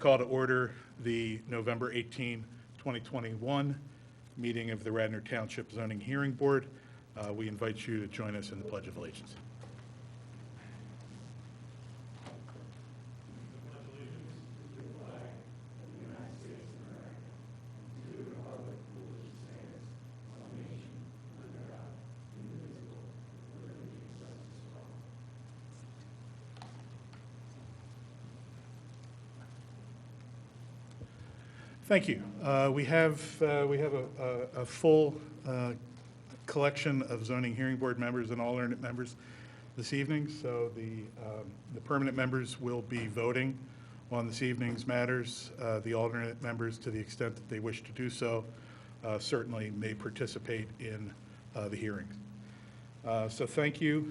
call to order the November 18, 2021 meeting of the Radnor Township Zoning Hearing Board. We invite you to join us in the Pledge of Allegiance. Thank you. We have a full collection of zoning hearing board members and alternate members this evening. So the permanent members will be voting on this evening's matters. The alternate members, to the extent that they wish to do so, certainly may participate in the hearings. So thank you.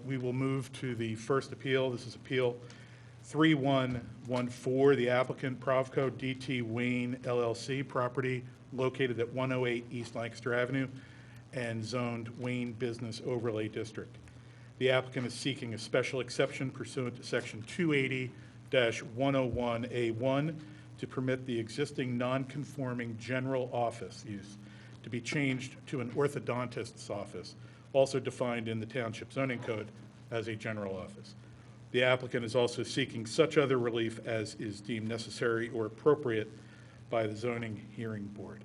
We will move to the first appeal. This is Appeal 3114, the applicant Provco DT Wayne LLC, property located at 108 East Lancaster Avenue and zoned Wayne Business Overlay District. The applicant is seeking a special exception pursuant to Section 280-101A1 to permit the existing non-conforming general office use to be changed to an orthodontist's office, also defined in the Township Zoning Code as a general office. The applicant is also seeking such other relief as is deemed necessary or appropriate by the Zoning Hearing Board.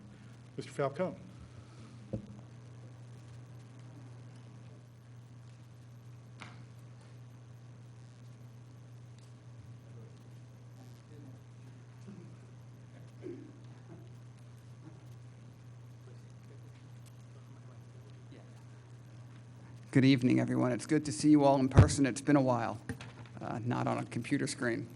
Mr. Falcone. Good evening, everyone. It's good to see you all in person. It's been a while, not on a computer screen.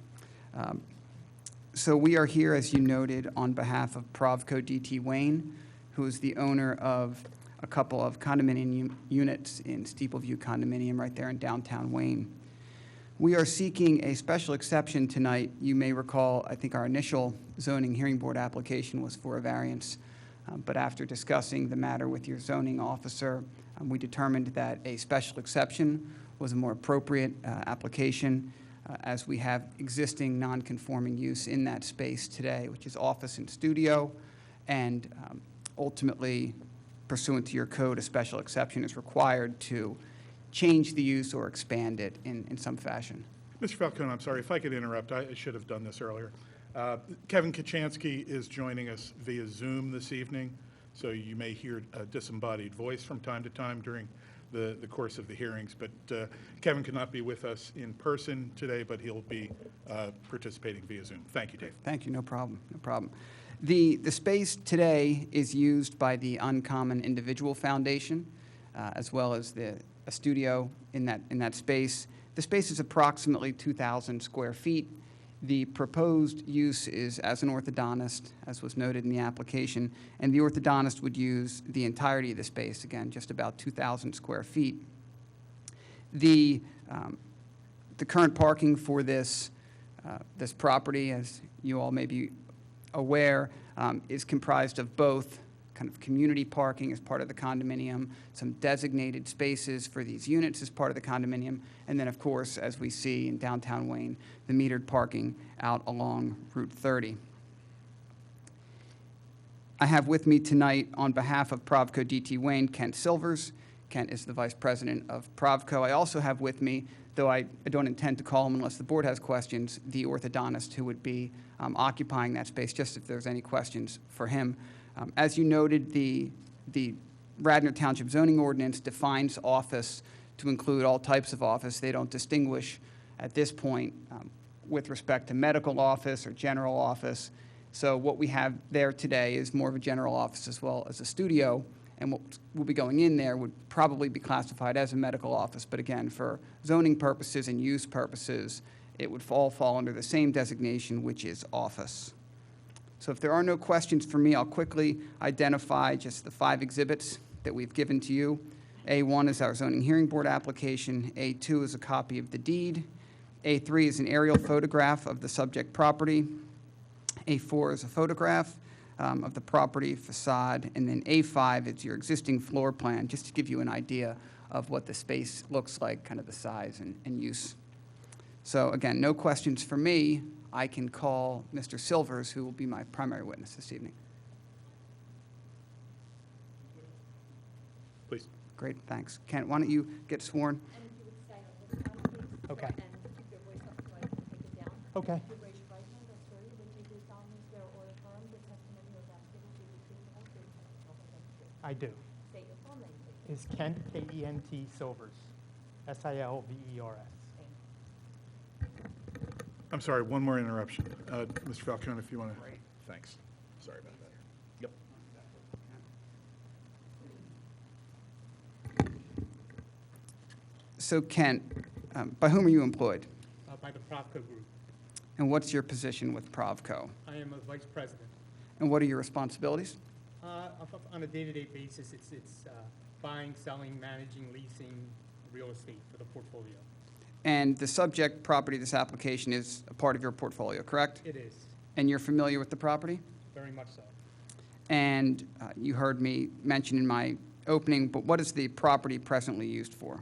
So we are here, as you noted, on behalf of Provco DT Wayne, who is the owner of a couple of condominium units in Steepleview Condominium right there in downtown Wayne. We are seeking a special exception tonight. You may recall, I think our initial zoning hearing board application was for a variance, but after discussing the matter with your zoning officer, we determined that a special exception was a more appropriate application as we have existing non-conforming use in that space today, which is office and studio, and ultimately, pursuant to your code, a special exception is required to change the use or expand it in some fashion. Mr. Falcone, I'm sorry, if I could interrupt, I should have done this earlier. Kevin Kachansky is joining us via Zoom this evening, so you may hear a disembodied voice from time to time during the course of the hearings, but Kevin could not be with us in person today, but he'll be participating via Zoom. Thank you, Dave. Thank you, no problem, no problem. The space today is used by the Uncommon Individual Foundation, as well as a studio in that space. The space is approximately 2,000 square feet. The proposed use is as an orthodontist, as was noted in the application, and the orthodontist would use the entirety of the space, again, just about 2,000 square feet. The current parking for this property, as you all may be aware, is comprised of both kind of community parking as part of the condominium, some designated spaces for these units as part of the condominium, and then, of course, as we see in downtown Wayne, the metered parking out along Route 30. I have with me tonight, on behalf of Provco DT Wayne, Kent Silvers. Kent is the vice president of Provco. I also have with me, though I don't intend to call him unless the board has questions, the orthodontist who would be occupying that space, just if there's any questions for him. As you noted, the Radnor Township zoning ordinance defines office to include all types of office. They don't distinguish at this point with respect to medical office or general office. So what we have there today is more of a general office as well as a studio, and what will be going in there would probably be classified as a medical office. But again, for zoning purposes and use purposes, it would all fall under the same designation, which is office. So if there are no questions for me, I'll quickly identify just the 5 exhibits that we've given to you. A1 is our zoning hearing board application. A2 is a copy of the deed. A3 is an aerial photograph of the subject property. A4 is a photograph of the property facade. And then A5 is your existing floor plan, just to give you an idea of what the space looks like, kind of the size and use. So again, no questions for me. I can call Mr. Silvers, who will be my primary witness this evening. Please. Great, thanks. Kent, why don't you get sworn? And if you would stand up this time, please. Okay. And keep your voice up so I can take it down. Okay. If you raise your right hand, I'll swear you that you do solemnly swear or affirm the testimony you're about to give will be the truth, the whole truth, and nothing but the truth. I do. State your full name, please. Is Kent, K-E-N-T, Silvers, S-I-L-V-E-R-S. I'm sorry, one more interruption. Mr. Falcone, if you want to. Thanks. Sorry about that. Yep. So Kent, by whom are you employed? By the Provco Group. And what's your position with Provco? I am a vice president. And what are your responsibilities? On a day-to-day basis, it's buying, selling, managing, leasing real estate for the portfolio. And the subject property of this application is a part of your portfolio, correct? It is, And you're familiar with the property? very much so. And you heard me mention in my opening, but what is the property presently used for?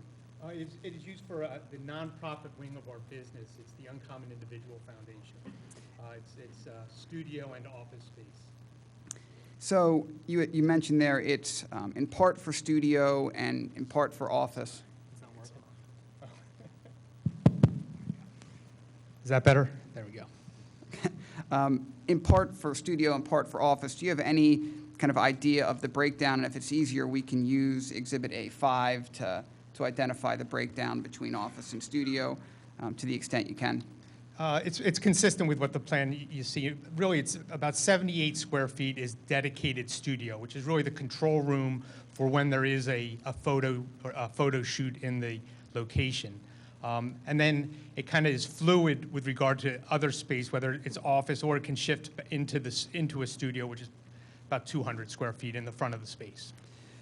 It is used for the nonprofit wing of our business. It's the Uncommon Individual Foundation. It's studio and office space. So you mentioned there it's in part for studio and in part for office. It's not working. Is that better? There we go. In part for studio and part for office. Do you have any kind of idea of the breakdown? And if it's easier, we can use Exhibit A5 to identify the breakdown between office and studio to the extent you can. It's consistent with what the plan you see. Really, it's about 78 square feet is dedicated studio, which is really the control room for when there is a photo shoot in the location. And then it kind of is fluid with regard to other space, whether it's office or it can shift into a studio, which is about 200 square feet in the front of the space.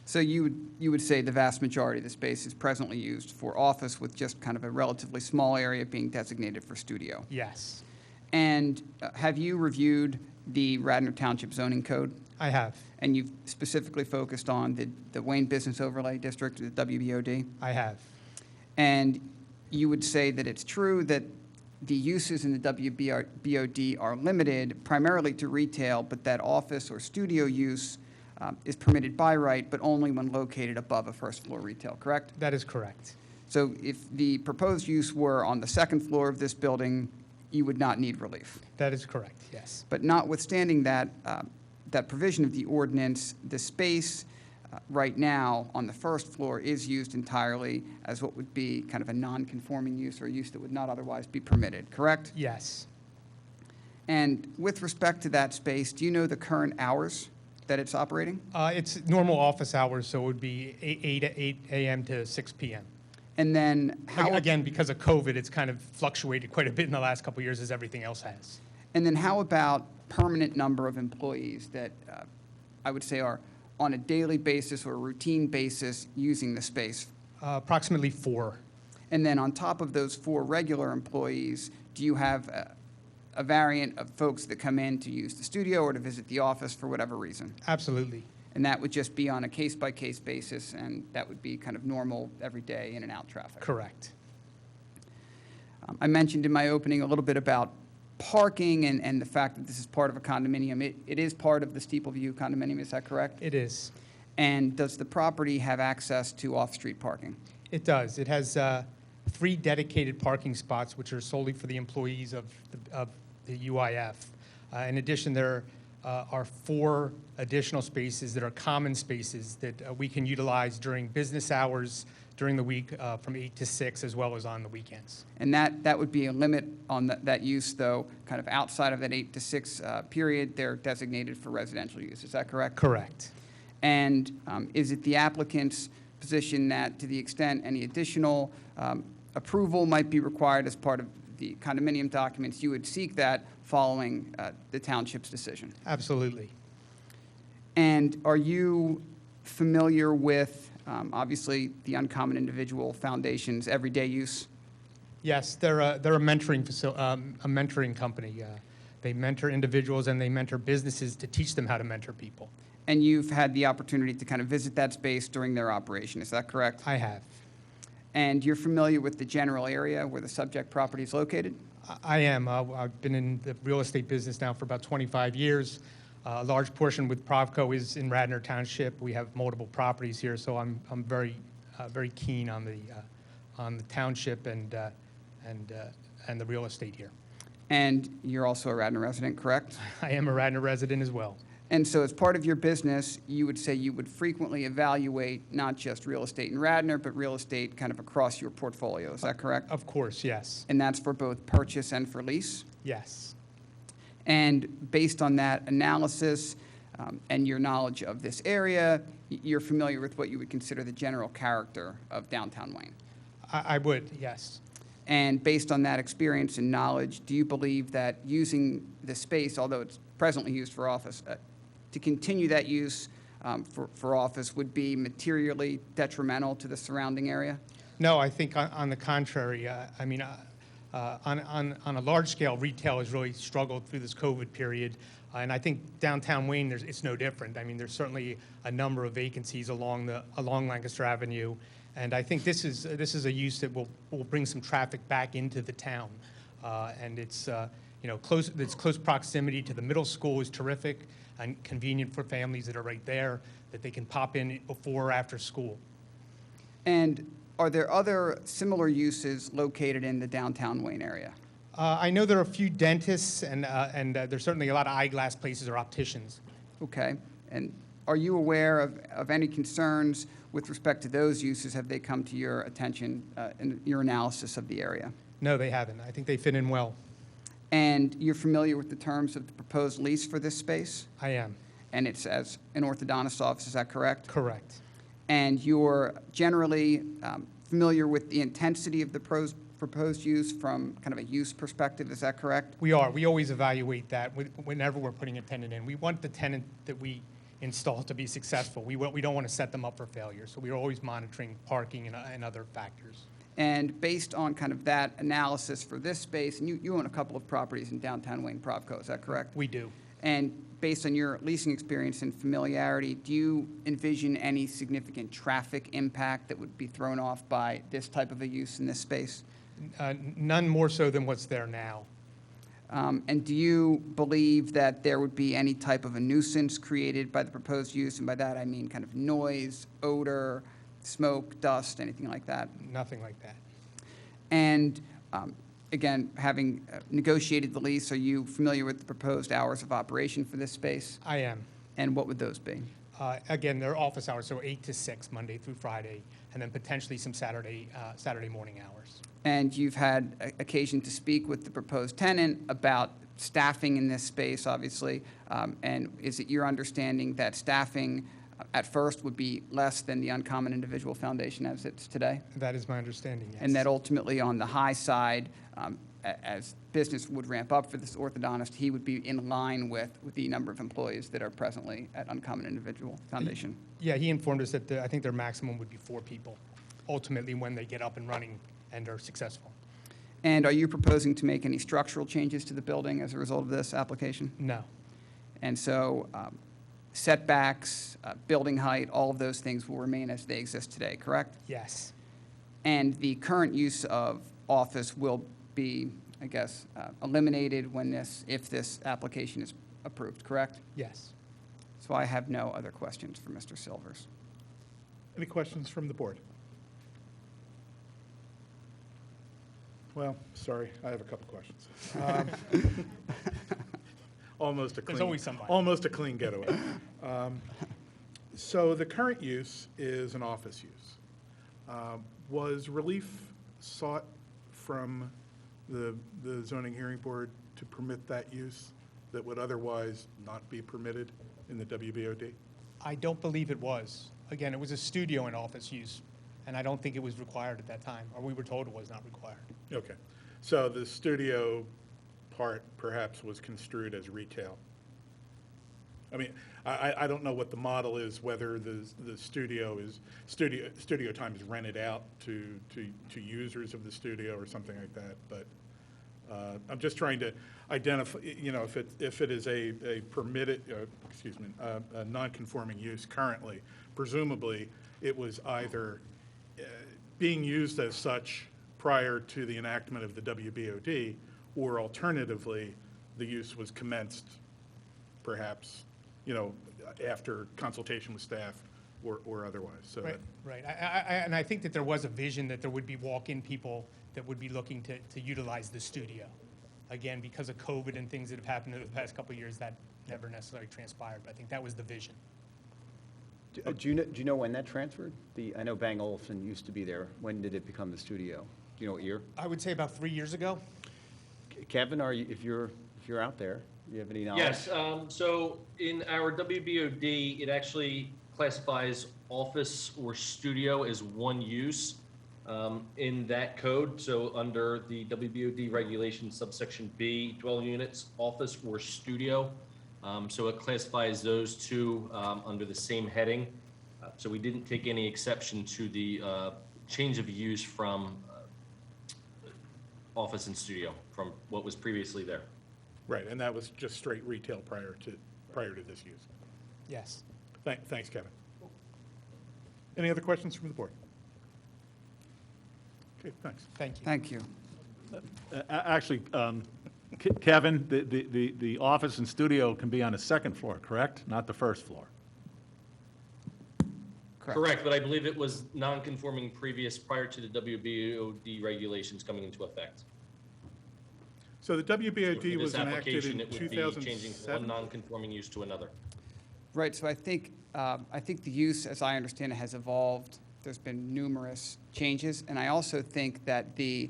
So you would say the vast majority of the space is presently used for office with just kind of a relatively small area being designated for studio. Yes, And have you reviewed the Radnor Township zoning code? I have. And you've specifically focused on the Wayne Business Overlay District, the WBOD? I have. And you would say that it's true that the uses in the WBOD are limited primarily to retail, but that office or studio use is permitted by right, but only when located above a first-floor retail, correct? That is correct. So if the proposed use were on the second floor of this building, you would not need relief. That is correct, yes. But notwithstanding that, that provision of the ordinance, the space right now on the first floor is used entirely as what would be kind of a non-conforming use or a use that would not otherwise be permitted, correct? Yes. And with respect to that space, do you know the current hours that it's operating? It's normal office hours, so it would be 8 a.m. to 6 p.m. And then how, Again, because of COVID, it's kind of fluctuated quite a bit in the last couple of years, as everything else has. and then how about permanent number of employees that I would say are on a daily basis or a routine basis using the space? Approximately 4. And then on top of those 4 regular employees, do you have a variant of folks that come in to use the studio or to visit the office for whatever reason? Absolutely. And that would just be on a case-by-case basis, and that would be kind of normal, everyday in and out traffic. Correct. I mentioned in my opening a little bit about parking and the fact that this is part of a condominium. It is part of the Steeple View condominium, is that correct? It is. And does the property have access to off-street parking? It does. It has 3 dedicated parking spots, which are solely for the employees of the UIF. In addition, there are 4 additional spaces that are common spaces that we can utilize during business hours during the week from 8 to 6, as well as on the weekends. And that would be a limit on that use, though, kind of outside of that 8 to 6 period, they're designated for residential use. Is that correct? Correct. And is it the applicant's position that to the extent any additional approval might be required as part of the condominium documents, you would seek that following the township's decision? Absolutely. And are you familiar with, obviously, the Uncommon Individual Foundation's everyday use? Yes, they're a mentoring a mentoring company. They mentor individuals and they mentor businesses to teach them how to mentor people. And you've had the opportunity to kind of visit that space during their operation, is that correct? I have. And you're familiar with the general area where the subject property is located? I am. I've been in the real estate business now for about 25 years. A large portion with Provco is in Radnor Township. We have multiple properties here, so I'm very very keen on the township and the real estate here. And you're also a Radnor resident, correct? I am a Radnor resident as well. And so as part of your business, you would say you would frequently evaluate not just real estate in Radnor, but real estate kind of across your portfolio. Is that correct? Of course, yes. And that's for both purchase and for lease? Yes. And based on that analysis and your knowledge of this area, you're familiar with what you would consider the general character of downtown Wayne? I would, yes. And based on that experience and knowledge, do you believe that using the space, although it's presently used for office, to continue that use for office would be materially detrimental to the surrounding area? No, I think on the contrary. I mean, on a large scale, retail has really struggled through this COVID period. And I think downtown Wayne, it's no different. I mean, there's certainly a number of vacancies along Lancaster Avenue. And I think this is a use that will bring some traffic back into the town. And it's close proximity to the middle school is terrific and convenient for families that are right there, that they can pop in before or after school. And are there other similar uses located in the downtown Wayne area? I know there are a few dentists, and there's certainly a lot of eyeglass places or opticians. Okay. And are you aware of any concerns with respect to those uses? Have they come to your attention in your analysis of the area? No, they haven't. I think they fit in well. And you're familiar with the terms of the proposed lease for this space? I am. And it's as an orthodontist office, is that correct? Correct. And you're generally familiar with the intensity of the proposed use from kind of a use perspective, is that correct? We are. We always evaluate that whenever we're putting a tenant in. We want the tenant that we install to be successful. We don't want to set them up for failure. So we're always monitoring parking and other factors. And based on kind of that analysis for this space, and you own a couple of properties in downtown Wayne Provco, is that correct? We do. And based on your leasing experience and familiarity, do you envision any significant traffic impact that would be thrown off by this type of a use in this space? None more so than what's there now. And do you believe that there would be any type of a nuisance created by the proposed use? And by that, I mean kind of noise, odor, smoke, dust, anything like that? Nothing like that. And again, having negotiated the lease, are you familiar with the proposed hours of operation for this space? I am. And what would those be? Again, they're office hours, so 8 to 6, Monday through Friday, and then potentially some Saturday morning hours. And you've had occasion to speak with the proposed tenant about staffing in this space, obviously. And is it your understanding that staffing at first would be less than the Uncommon Individual Foundation as it's today? That is my understanding, yes. And that ultimately on the high side, as business would ramp up for this orthodontist, he would be in line with the number of employees that are presently at Uncommon Individual Foundation? Yeah, he informed us that I think their maximum would be 4 people, ultimately when they get up and running and are successful. And are you proposing to make any structural changes to the building as a result of this application? No. And so setbacks, building height, all of those things will remain as they exist today, correct? Yes. And the current use of office will be, I guess, eliminated if this application is approved, correct? Yes. So I have no other questions for Mr. Silvers. Any questions from the board? Well, sorry, I have a couple questions. Almost a clean. There's always somebody. Almost a clean getaway. So the current use is an office use. Was relief sought from the zoning hearing board to permit that use that would otherwise not be permitted in the WBOD? I don't believe it was. Again, it was a studio and office use, and I don't think it was required at that time, or we were told it was not required. Okay. So the studio part perhaps was construed as retail. I mean, I don't know what the model is, whether the studio time is rented out to users of the studio or something like that. But I'm just trying to identify, if it is a permitted, a non-conforming use currently, presumably it was either being used as such prior to the enactment of the WBOD, or alternatively, the use was commenced perhaps, after consultation with staff or otherwise. So Right, right. And I think that there was a vision that there would be walk-in people that would be looking to utilize the studio. Again, because of COVID and things that have happened over the past couple of years, that never necessarily transpired, but I think that was the vision. Do you know when that transferred? I know Bang Olufsen used to be there. When did it become the studio? Do you know what year? I would say about 3 years ago. Kevin, if you're out there, do you have any knowledge? Yes, so in our WBOD, it actually classifies office or studio as one use in that code. So under the WBOD regulation subsection B, dwelling units, office or studio. So it classifies those two under the same heading. So we didn't take any exception to the change of use from office and studio from what was previously there. right, and that was just straight retail prior to this use. Yes. Thanks, Kevin. Any other questions from the board? Okay, thanks. Thank you. Thank you. Actually, Kevin, the office and studio can be on the second floor, correct? Not the first floor? Correct, but I believe it was non-conforming prior to the WBOD regulations coming into effect. So the WBOD For was this enacted application, in it would be changing from one 2007? non-conforming use to another. Right, so I think the use, as I understand it, has evolved. There's been numerous changes, and I also think that the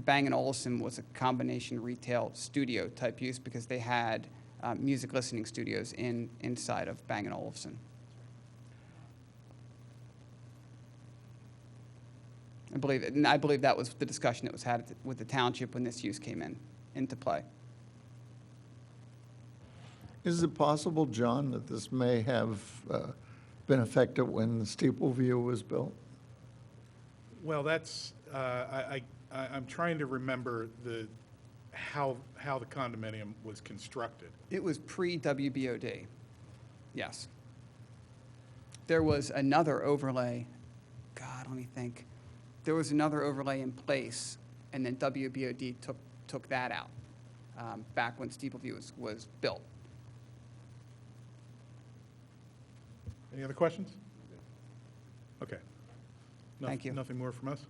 Bang & Olufsen was a combination retail studio type use because they had music listening studios inside of Bang & Olufsen. I believe that was the discussion that was had with the township when this use came into play. Is it possible, John, that this may have been affected when the steeple view was built? Well, that's, I'm trying to remember how the condominium was constructed. It was pre-WBOD, yes. There was another overlay, God, let me think. There was another overlay in place, and then WBOD took that out back when Steeple View was built. Any other questions? Okay. Thank you. Nothing more from us?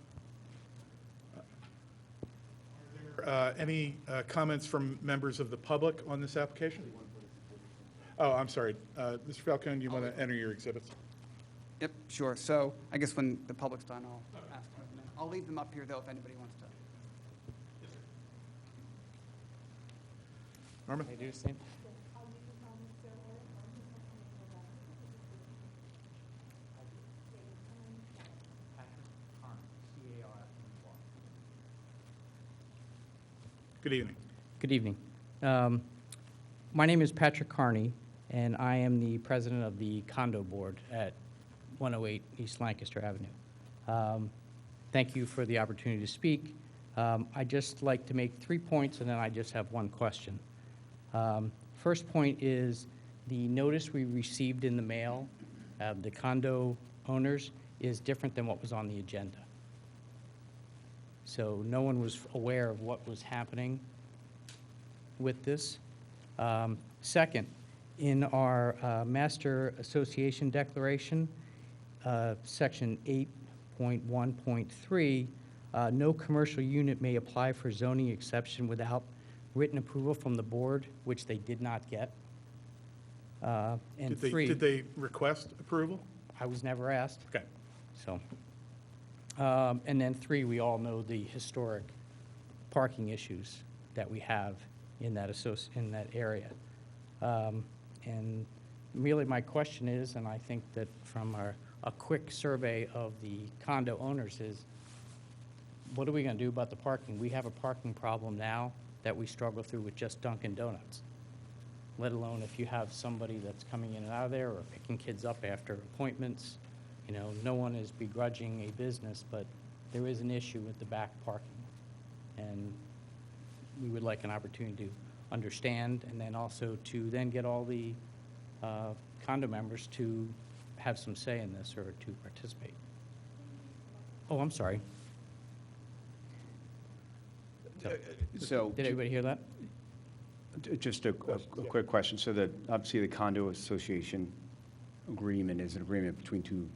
Any comments from members of the public on this application? Oh, I'm sorry. Mr. Falcone, do you want to enter your exhibits? Yep, sure. So I guess when the public's done, I'll ask them. I'll leave them up here, though, if anybody wants to. Norman? Can I do the same? Good evening. Good evening. My name is Patrick Carney, and I am the president of the condo board at 108 East Lancaster Avenue. Thank you for the opportunity to speak. I'd just like to make 3 points, and then I just have one question. First point is the notice we received in the mail of the condo owners is different than what was on the agenda. So no one was aware of what was happening with this. Second, in our Master Association Declaration, Section 8.1.3, no commercial unit may apply for zoning exception without written approval from the board, which they did not get. And three, Did they request approval? I was never asked. Okay. So, and then three, we all know the historic parking issues that we have in that area. And really my question is, and I think that from a quick survey of the condo owners is, what are we going to do about the parking? We have a parking problem now that we struggle through with just Dunkin' Donuts, let alone if you have somebody that's coming in and out of there or picking kids up after appointments. You know, no one is begrudging a business, but there is an issue with the back parking. And we would like an opportunity to understand and then also to then get all the condo members to have some say in this or to participate. Oh, I'm sorry. So, Did everybody hear that? just a quick question. So that, obviously, the condo association agreement is an agreement between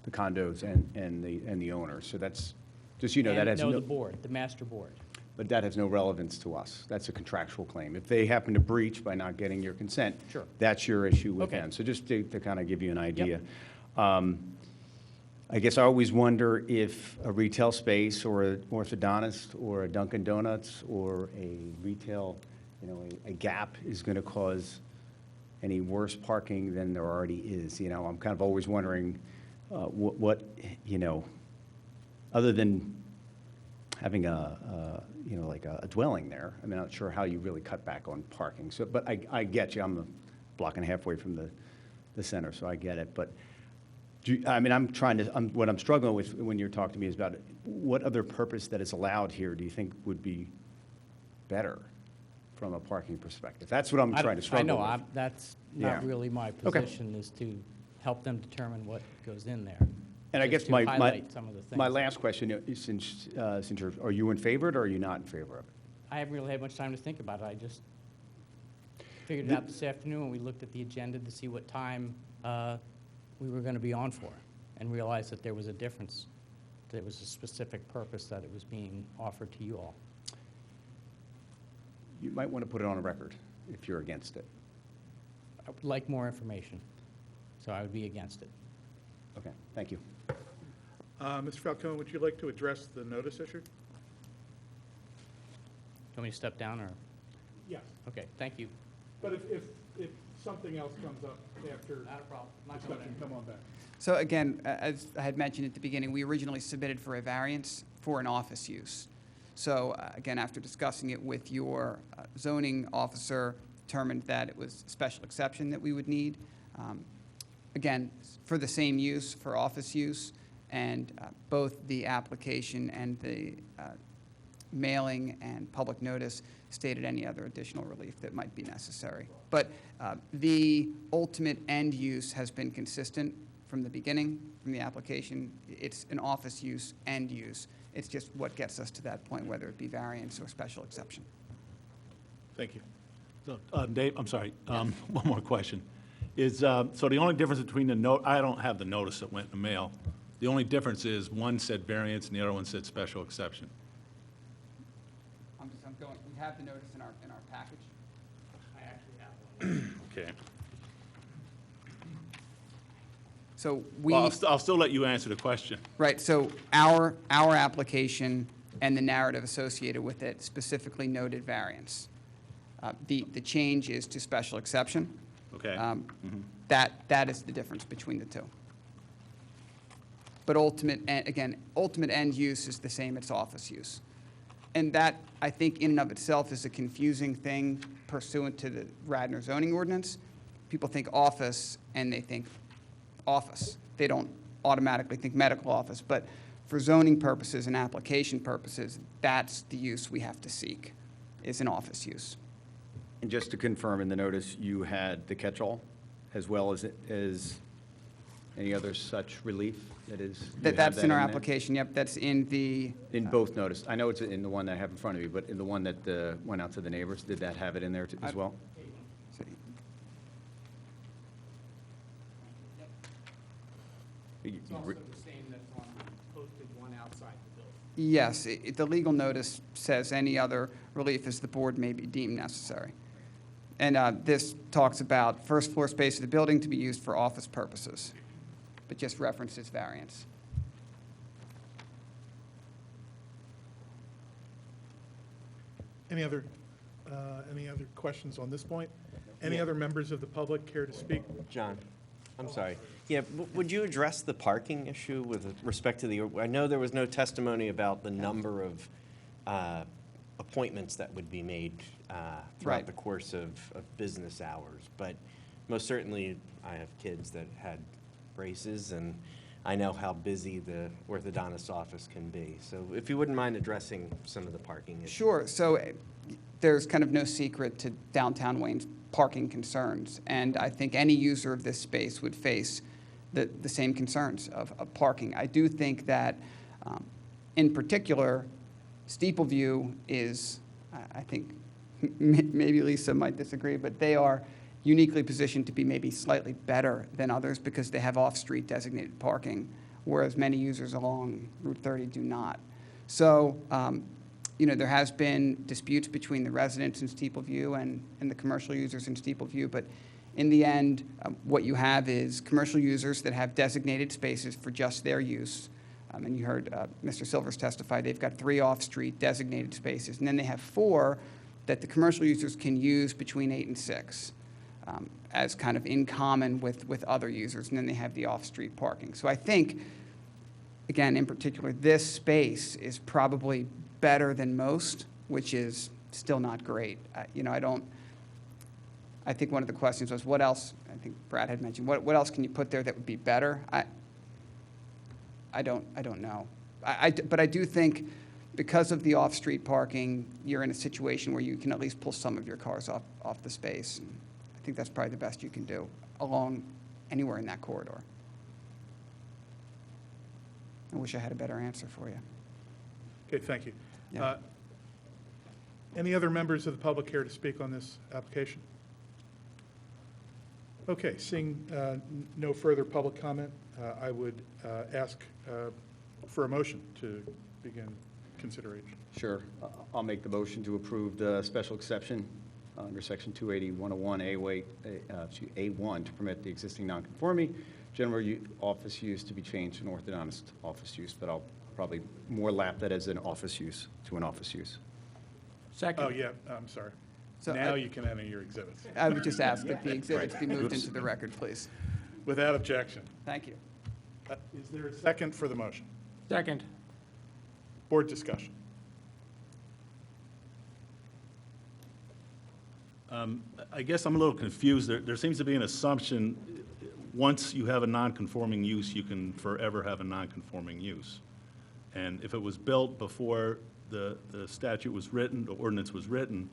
the condos and the owner. So that's, just, you know, that has No, no, the board, the master board. but that has no relevance to us. That's a contractual claim. If they happen to breach by not getting your consent, Sure. that's your issue with Okay. them. So just to kind of give you an idea. I guess I always wonder if a retail space or an orthodontist or a Dunkin' Donuts or a retail, you know, a Gap is going to cause any worse parking than there already is. You know, I'm kind of always wondering what, you know, other than having you know, like a dwelling there, I'm not sure how you really cut back on parking. So, but I get you. I'm a block and a half away from the center, so I get it. But I mean, what I'm struggling with when you're talking to me is about what other purpose that is allowed here do you think would be better from a parking perspective? That's what I'm trying to struggle with. I know, that's not Yeah. really my Okay. position, is to help them determine what goes in there. And I Just guess to my highlight some of the things. last question is, since are you in favor of it or are you not in favor of it? I haven't really had much time to think about it. I just figured it out this afternoon when we looked at the agenda to see what time we were going to be on for, and realized that there was a difference. There was a specific purpose that it was being offered to you all. You might want to put it on a record if you're against it. I would like more information, so I would be against it. Okay, thank you. Mr. Falcone, would you like to address the notice issue? You want me to step down, or? Yes. Okay, thank you. But if something else comes up after Not a problem. Not going discussion, come on back. So again, as I had mentioned at the beginning, we originally submitted for a variance for an office use. So again, after discussing it with your zoning officer, determined that it was a special exception that we would need. Again, for the same use, for office use, and both the application and the mailing and public notice stated any other additional relief that might be necessary. But the ultimate end use has been consistent from the beginning, from the application. It's an office use, end use. It's just what gets us to that point, whether it be variance or special exception. Thank you. So, Dave, I'm sorry, one more question. So the only difference between the note, I don't have the notice that went in the mail. The only difference is one said variance and the other one said special exception. I'm going, we have the notice in our package. I actually have one. Okay. So we. Well, I'll still let you answer the question. Right, so our application and the narrative associated with it specifically noted variance. The change is to special exception. Okay. That is the difference between the two. But ultimate end use is the same, it's office use. And that, I think, in and of itself is a confusing thing pursuant to the Radnor zoning ordinance. People think office and they think office. They don't automatically think medical office. But for zoning purposes and application purposes, that's the use we have to seek, is an office use. And just to confirm, in the notice, you had the catch-all as well as any other such relief that is? you have That's that in our there? application, yep, that's in the. In both notice. I know it's in the one that I have in front of you, but in the one that went out to the neighbors, did that have it in there as well? It's also the same that's on the posted one outside the building. Yes, the legal notice says any other relief as the board may be deemed necessary. And this talks about first floor space of the building to be used for office purposes, but just references variance. Any other questions on this point? Any other members of the public care to speak? John, I'm sorry. Yeah, would you address the parking issue with respect to I know there was no testimony about the number of appointments that would be made throughout Right. the course of business hours, but most certainly I have kids that had braces, and I know how busy the orthodontist office can be. So if you wouldn't mind addressing some of the parking issues. Sure, so there's kind of no secret to downtown Wayne's parking concerns, and I think any user of this space would face the same concerns of parking. I do think that, in particular, Steeple View is, I think, maybe Lisa might disagree, but they are uniquely positioned to be maybe slightly better than others because they have off-street designated parking, whereas many users along Route 30 do not. So, there has been disputes between the residents in Steeple View and the commercial users in Steeple View, but in the end, what you have is commercial users that have designated spaces for just their use. And you heard Mr. Silvers testify, they've got 3 off-street designated spaces, and then they have 4 that the commercial users can use between 8 and 6 as kind of in common with other users, and then they have the off-street parking. So I think, again, in particular, this space is probably better than most, which is still not great. I think one of the questions was, what else, I think Brad had mentioned, what else can you put there that would be better? I don't know. But I do think because of the off-street parking, you're in a situation where you can at least pull some of your cars off the space. And I think that's probably the best you can do along anywhere in that corridor. I wish I had a better answer for you. Okay, thank you. Yeah. Any other members of the public here to speak on this application? Okay, seeing no further public comment, I would ask for a motion to begin consideration. Sure. I'll make the motion to approve the special exception under Section 280-101 A1 to permit the existing nonconforming general office use to be changed to an orthodontist office use, but I'll probably more lap that as an office use to an office use. Second. Oh, yeah, I'm sorry. So Now you can enter your exhibits. I would just ask that the exhibits be moved into the record, please. Without objection. Thank you. Is there a second for the motion? Second. Board discussion. I guess I'm a little confused. There seems to be an assumption, once you have a non-conforming use, you can forever have a non-conforming use. And if it was built before the statute was written, the ordinance was written,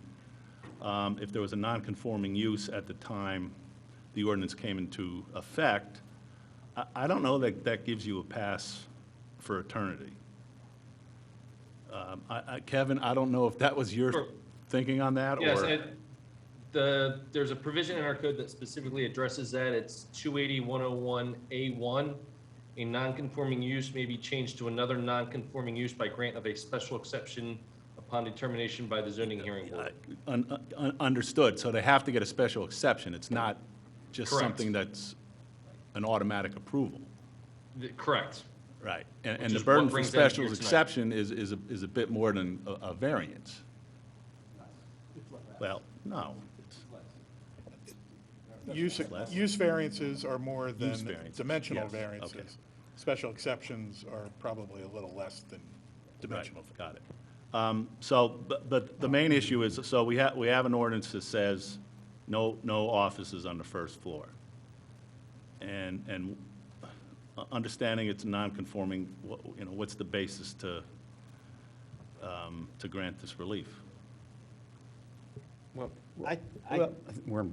if there was a non-conforming use at the time the ordinance came into effect, I don't know that that gives you a pass for eternity. Kevin, I don't know if that was your Sure. thinking on that, Yes, or? there's a provision in our code that specifically addresses that. It's 280-101A1. A non-conforming use may be changed to another non-conforming use by grant of a special exception upon determination by the zoning hearing board. Understood. So they have to get a special exception. It's not just Correct. something that's an automatic approval. Correct. Right. Which And the is what burden for brings them special here tonight. exception is a bit more than a variance. Well, no. Use variances are more than Use variances, dimensional yes, variances. okay. Special exceptions are probably a little less than dimensional. Right, got it. But the main issue is, so we have an ordinance that says no offices on the first floor. And understanding it's non-conforming, what's the basis to grant this relief? Well, We're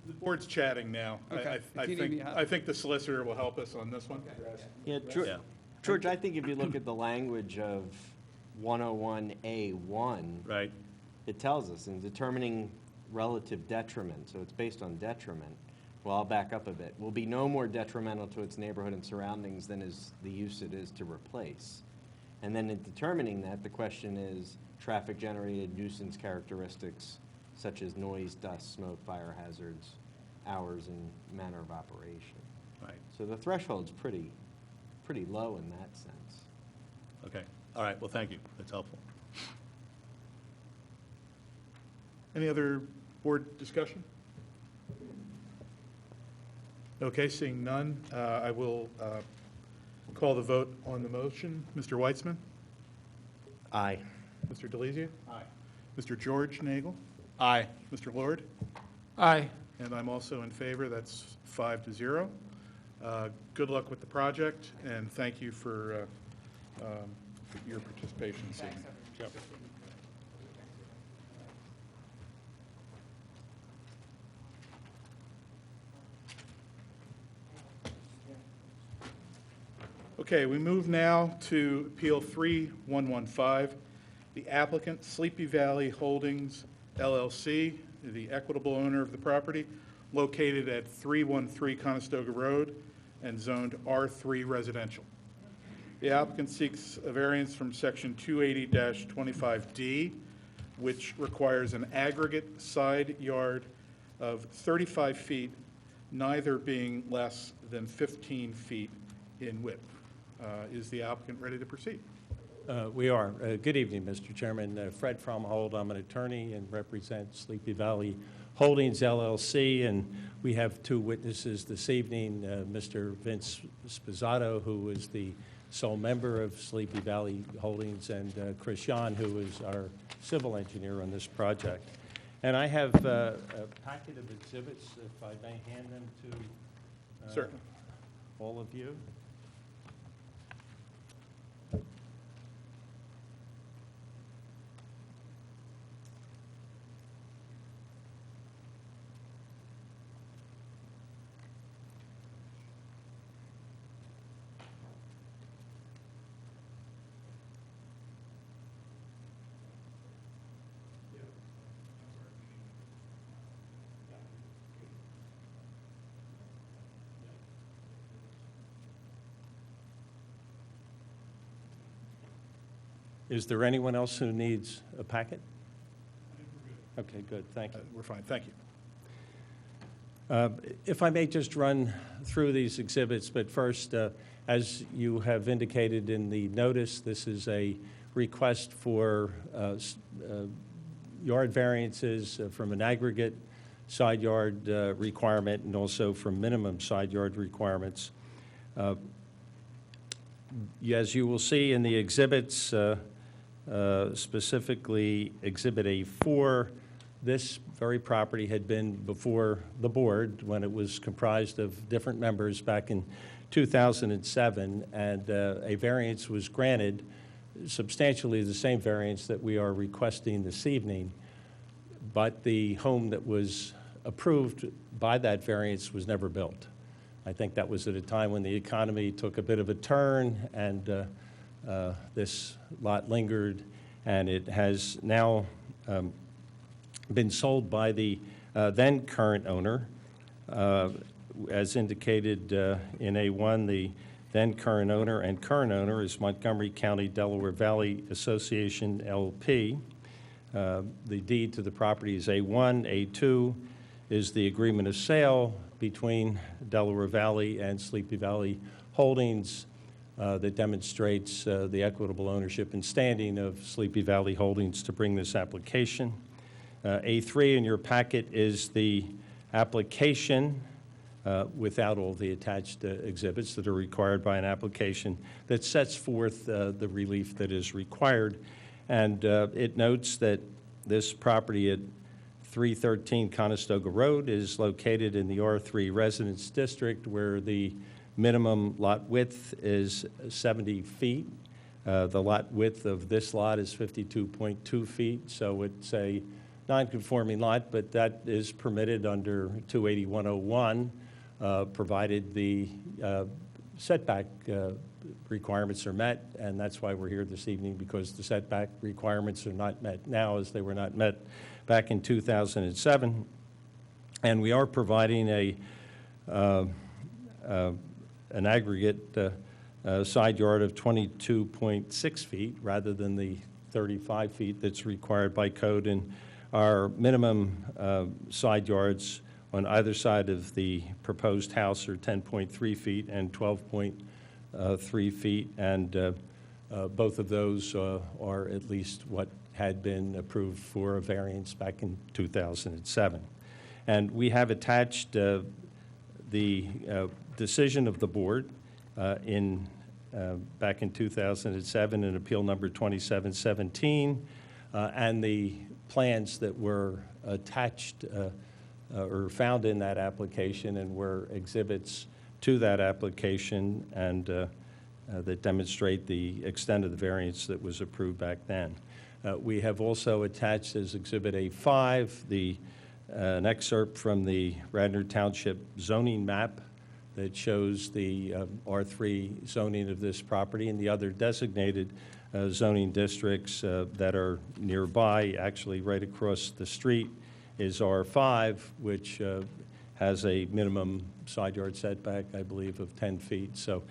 The board's chatting now. Okay. I If you need think, me help. I think the solicitor will help us on this one. yeah, Yeah. George, I think if you look at the language of 101A1, Right? it tells us in determining relative detriment, so it's based on detriment. Well, I'll back up a bit. Will be no more detrimental to its neighborhood and surroundings than is the use it is to replace. And then in determining that, the question is traffic-generated nuisance characteristics such as noise, dust, smoke, fire hazards, hours and manner of operation. Right. So the threshold's pretty low in that sense. Okay. All right. Well, thank you. That's helpful. Any other board discussion? Okay, seeing none, I will call the vote on the motion. Mr. Weitzman? Aye. Mr. Delizia? Aye. Mr. George Nagel? Aye. Mr. Lord? Aye. And I'm also in favor. That's 5-0. Good luck with the project, and thank you for your participation this evening. Yep. Okay, we move now to Appeal 3115. The applicant, Sleepy Valley Holdings LLC, the equitable owner of the property, located at 313 Conestoga Road and zoned R3 residential. The applicant seeks a variance from Section 280-25D, which requires an aggregate side yard of 35 feet, neither being less than 15 feet in width. Is the applicant ready to proceed? We are. Good evening, Mr. Chairman. Fred Fromhold, I'm an attorney and represent Sleepy Valley Holdings LLC, and we have two witnesses this evening, Mr. Vince Spizzato, who is the sole member of Sleepy Valley Holdings, and Chris Yan, who is our civil engineer on this project. And I have a packet of exhibits, if I may hand them to Certainly. all of you. Is there anyone else who needs a packet? Okay, good, thank you. We're fine, thank you. If I may just run through these exhibits, but first, as you have indicated in the notice, this is a request for yard variances from an aggregate side yard requirement and also from minimum side yard requirements. As you will see in the exhibits, specifically Exhibit A4, this very property had been before the board when it was comprised of different members back in 2007, and a variance was granted, substantially the same variance that we are requesting this evening, but the home that was approved by that variance was never built. I think that was at a time when the economy took a bit of a turn, and this lot lingered, and it has now been sold by the then current owner. As indicated in A1, the then current owner and current owner is Montgomery County Delaware Valley Association, LP. The deed to the property is A1. A2 is the agreement of sale between Delaware Valley and Sleepy Valley Holdings that demonstrates the equitable ownership and standing of Sleepy Valley Holdings to bring this application. A3 in your packet is the application without all the attached exhibits that are required by an application that sets forth the relief that is required. And it notes that this property at 313 Conestoga Road is located in the R3 Residence District, where the minimum lot width is 70 feet. The lot width of this lot is 52.2 feet, so it's a non-conforming lot, but that is permitted under 280-101, provided the setback requirements are met, and that's why we're here this evening, because the setback requirements are not met now as they were not met back in 2007. And we are providing an aggregate side yard of 22.6 feet rather than the 35 feet that's required by code. And our minimum side yards on either side of the proposed house are 10.3 feet and 12.3 feet, and both of those are at least what had been approved for a variance back in 2007. And we have attached the decision of the board back in 2007 in Appeal Number 2717, and the plans that were attached or found in that application and were exhibits to that application, and that demonstrate the extent of the variance that was approved back then. We have also attached as Exhibit A5 an excerpt from the Radnor Township zoning map that shows the R3 zoning of this property, and the other designated zoning districts that are nearby, actually right across the street, is R5, which has a minimum side yard setback, I believe, of 10 feet. So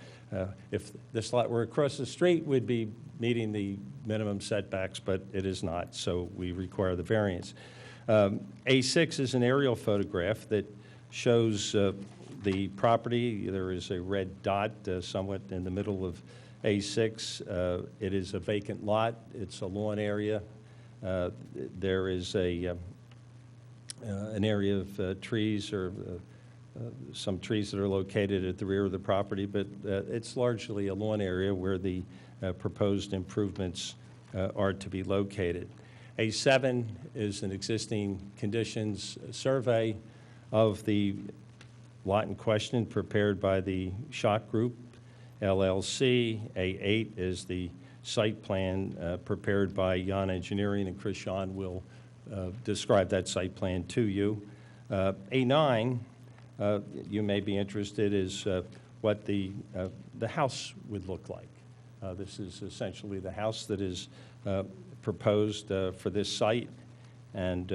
if this lot were across the street, we'd be meeting the minimum setbacks, but it is not, so we require the variance. A6 is an aerial photograph that shows the property. There is a red dot somewhat in the middle of A6. It is a vacant lot. It's a lawn area. There is an area of trees or some trees that are located at the rear of the property, but it's largely a lawn area where the proposed improvements are to be located. A7 is an existing conditions survey of the lot in question prepared by the Schott Group, LLC. A8 is the site plan prepared by Yon Engineering, and Chris Yon will describe that site plan to you. A9, you may be interested, is what the house would look like. This is essentially the house that is proposed for this site, and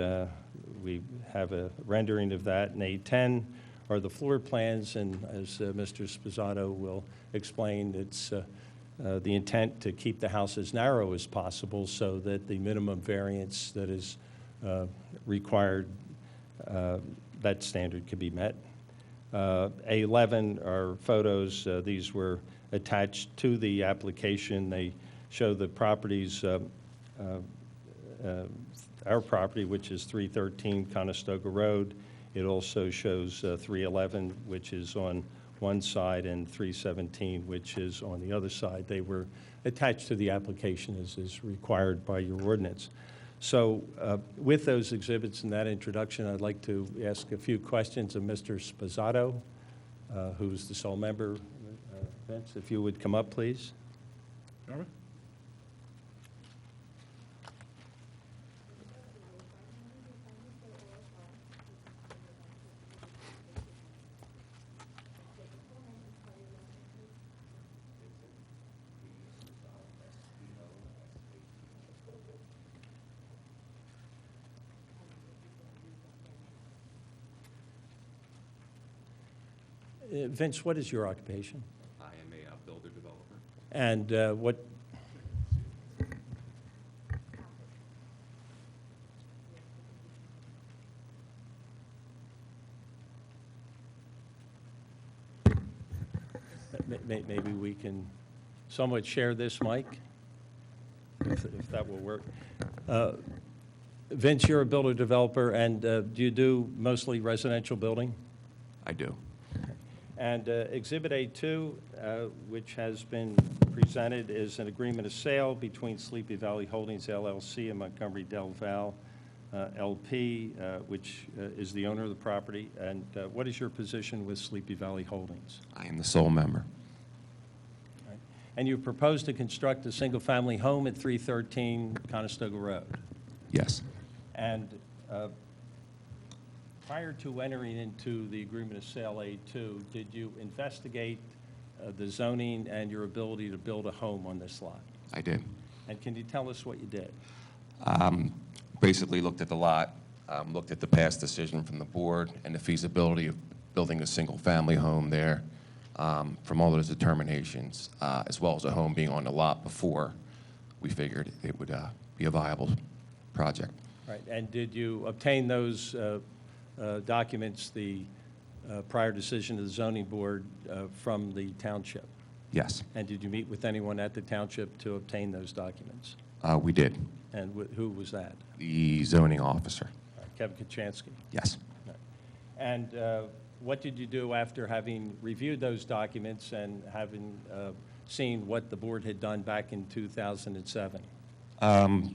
we have a rendering of that. And A10 are the floor plans, and as Mr. Sposato will explain, it's the intent to keep the house as narrow as possible so that the minimum variance that is required, that standard can be met. A11 are photos. These were attached to the application. They show the properties, our property, which is 313 Conestoga Road. It also shows 311, which is on one side, and 317, which is on the other side. They were attached to the application as is required by your ordinance. So with those exhibits and that introduction, I'd like to ask a few questions of Mr. Sposato, who's the sole member. Vince, if you would come up, please. Norman? Vince, what is your occupation? I am a builder developer. And what? Maybe we can somewhat share this mic, if that will work. Vince, you're a builder developer, and do you do mostly residential building? I do. And Exhibit A2, which has been presented, is an agreement of sale between Sleepy Valley Holdings LLC and Montgomery Del Val LP, which is the owner of the property. And what is your position with Sleepy Valley Holdings? I am the sole member. Right. And you propose to construct a single-family home at 313 Conestoga Road? Yes. And prior to entering into the agreement of sale A2, did you investigate the zoning and your ability to build a home on this lot? I did. And can you tell us what you did? Basically looked at the lot, looked at the past decision from the board and the feasibility of building a single-family home there from all those determinations, as well as a home being on the lot before. We figured it would be a viable project. Right. And did you obtain those documents, the prior decision of the zoning board, from the township? Yes. And did you meet with anyone at the township to obtain those documents? We did. And who was that? The zoning officer. Kevin Kachansky. Yes. And what did you do after having reviewed those documents and having seen what the board had done back in 2007?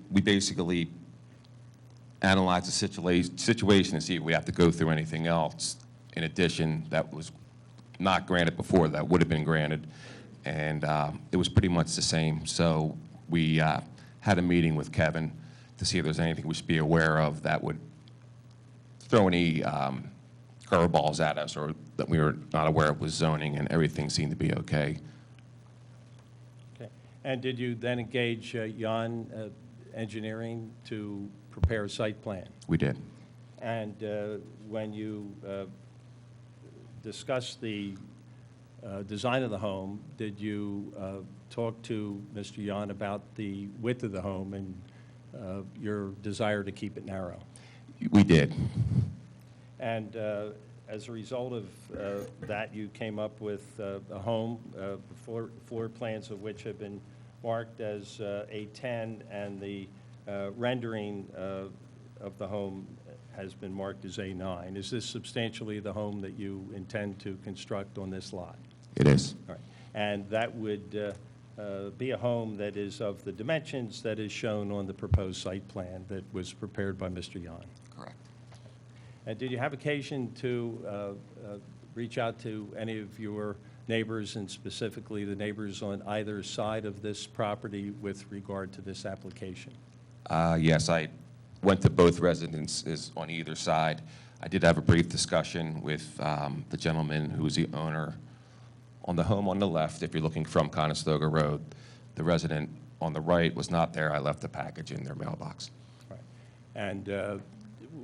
We basically analyzed the situation and see if we have to go through anything else in addition that was not granted before that would have been granted. And it was pretty much the same. So we had a meeting with Kevin to see if there's anything we should be aware of that would throw any curveballs at us or that we were not aware it was zoning, and everything seemed to be okay. Okay. And did you then engage Jan Engineering to prepare a site plan? We did. And when you discussed the design of the home, did you talk to Mr. Jan about the width of the home and your desire to keep it narrow? We did. And as a result of that, you came up with a home, floor plans of which have been marked as A10, and the rendering of the home has been marked as A9. Is this substantially the home that you intend to construct on this lot? It is. All right. And that would be a home that is of the dimensions that is shown on the proposed site plan that was prepared by Mr. Jan? Correct. And did you have occasion to reach out to any of your neighbors, and specifically the neighbors on either side of this property with regard to this application? Yes, I went to both residences on either side. I did have a brief discussion with the gentleman who is the owner on the home on the left, if you're looking from Conestoga Road. The resident on the right was not there. I left a package in their mailbox. Right. And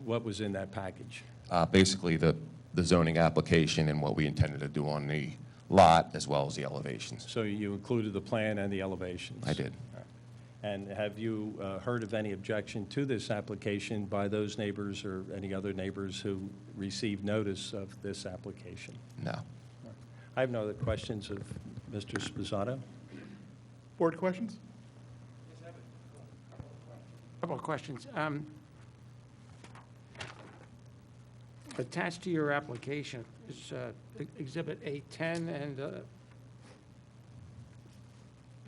what was in that package? Basically, the zoning application and what we intended to do on the lot, as well as the elevations. So you included the plan and the elevations? I did. All right. And have you heard of any objection to this application by those neighbors or any other neighbors who received notice of this application? No. I have no other questions of Mr. Sposato. Board questions? Couple of questions. Attached to your application is Exhibit A10 and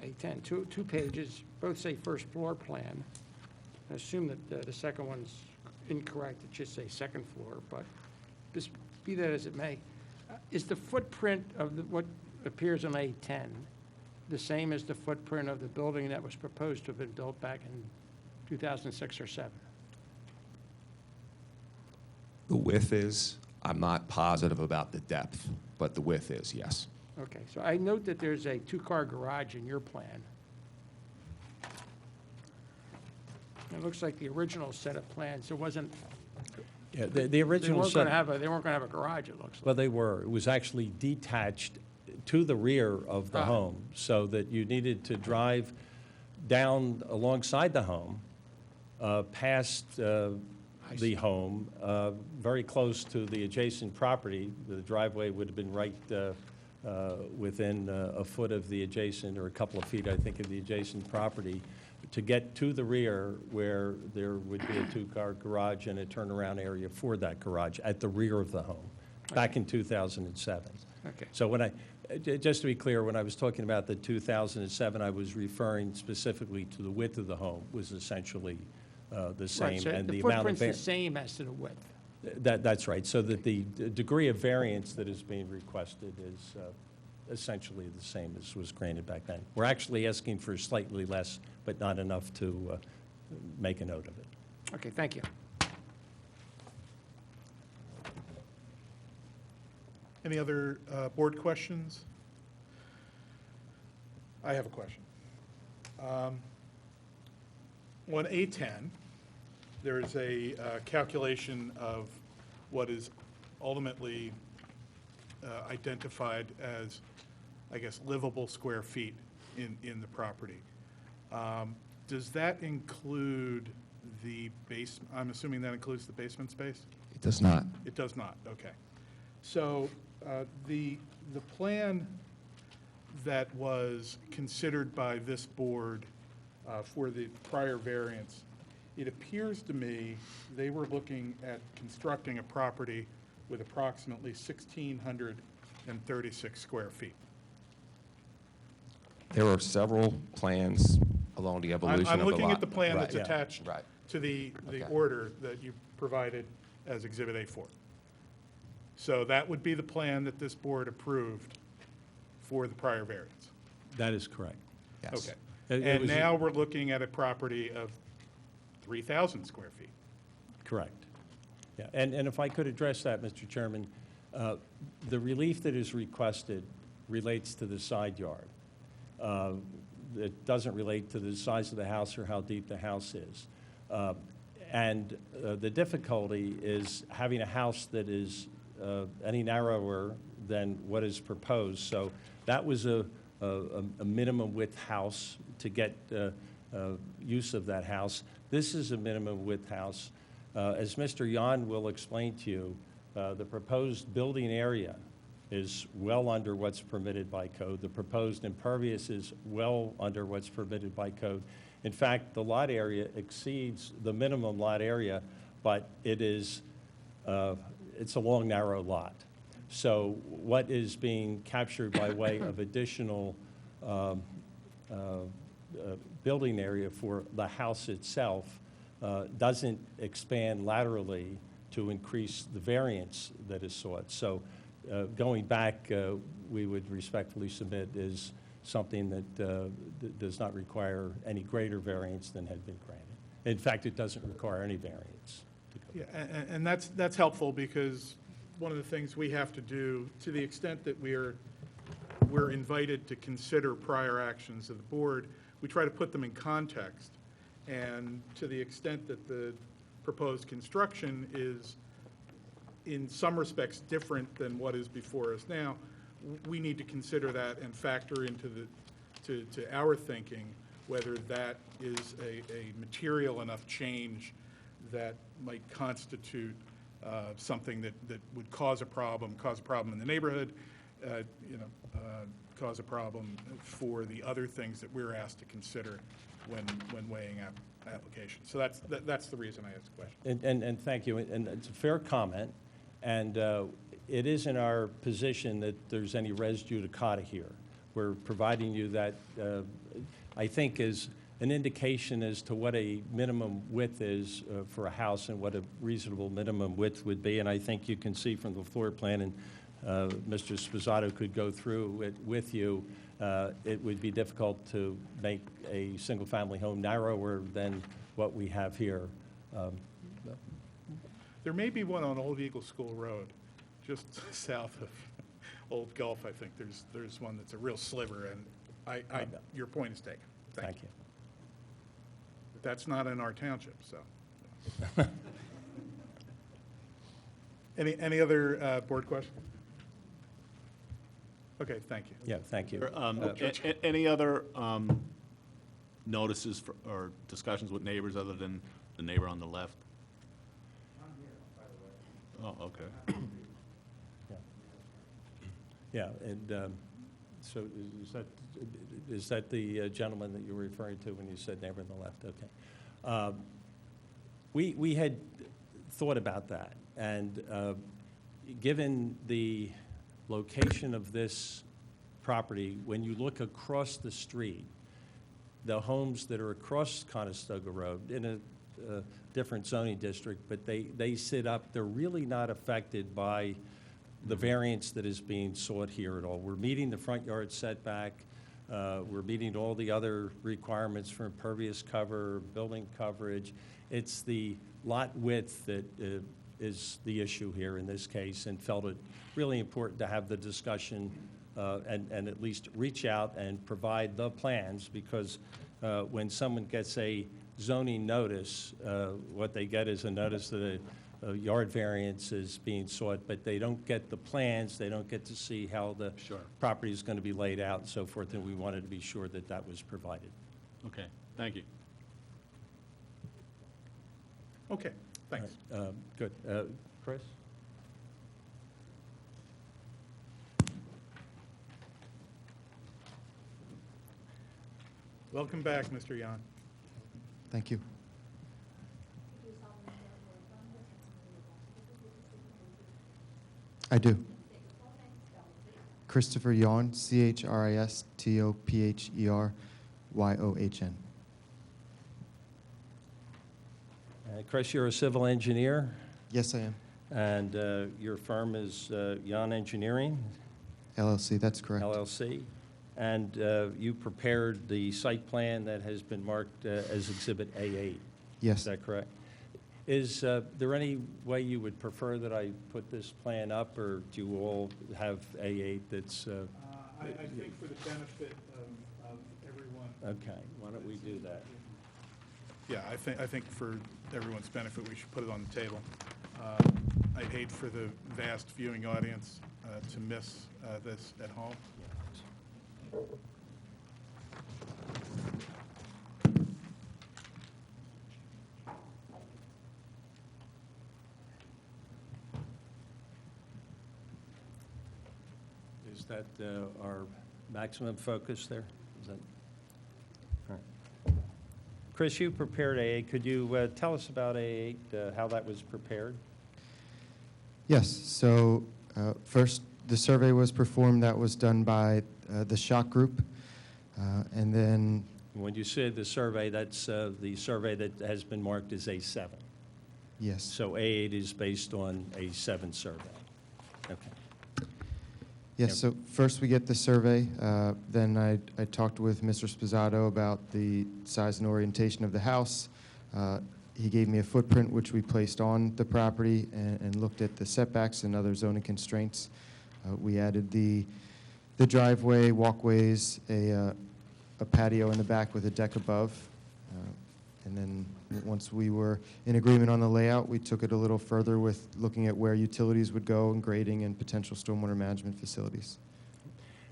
A10, two pages, both say first floor plan. I assume that the second one's incorrect, it should say second floor, but just be that as it may, is the footprint of what appears on A10 the same as the footprint of the building that was proposed to have been built back in 2006 or 7? The width is, I'm not positive about the depth, but the width is, yes. Okay, so I note that there's a two-car garage in your plan. It looks like the original set of plans, there wasn't, Yeah, the they original weren't going to set, have a garage, it looks like. well, they were. It was actually detached to the rear of the Ah. home, so that you needed to drive down alongside the home, past the home, very close to the adjacent property. The driveway would have been right within a foot of the adjacent, or a couple of feet, I think, of the adjacent property, to get to the rear where there would be a two-car garage and a turnaround area for that garage at the rear of the home, back in 2007. Okay. So when just to be clear, when I was talking about the 2007, I was referring specifically to the width of the home was essentially the same. Right, so And the the amount of footprint's the same as to the width. That's right. So that the degree of variance that is being requested is essentially the same as was granted back then. We're actually asking for slightly less, but not enough to make a note of it. Okay, thank you. Any other board questions? I have a question. On A10, there is a calculation of what is ultimately identified as, I guess, livable square feet in the property. Does that include the basement? I'm assuming that includes the basement space? It does not. It does not, okay. So the plan that was considered by this board for the prior variance, it appears to me they were looking at constructing a property with approximately 1,636 square feet. There are several plans along the evolution of the lot. I'm looking at the plan Right. that's Yeah. attached Right. to the Okay. order that you provided as Exhibit A4. So that would be the plan that this board approved for the prior variance. That is correct. Yes. Okay. It And was- now we're looking at a property of 3,000 square feet. Correct. Yeah, and if I could address that, Mr. Chairman, the relief that is requested relates to the side yard. It doesn't relate to the size of the house or how deep the house is. And the difficulty is having a house that is any narrower than what is proposed. So that was a minimum width house to get use of that house. This is a minimum width house. As Mr. Yan will explain to you, the proposed building area is well under what's permitted by code. The proposed impervious is well under what's permitted by code. In fact, the lot area exceeds the minimum lot area, but it's a long, narrow lot. So what is being captured by way of additional building area for the house itself doesn't expand laterally to increase the variance that is sought. So going back, we would respectfully submit is something that does not require any greater variance than had been granted. In fact, it doesn't require any variance. Yeah, and that's helpful because one of the things we have to do, to the extent that we're invited to consider prior actions of the board, we try to put them in context. And to the extent that the proposed construction is in some respects different than what is before us now, we need to consider that and factor into to our thinking whether that is a material enough change that might constitute something that would cause a problem in the neighborhood, cause a problem for the other things that we're asked to consider when weighing applications. So that's the reason I asked the question. And thank you. And it's a fair comment. And it isn't our position that there's any res judicata here. We're providing you that, I think, is an indication as to what a minimum width is for a house and what a reasonable minimum width would be. And I think you can see from the floor plan, and Mr. Sposato could go through it with you, it would be difficult to make a single-family home narrower than what we have here. There may be one on Old Eagle School Road, just south of Old Gulf. I think there's one that's a real sliver, and your point is taken. Thank you. But that's not in our township, so. Any other board questions? Okay, thank you. Yeah, thank you. Any other notices or discussions with neighbors other than the neighbor on the left? Oh, okay. Yeah, and so is that the gentleman that you were referring to when you said neighbor on the left? Okay. We had thought about that, and given the location of this property, when you look across the street, the homes that are across Conestoga Road in a different zoning district, but they sit up, they're really not affected by the variance that is being sought here at all. We're meeting the front yard setback. We're meeting all the other requirements for impervious cover, building coverage. It's the lot width that is the issue here in this case, and felt it really important to have the discussion and at least reach out and provide the plans, because when someone gets a zoning notice, what they get is a notice that a yard variance is being sought, but they don't get the plans, they don't get to see how the property is going to be laid out and so forth, and we wanted to be sure that that was provided. Okay, thank you. Okay, thanks. Good. Chris? Welcome back, Mr. Yan. Thank you. I do. Christopher Yarn, CHRISTOPHERYOHN. Chris, you're a civil engineer, Yes, I am. and your firm is Yan Engineering, LLC, that's correct. LLC, and you prepared the site plan that has been marked as Exhibit A8. Yes. Is that correct? Is there any way you would prefer that I put this plan up, or do you all have A8 that's, I think for the benefit of everyone. okay, why don't we do that? Yeah, I think for everyone's benefit, we should put it on the table. I'd hate for the vast viewing audience to miss this at home. Is that our maximum focus there? Is that? All right. Chris, you prepared A8. Could you tell us about A8, how that was prepared? Yes, so first, the survey was performed. That was done by the Shock Group. And then, When you say the survey, that's the survey that has been marked as A7. yes. So A8 is based on A7 survey. Okay. Yes, so first we get the survey. Then I talked with Mr. Sposato about the size and orientation of the house. He gave me a footprint which we placed on the property and looked at the setbacks and other zoning constraints. We added the driveway, walkways, a patio in the back with a deck above. And then once we were in agreement on the layout, we took it a little further with looking at where utilities would go and grading and potential stormwater management facilities.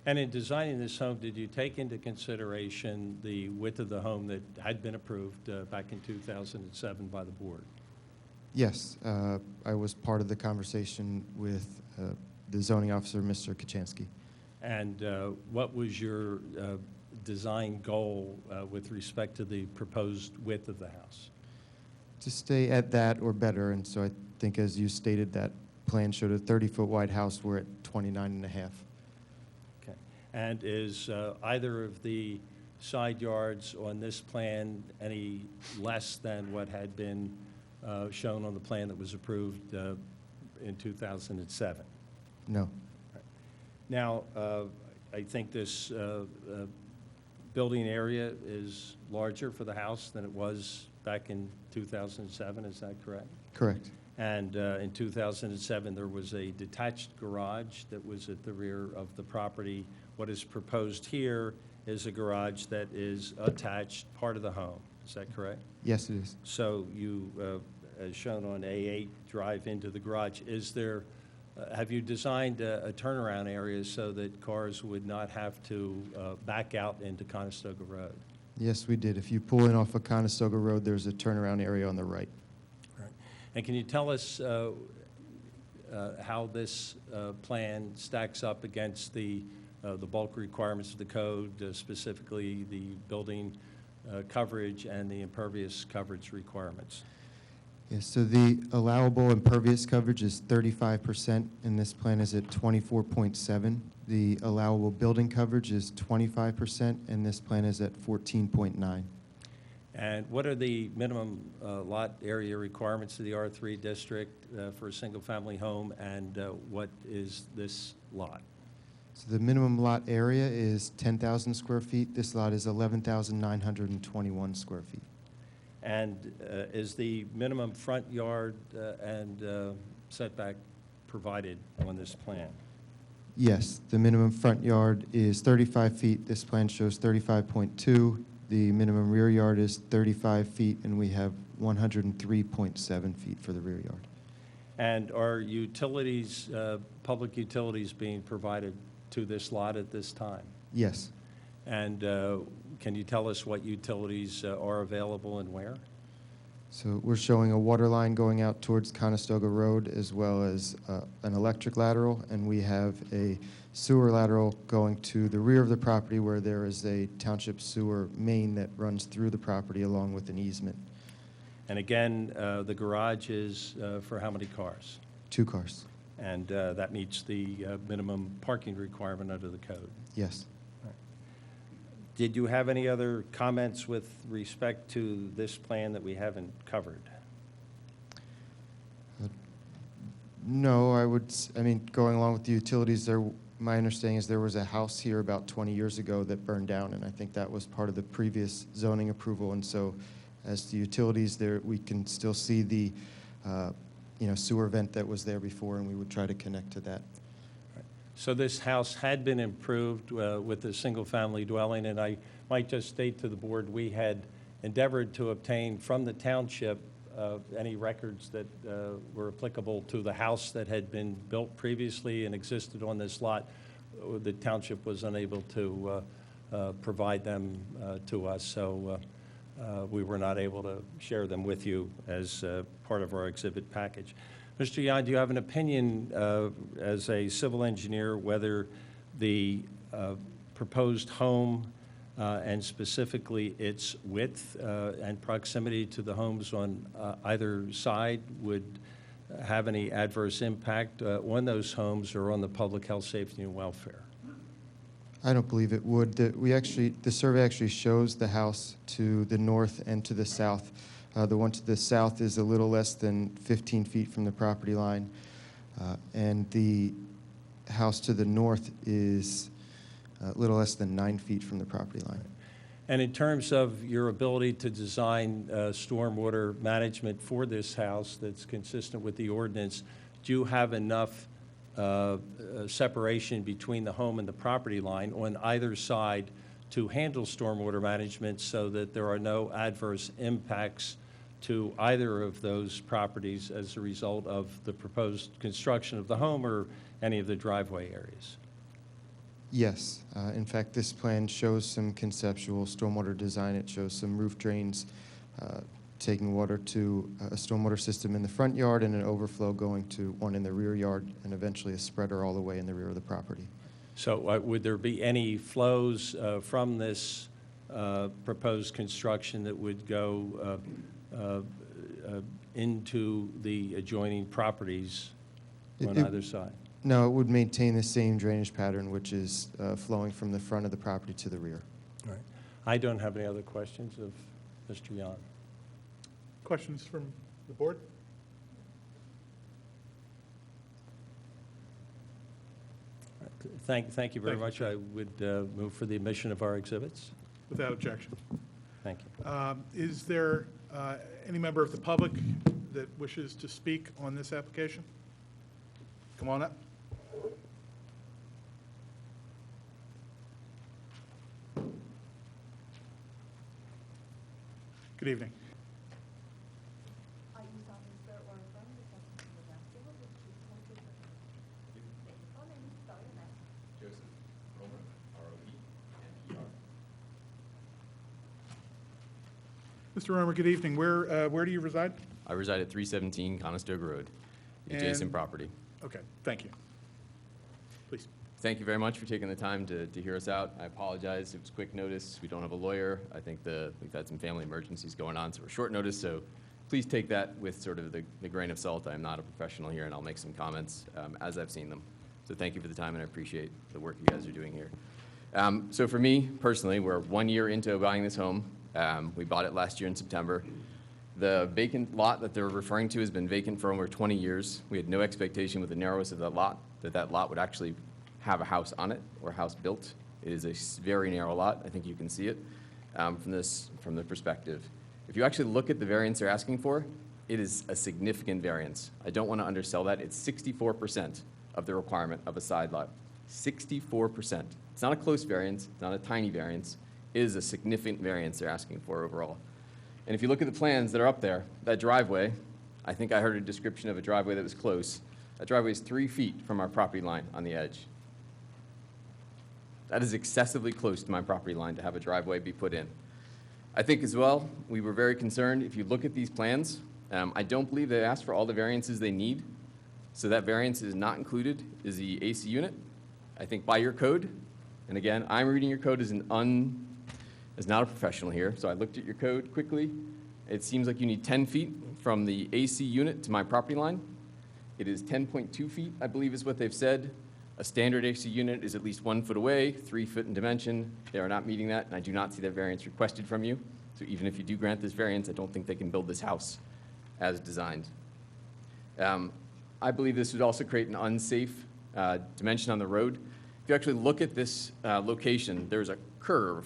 And in designing this home, did you take into consideration the width of the home that had been approved back in 2007 by the board? Yes, I was part of the conversation with the zoning officer, Mr. Kachansky. And what was your design goal with respect to the proposed width of the house? To stay at that or better, and so I think as you stated, that plan showed a 30-foot wide house. We're at 29 and a half. Okay. And is either of the side yards on this plan any less than what had been shown on the plan that was approved in 2007? No. Now, I think this building area is larger for the house than it was back in 2007, is that correct? Correct. And in 2007, there was a detached garage that was at the rear of the property. What is proposed here is a garage that is attached, part of the home. Is that correct? Yes, it is. So you, as shown on A8, drive into the garage. Is there, have you designed a turnaround area so that cars would not have to back out into Conestoga Road? Yes, we did. If you pull in off of Conestoga Road, there's a turnaround area on the right. Right. And can you tell us how this plan stacks up against the bulk requirements of the code, specifically the building coverage and the impervious coverage requirements? Yes, so the allowable impervious coverage is 35%, and this plan is at 24.7. The allowable building coverage is 25%, and this plan is at 14.9. And what are the minimum lot area requirements of the R3 district for a single-family home, and what is this lot? So the minimum lot area is 10,000 square feet. This lot is 11,921 square feet. And is the minimum front yard and setback provided on this plan? Yes, the minimum front yard is 35 feet. This plan shows 35.2. The minimum rear yard is 35 feet, and we have 103.7 feet for the rear yard. And are utilities, public utilities being provided to this lot at this time? Yes. And can you tell us what utilities are available and where? So we're showing a water line going out towards Conestoga Road, as well as an electric lateral, and we have a sewer lateral going to the rear of the property where there is a township sewer main that runs through the property along with an easement. And again, the garage is for how many cars? 2 cars. And that meets the minimum parking requirement under the code? Yes. Did you have any other comments with respect to this plan that we haven't covered? No, I mean, going along with the utilities, my understanding is there was a house here about 20 years ago that burned down, and I think that was part of the previous zoning approval, and so As to utilities, there, we can still see the, sewer vent that was there before, and we would try to connect to that. So this house had been improved with a single-family dwelling, and I might just state to the board, we had endeavored to obtain from the township any records that were applicable to the house that had been built previously and existed on this lot. The township was unable to provide them to us, so we were not able to share them with you as part of our exhibit package. Mr. Yan, do you have an opinion as a civil engineer whether the proposed home and specifically its width and proximity to the homes on either side would have any adverse impact on those homes or on the public health, safety, and welfare? I don't believe it would. The survey actually shows the house to the north and to the south. The one to the south is a little less than 15 feet from the property line, and the house to the north is a little less than 9 feet from the property line. And in terms of your ability to design stormwater management for this house that's consistent with the ordinance, do you have enough separation between the home and the property line on either side to handle stormwater management so that there are no adverse impacts to either of those properties as a result of the proposed construction of the home or any of the driveway areas? Yes. In fact, this plan shows some conceptual stormwater design. It shows some roof drains taking water to a stormwater system in the front yard and an overflow going to one in the rear yard and eventually a spreader all the way in the rear of the property. So would there be any flows from this proposed construction that would go into the adjoining properties on either side? No, it would maintain the same drainage pattern, which is flowing from the front of the property to the rear. All right. I don't have any other questions of Mr. Yan. Questions from the board? Thank you very much. I would move for the admission of our exhibits. Without objection. Thank you. Is there any member of the public that wishes to speak on this application? Come on up. Good evening. I you solemnly swear or affirm the testimony you are about to give will be the truth and the truth so help you God. State your full name, spell your last name. Joseph Romer, R-O-E-M-E-R. Mr. Romer, good evening. Where do you reside? I reside at 317 Conestoga Road, adjacent And- property. Okay, thank you. Please. Thank you very much for taking the time to hear us out. I apologize, it was quick notice. We don't have a lawyer. I think we've had some family emergencies going on, so we're short notice. So please take that with sort of the grain of salt. I'm not a professional here, and I'll make some comments as I've seen them. So thank you for the time, and I appreciate the work you guys are doing here. So for me, personally, we're 1 year into buying this home. We bought it last year in September. The vacant lot that they're referring to has been vacant for over 20 years. We had no expectation with the narrowness of that lot would actually have a house on it or a house built. It is a very narrow lot. I think you can see it from the perspective. If you actually look at the variance they're asking for, it is a significant variance. I don't want to undersell that. It's 64% of the requirement of a side lot. 64%. It's not a close variance. It's not a tiny variance. It is a significant variance they're asking for overall. And if you look at the plans that are up there, that driveway, I think I heard a description of a driveway that was close. That driveway is 3 feet from our property line on the edge. That is excessively close to my property line to have a driveway be put in. I think as well, we were very concerned, if you look at these plans, I don't believe they asked for all the variances they need. So that variance is not included, is the AC unit. I think by your code, and again, I'm reading your code as not a professional here, so I looked at your code quickly. It seems like you need 10 feet from the AC unit to my property line. It is 10.2 feet, I believe is what they've said. A standard AC unit is at least 1 foot away, 3 foot in dimension. They are not meeting that, and I do not see that variance requested from you. So even if you do grant this variance, I don't think they can build this house as designed. I believe this would also create an unsafe dimension on the road. If you actually look at this location, there's a curve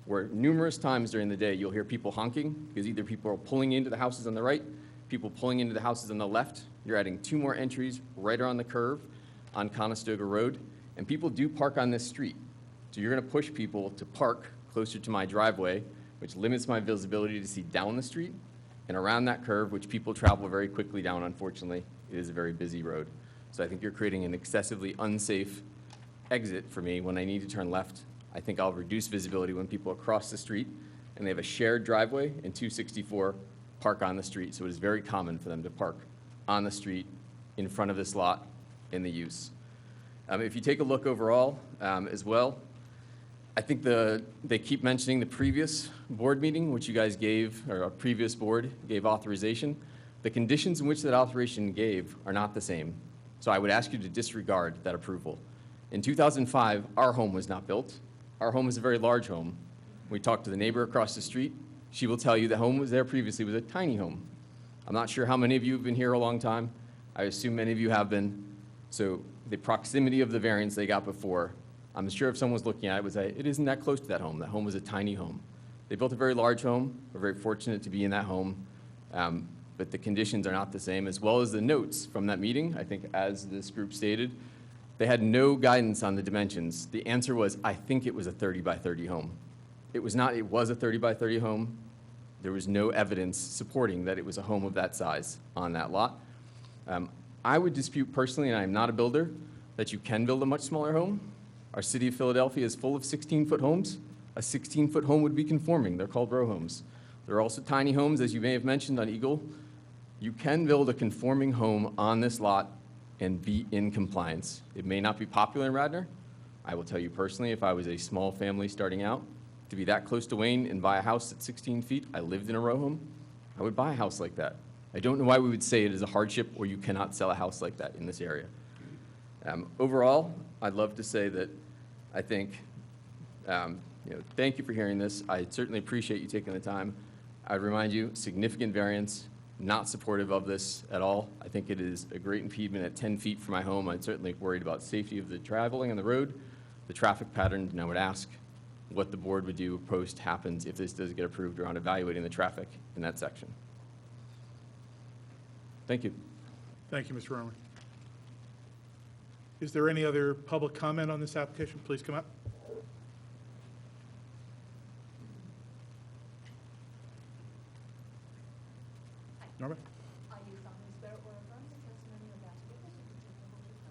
where numerous times during the day, you'll hear people honking, because either people are pulling into the houses on the right, people pulling into the houses on the left. You're adding 2 more entries right around the curve on Conestoga Road, and people do park on this street. So you're gonna push people to park closer to my driveway, which limits my visibility to see down the street and around that curve, which people travel very quickly down, unfortunately. It is a very busy road. So I think you're creating an excessively unsafe exit for me when I need to turn left. I think I'll reduce visibility when people across the street and they have a shared driveway and 264 park on the street. So it is very common for them to park on the street in front of this lot in the use. If you take a look overall as well, I think they keep mentioning the previous board meeting, which you guys gave, or a previous board gave authorization. The conditions in which that authorization gave are not the same. So I would ask you to disregard that approval. In 2005, our home was not built. Our home is a very large home. We talked to the neighbor across the street. She will tell you the home was there previously was a tiny home. I'm not sure how many of you have been here a long time. I assume many of you have been. So the proximity of the variance they got before, I'm sure if someone was looking at it, would say, it isn't that close to that home. That home was a tiny home. They built a very large home. We're very fortunate to be in that home. But the conditions are not the same, as well as the notes from that meeting. I think as this group stated, they had no guidance on the dimensions. The answer was, I think it was a 30 by 30 home. It was not, it was a 30 by 30 home. There was no evidence supporting that it was a home of that size on that lot. I would dispute personally, and I'm not a builder, that you can build a much smaller home. Our city of Philadelphia is full of 16-foot homes. A 16-foot home would be conforming. They're called row homes. There are also tiny homes, as you may have mentioned on Eagle. You can build a conforming home on this lot and be in compliance. It may not be popular in Radnor. I will tell you personally, if I was a small family starting out, to be that close to Wayne and buy a house at 16 feet, I lived in a row home, I would buy a house like that. I don't know why we would say it is a hardship or you cannot sell a house like that in this area. Overall, I'd love to say that I think, thank you for hearing this. I certainly appreciate you taking the time. I'd remind you, significant variance, not supportive of this at all. I think it is a great impediment at 10 feet from my home. I'm certainly worried about safety of the traveling on the road, the traffic pattern, and I would ask what the board would do post happens if this does get approved around evaluating the traffic in that section. Thank you. Thank you, Mr. Romer. Is there any other public comment on this application? Please come up. Norma? Are you solemnly swear or affirm the testimony you're about to give us is the truth and whole truth?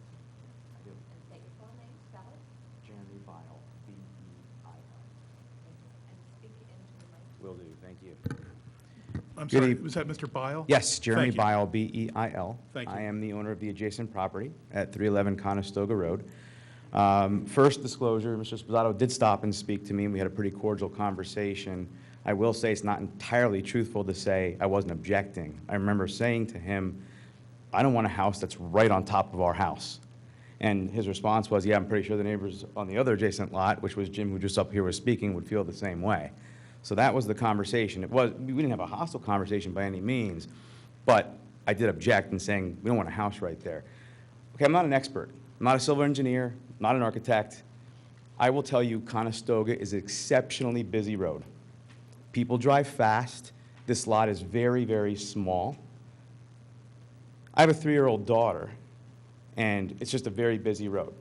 I do. And state your full name, spell it. Jeremy Bile, B-E-I-L. And speak into the mic. Will do, thank you. I'm Good sorry, eve- was that Mr. Bile? Yes, Jeremy Thank you. Bile, B-E-I-L. Thank you. I am the owner of the adjacent property at 311 Conestoga Road. First disclosure, Mr. Sposato did stop and speak to me, and we had a pretty cordial conversation. I will say it's not entirely truthful to say I wasn't objecting. I remember saying to him, I don't want a house that's right on top of our house. And his response was, yeah, I'm pretty sure the neighbors on the other adjacent lot, which was Jim, who just up here was speaking, would feel the same way. So that was the conversation. We didn't have a hostile conversation by any means, but I did object in saying, we don't want a house right there. Okay, I'm not an expert. I'm not a civil engineer, not an architect. I will tell you, Conestoga is an exceptionally busy road. People drive fast. This lot is very, very small. I have a 3-year-old daughter, and it's just a very busy road.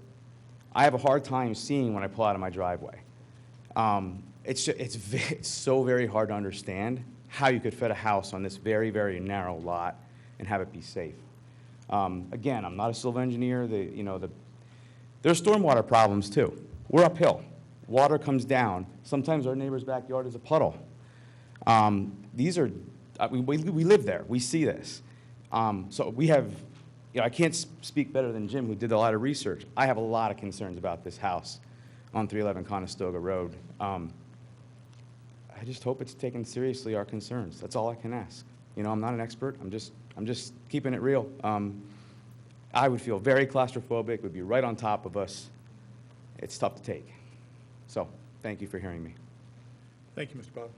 I have a hard time seeing when I pull out of my driveway. It's so very hard to understand how you could fit a house on this very, very narrow lot and have it be safe. Again, I'm not a civil engineer. There's stormwater problems too. We're uphill. Water comes down. Sometimes our neighbor's backyard is a puddle. We live there. We see this. So we have, I can't speak better than Jim, who did a lot of research. I have a lot of concerns about this house on 311 Conestoga Road. I just hope it's taken seriously, our concerns. That's all I can ask. I'm not an expert. I'm just keeping it real. I would feel very claustrophobic. It would be right on top of us. It's tough to take. So thank you for hearing me. Thank you, Mr. Bob.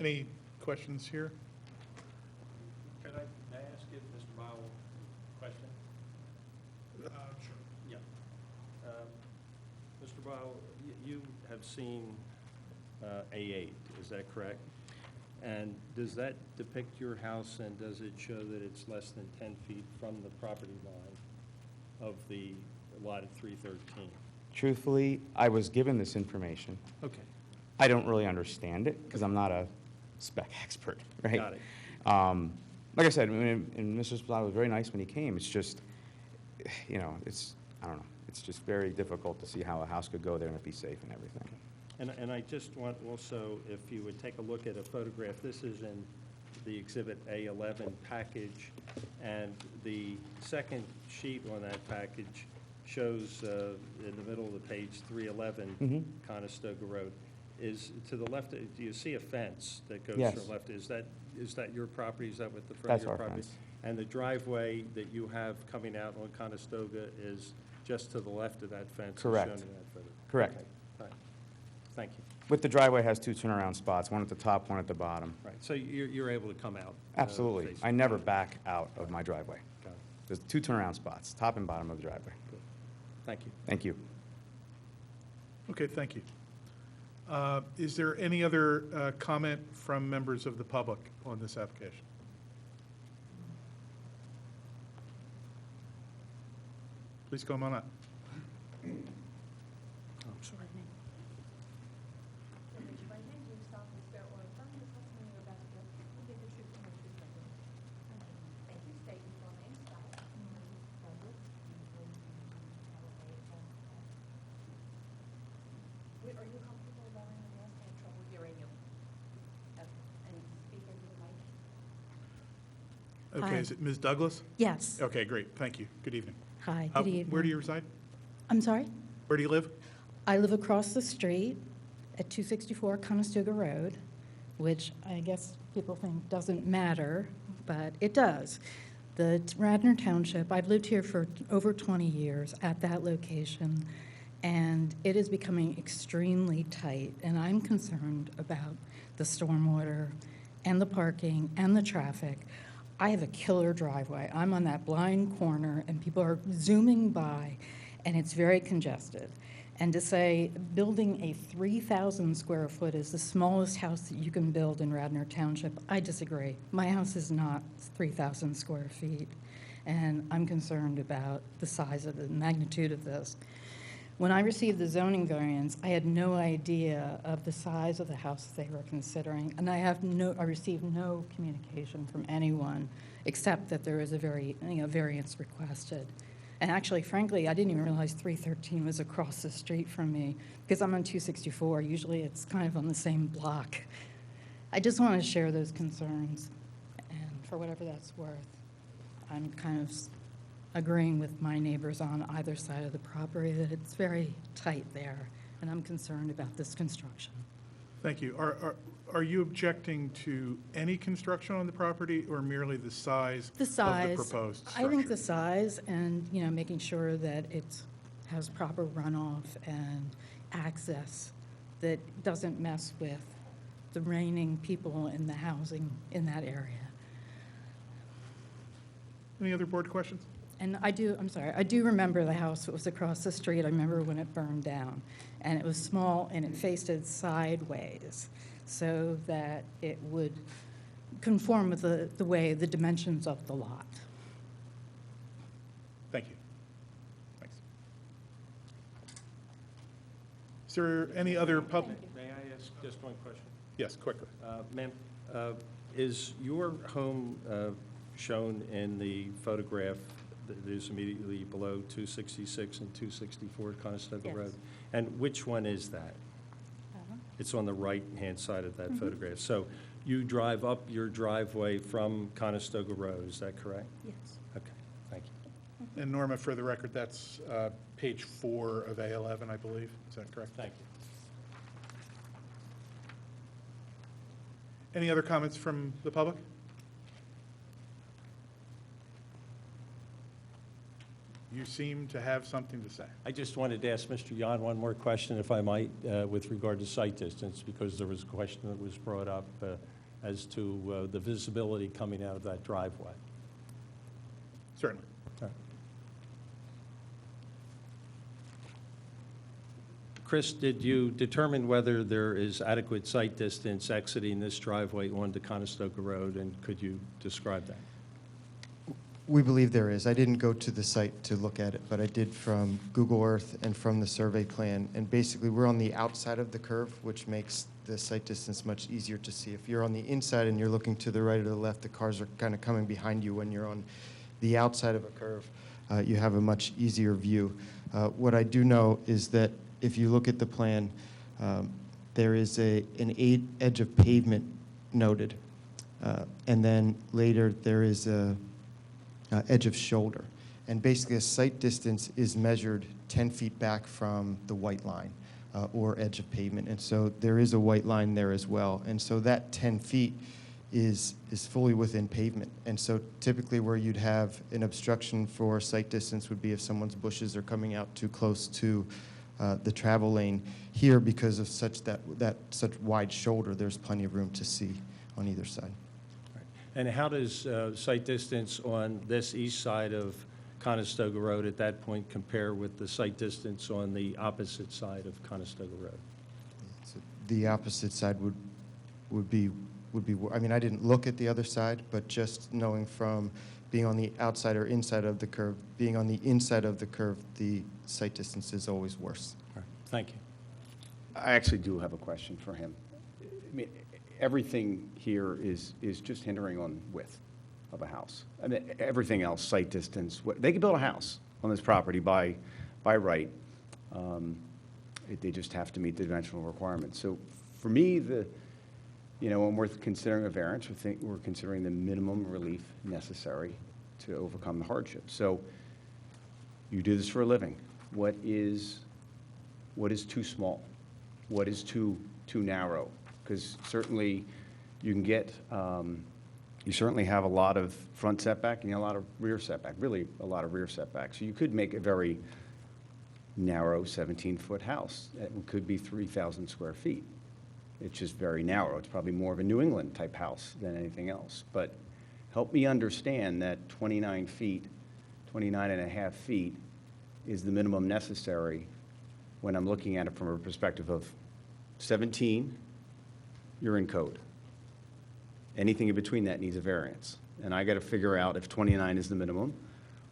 Any questions here? May I ask you, Mr. Bile, a question? Sure. Yeah. Mr. Bile, you have seen A8, is that correct? And does that depict your house, and does it show that it's less than 10 feet from the property line of the lot at 313? Truthfully, I was given this information. Okay, I don't really understand it because I'm not a spec expert, right? got it. Like I said, and Mr. Spilotto was very nice when he came. It's just, I don't know. It's just very difficult to see how a house could go there and it be safe and everything. And I just want also, if you would take a look at a photograph, this is in the Exhibit A11 package, and the second sheet on that package shows in the middle of the page 311 Conestoga Road. Is to the left, do you see a fence that goes Yes. to the left? Is that your property? Is that what the front That's of your our property? fence. And the driveway that you have coming out on Conestoga is just to the left of that fence? as Correct. shown in that photo? Correct. Okay, fine. Thank you. With the driveway has two turnaround spots, one at the top, one at the bottom. Right, so you're able to come out? Absolutely. facing- I never back out of my driveway. Got it. There's two turnaround spots, top and bottom of the driveway. Good. Thank you. Thank you. Okay, thank you. Is there any other comment from members of the public on this application? Please come on up. I'm sorry. Raise your right hand. Do you solemnly swear or affirm the testimony you're about to give will be the truth and the truth but you? Thank you. State your full name. Stop. Are you comfortable allowing the rest? I have trouble hearing you. And speak into the mic. Okay, Hi. is it Ms. Douglas? Yes. Okay, great, thank you. Good evening. Hi, good evening. Where do you reside? I'm sorry? Where do you live? I live across the street at 264 Conestoga Road, which I guess people think doesn't matter, but it does. The Radnor Township, I've lived here for over 20 years at that location, and it is becoming extremely tight, and I'm concerned about the stormwater and the parking and the traffic. I have a killer driveway. I'm on that blind corner, and people are zooming by, and it's very congested. And to say building a 3,000 square foot is the smallest house that you can build in Radnor Township, I disagree. My house is not 3,000 square feet, and I'm concerned about the size of the magnitude of this. When I received the zoning variance, I had no idea of the size of the house they were considering, and I received no communication from anyone except that there was a variance requested. And actually, frankly, I didn't even realize 313 was across the street from me because I'm on 264. Usually it's kind of on the same block. I just want to share those concerns, and for whatever that's worth, I'm kind of agreeing with my neighbors on either side of the property that it's very tight there, and I'm concerned about this construction. Thank you. Are you objecting to any construction on the property or merely the size The size. of the proposed structure? I think the size and, making sure that it has proper runoff and access that doesn't mess with the reigning people in the housing in that area. Any other board questions? And I do remember the house that was across the street. I remember when it burned down. And it was small and it faced it sideways so that it would conform with the way, the dimensions of the lot. Thank you. Thanks. Is there any other public? May I ask just one question? Yes, quickly. Ma'am, is your home shown in the photograph that is immediately below 266 and 264 Conestoga Yes. Road? And which one is that? It's on the right-hand side of that photograph. So you drive up your driveway from Conestoga Road, is that correct? Yes. Okay, thank you. And Norma, for the record, that's page 4 of A11, I believe. Is that correct? Thank you. Any other comments from the public? You seem to have something to say. I just wanted to ask Mr. Yan one more question, if I might, with regard to site distance, because there was a question that was brought up as to the visibility coming out of that driveway. Certainly. All right. Chris, did you determine whether there is adequate site distance exiting this driveway onto Conestoga Road, and could you describe that? We believe there is. I didn't go to the site to look at it, but I did from Google Earth and from the survey plan. And basically, we're on the outside of the curve, which makes the site distance much easier to see. If you're on the inside and you're looking to the right or the left, the cars are kind of coming behind you. When you're on the outside of a curve, you have a much easier view. What I do know is that if you look at the plan, there is an edge of pavement noted. And then later, there is a edge of shoulder. And basically, a site distance is measured 10 feet back from the white line or edge of pavement. And so there is a white line there as well. And so that 10 feet is fully within pavement. And so typically where you'd have an obstruction for site distance would be if someone's bushes are coming out too close to the travel lane. Here, because of such wide shoulder, there's plenty of room to see on either side. And how does site distance on this east side of Conestoga Road at that point compare with the site distance on the opposite side of Conestoga Road? So the opposite side would be, I mean, I didn't look at the other side, but just knowing from being on the outside or inside of the curve, being on the inside of the curve, the site distance is always worse. All right. Thank you. I actually do have a question for him. I mean, everything here is just hindering on width of a house. I mean, everything else, site distance, they could build a house on this property by right. They just have to meet the dimensional requirements. So for me, when we're considering a variance, we're considering the minimum relief necessary to overcome the hardship. So you do this for a living. What is too small? What is too narrow? Because certainly you can get, you certainly have a lot of front setback and a lot of rear setback, really a lot of rear setback. So you could make a very narrow 17-foot house. It could be 3,000 square feet. It's just very narrow. It's probably more of a New England type house than anything else. But help me understand that 29 feet, 29 and a half feet is the minimum necessary when I'm looking at it from a perspective of 17, you're in code. Anything in between that needs a variance. And I got to figure out if 29 is the minimum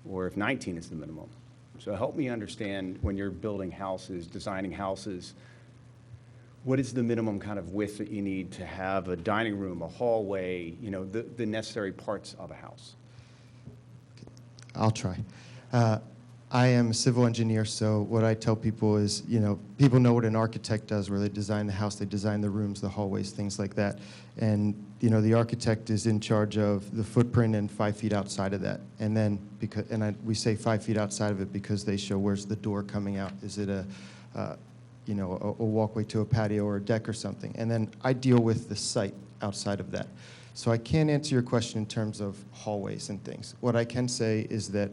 or if 19 is the minimum. So help me understand when you're building houses, designing houses, what is the minimum kind of width that you need to have a dining room, a hallway, the necessary parts of a house? I'll try. I am a civil engineer, so what I tell people is, people know what an architect does, where they design the house, they design the rooms, the hallways, things like that. And, the architect is in charge of the footprint and 5 feet outside of that. And then, we say 5 feet outside of it because they show where's the door coming out. Is it a walkway to a patio or a deck or something? And then I deal with the site outside of that. So I can't answer your question in terms of hallways and things. What I can say is that,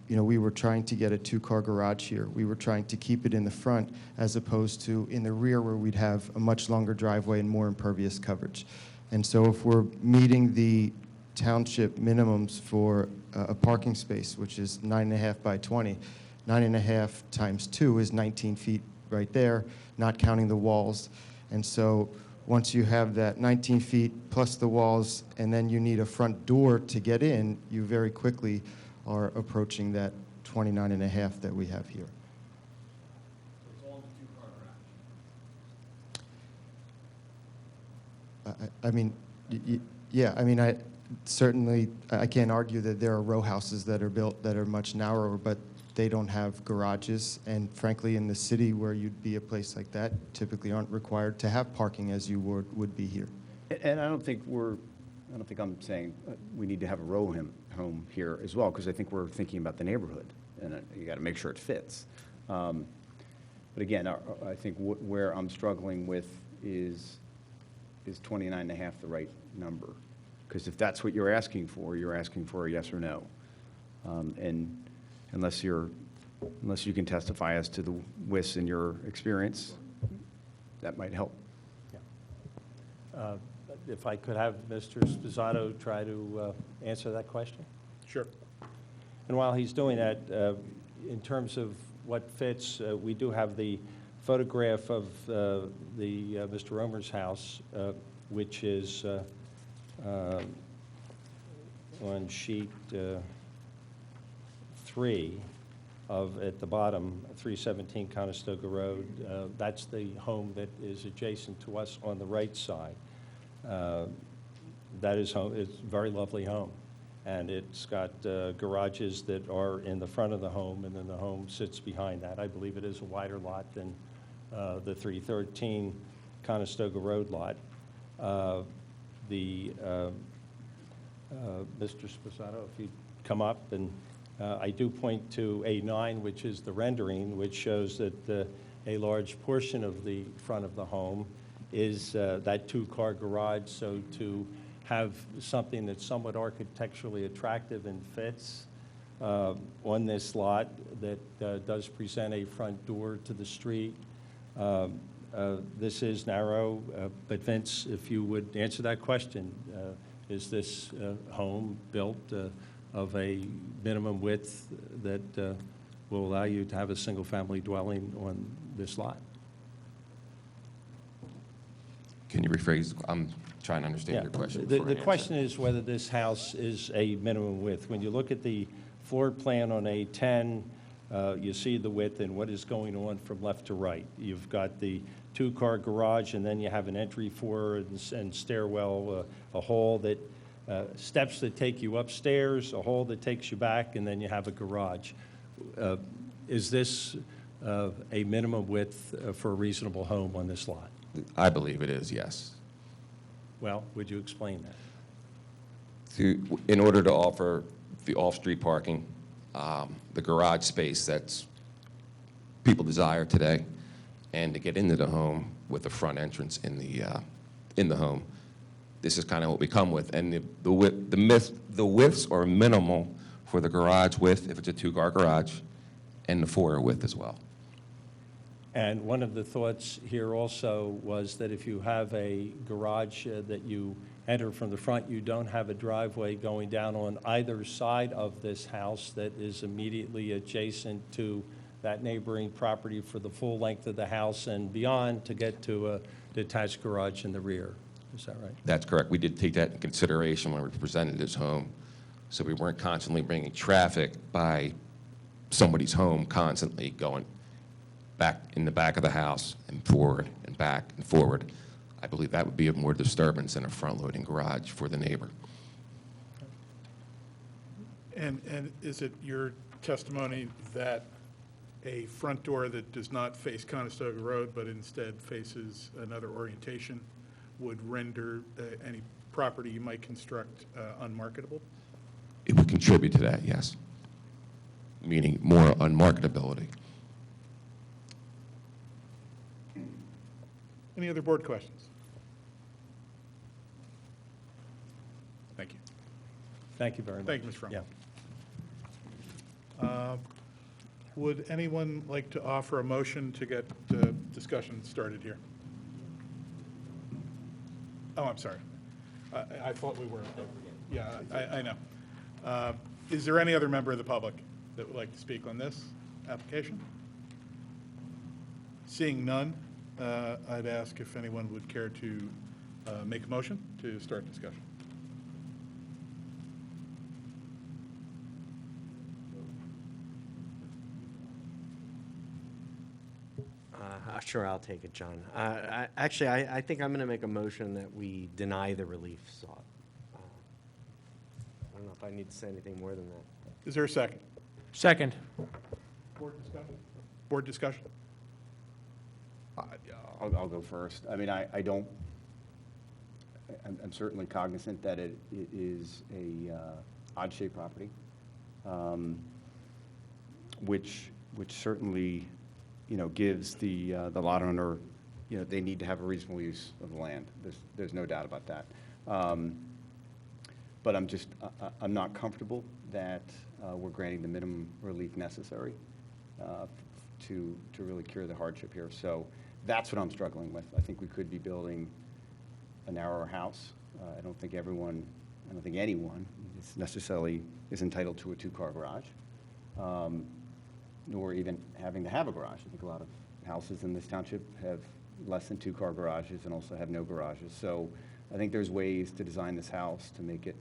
we were trying to get a 2-car garage here. We were trying to keep it in the front as opposed to in the rear where we'd have a much longer driveway and more impervious coverage. And so if we're meeting the township minimums for a parking space, which is 9.5 by 20, 9.5 times 2 is 19 feet right there, not counting the walls. And so once you have that 19 feet plus the walls, and then you need a front door to get in, you very quickly are approaching that 29.5 that we have here. It's all in the 2-car garage. I mean, yeah, I mean, I can't argue that there are row houses that are built that are much narrower, but they don't have garages. And frankly, in the city where you'd be a place like that, typically aren't required to have parking as you would be here. And I don't think I'm saying we need to have a row home here as well, because I think we're thinking about the neighborhood, and you got to make sure it fits. But again, I think where I'm struggling with is 29.5 the right number? Because if that's what you're asking for a yes or no. And unless you can testify as to the widths in your experience, that might help. Yeah. If I could have Mr. Sposato try to answer that question? Sure. And while he's doing that, in terms of what fits, we do have the photograph of Mr. Romer's house, which is on sheet 3 at the bottom, 317 Conestoga Road. That's the home that is adjacent to us on the right side. That is home. It's a very lovely home. And it's got garages that are in the front of the home, and then the home sits behind that. I believe it is a wider lot than the 313 Conestoga Road lot. Mr. Sposato, if you'd come up, and I do point to A9, which is the rendering, which shows that a large portion of the front of the home is that two-car garage. So to have something that's somewhat architecturally attractive and fits on this lot that does present a front door to the street. This is narrow, but Vince, if you would answer that question, is this home built of a minimum width that will allow you to have a single-family dwelling on this lot? Can you rephrase? I'm trying to understand your question. The question is whether this house is a minimum width. When you look at the floor plan on A10, you see the width and what is going on from left to right. You've got the two-car garage, and then you have an entry for and stairwell, a hall that steps that take you upstairs, a hall that takes you back, and then you have a garage. Is this a minimum width for a reasonable home on this lot? I believe it is, yes. Well, would you explain that? In order to offer the off-street parking, the garage space that's people desire today, and to get into the home with a front entrance in the home, this is kind of what we come with. And the widths are minimal for the garage width if it's a two-car garage, and the foyer width as well. And one of the thoughts here also was that if you have a garage that you enter from the front, you don't have a driveway going down on either side of this house that is immediately adjacent to that neighboring property for the full length of the house and beyond to get to a detached garage in the rear. Is that right? That's correct. We did take that into consideration when we presented this home. So we weren't constantly bringing traffic by somebody's home, constantly going back in the back of the house and forward and back and forward. I believe that would be of more disturbance than a front-loading garage for the neighbor. And is it your testimony that a front door that does not face Conestoga Road but instead faces another orientation would render any property you might construct unmarketable? It would contribute to that, yes, meaning more unmarketability. Any other board questions? Thank you. Thank you very much. Thank you, Ms. Frum. Yeah. Would anyone like to offer a motion to get discussion started here? Oh, I'm sorry. I thought we were. Yeah, I know. Is there any other member of the public that would like to speak on this application? Seeing none, I'd ask if anyone would care to make a motion to start discussion. Sure, I'll take it, John. I think I'm going to make a motion that we deny the relief sought. I don't know if I need to say anything more than that. Is there a second? Second. Board discussion? Board discussion? I'll go first. I mean, I'm certainly cognizant that it is a odd-shaped property, which certainly, gives the lot owner, they need to have a reasonable use of the land. There's no doubt about that. But I'm not comfortable that we're granting the minimum relief necessary to really cure the hardship here. So that's what I'm struggling with. I think we could be building a narrower house. I don't think anyone necessarily is entitled to a two-car garage, nor even having to have a garage. I think a lot of houses in this township have less than 2-car garages and also have no garages. So I think there's ways to design this house to make it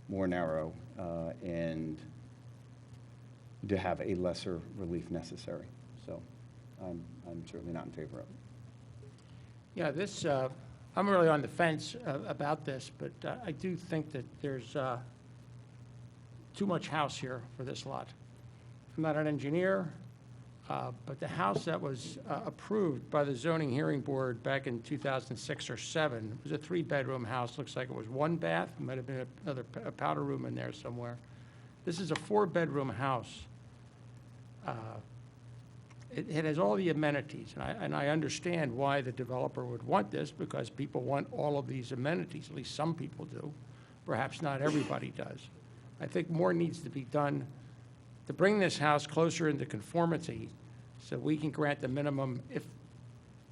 more narrow and to have a lesser relief necessary. So I'm certainly not in favor of it. Yeah, this, I'm really on the fence about this, but I do think that there's too much house here for this lot. I'm not an engineer, but the house that was approved by the zoning hearing board back in 2006 or 7 was a 3-bedroom house. Looks like it was 1 bath. Might have been a powder room in there somewhere. This is a 4-bedroom house. It has all the amenities, and I understand why the developer would want this, because people want all of these amenities. At least some people do. Perhaps not everybody does. I think more needs to be done to bring this house closer into conformity so we can grant the minimum,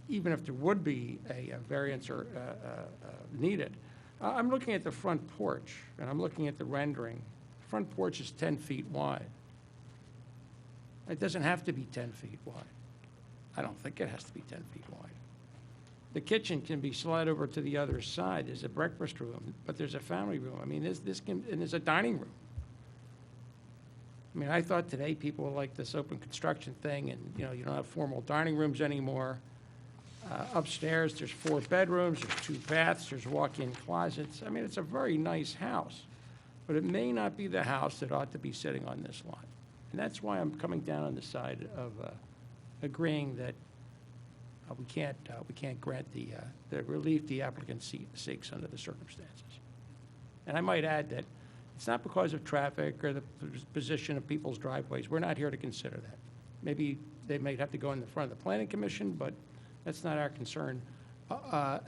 even if there would be a variance or needed. I'm looking at the front porch, and I'm looking at the rendering. The front porch is 10 feet wide. It doesn't have to be 10 feet wide. I don't think it has to be 10 feet wide. The kitchen can be slid over to the other side. There's a breakfast room, but there's a family room. I mean, and there's a dining room. I mean, I thought today people like this open construction thing, and, you don't have formal dining rooms anymore. Upstairs, there's 4 bedrooms, there's 2 baths, there's walk-in closets. I mean, it's a very nice house, but it may not be the house that ought to be sitting on this lot. And that's why I'm coming down on the side of agreeing that we can't grant the relief the applicant seeks under the circumstances. And I might add that it's not because of traffic or the position of people's driveways. We're not here to consider that. Maybe they might have to go in the front of the planning commission, but that's not our concern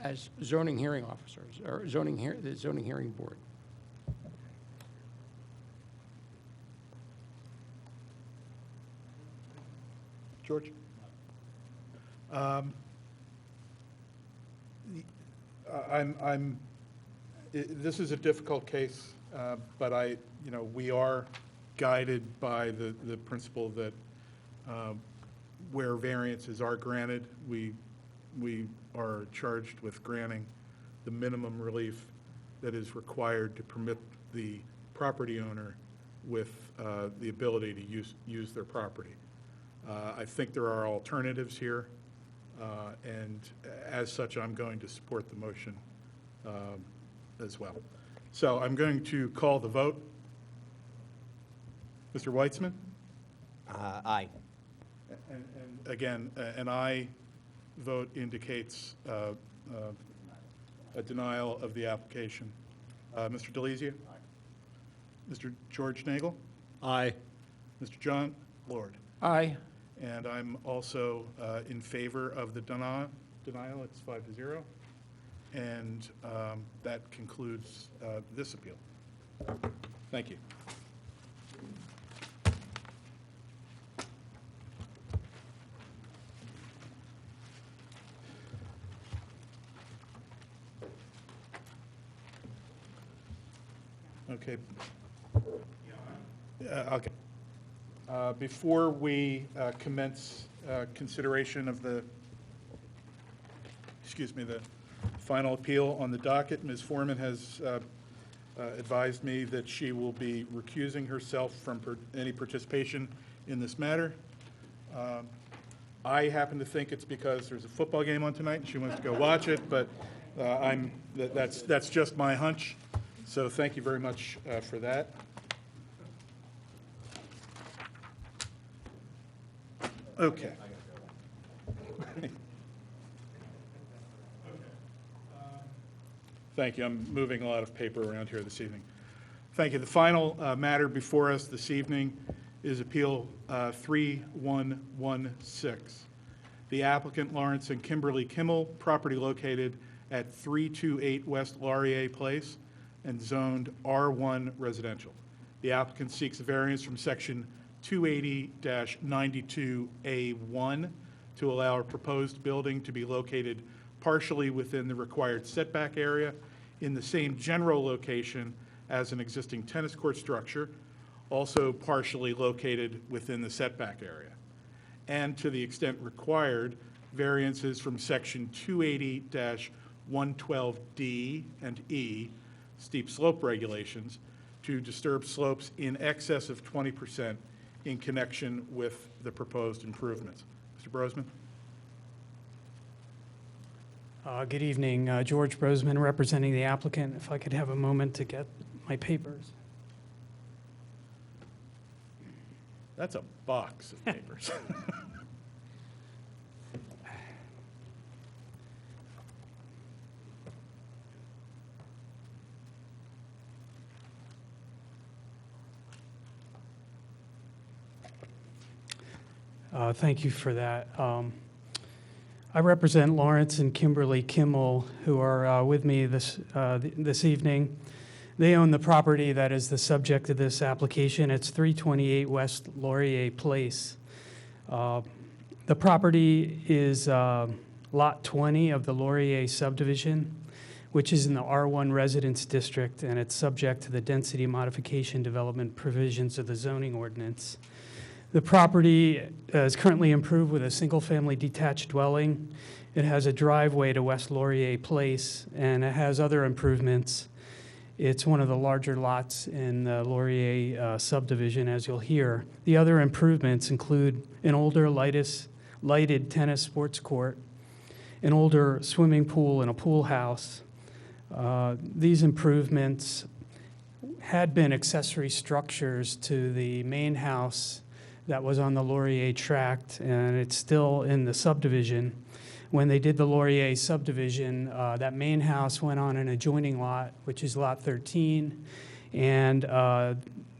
as zoning hearing officers or the zoning hearing board. George? This is a difficult case, but we are guided by the principle that where variances are granted, we are charged with granting the minimum relief that is required to permit the property owner with the ability to use their property. I think there are alternatives here, and as such, I'm going to support the motion as well. So I'm going to call the vote. Mr. Weitzman? Aye. And again, an aye vote indicates a denial of the application. Mr. DeLizia? Aye. Mr. George Nagel? Aye. Mr. John Lord? Aye. And I'm also in favor of the denial. It's 5-0. And that concludes this appeal. Thank you. Okay. Okay. Before we commence consideration of the final appeal on the docket, Ms. Foreman has advised me that she will be recusing herself from any participation in this matter. I happen to think it's because there's a football game on tonight and she wants to go watch it, but that's just my hunch. So thank you very much for that. Okay. Thank you. I'm moving a lot of paper around here this evening. Thank you. The final matter before us this evening is Appeal 3116. The applicant, Lawrence and Kimberly Kimmel, property located at 328 West Laurier Place and zoned R1 residential. The applicant seeks a variance from Section 280-92A1 to allow a proposed building to be located partially within the required setback area in the same general location as an existing tennis court structure, also partially located within the setback area, and to the extent required, variances from Section 280-112D and E, steep slope regulations, to disturb slopes in excess of 20% in connection with the proposed improvements. Mr. Brosman? Good evening. George Brosman, representing the applicant. If I could have a moment to get my papers. That's a box of papers. Thank you for that. I represent Lawrence and Kimberly Kimmel, who are with me this evening. They own the property that is the subject of this application. It's 328 West Laurier Place. The property is Lot 20 of the Laurier subdivision, which is in the R1 Residence District, and it's subject to the density modification development provisions of the zoning ordinance. The property is currently improved with a single-family detached dwelling. It has a driveway to West Laurier Place, and it has other improvements. It's one of the larger lots in the Laurier subdivision, as you'll hear. The other improvements include an older lighted tennis sports court, an older swimming pool, and a pool house. These improvements had been accessory structures to the main house that was on the Laurier tract, and it's still in the subdivision. When they did the Laurier subdivision, that main house went on an adjoining lot, which is Lot 13, and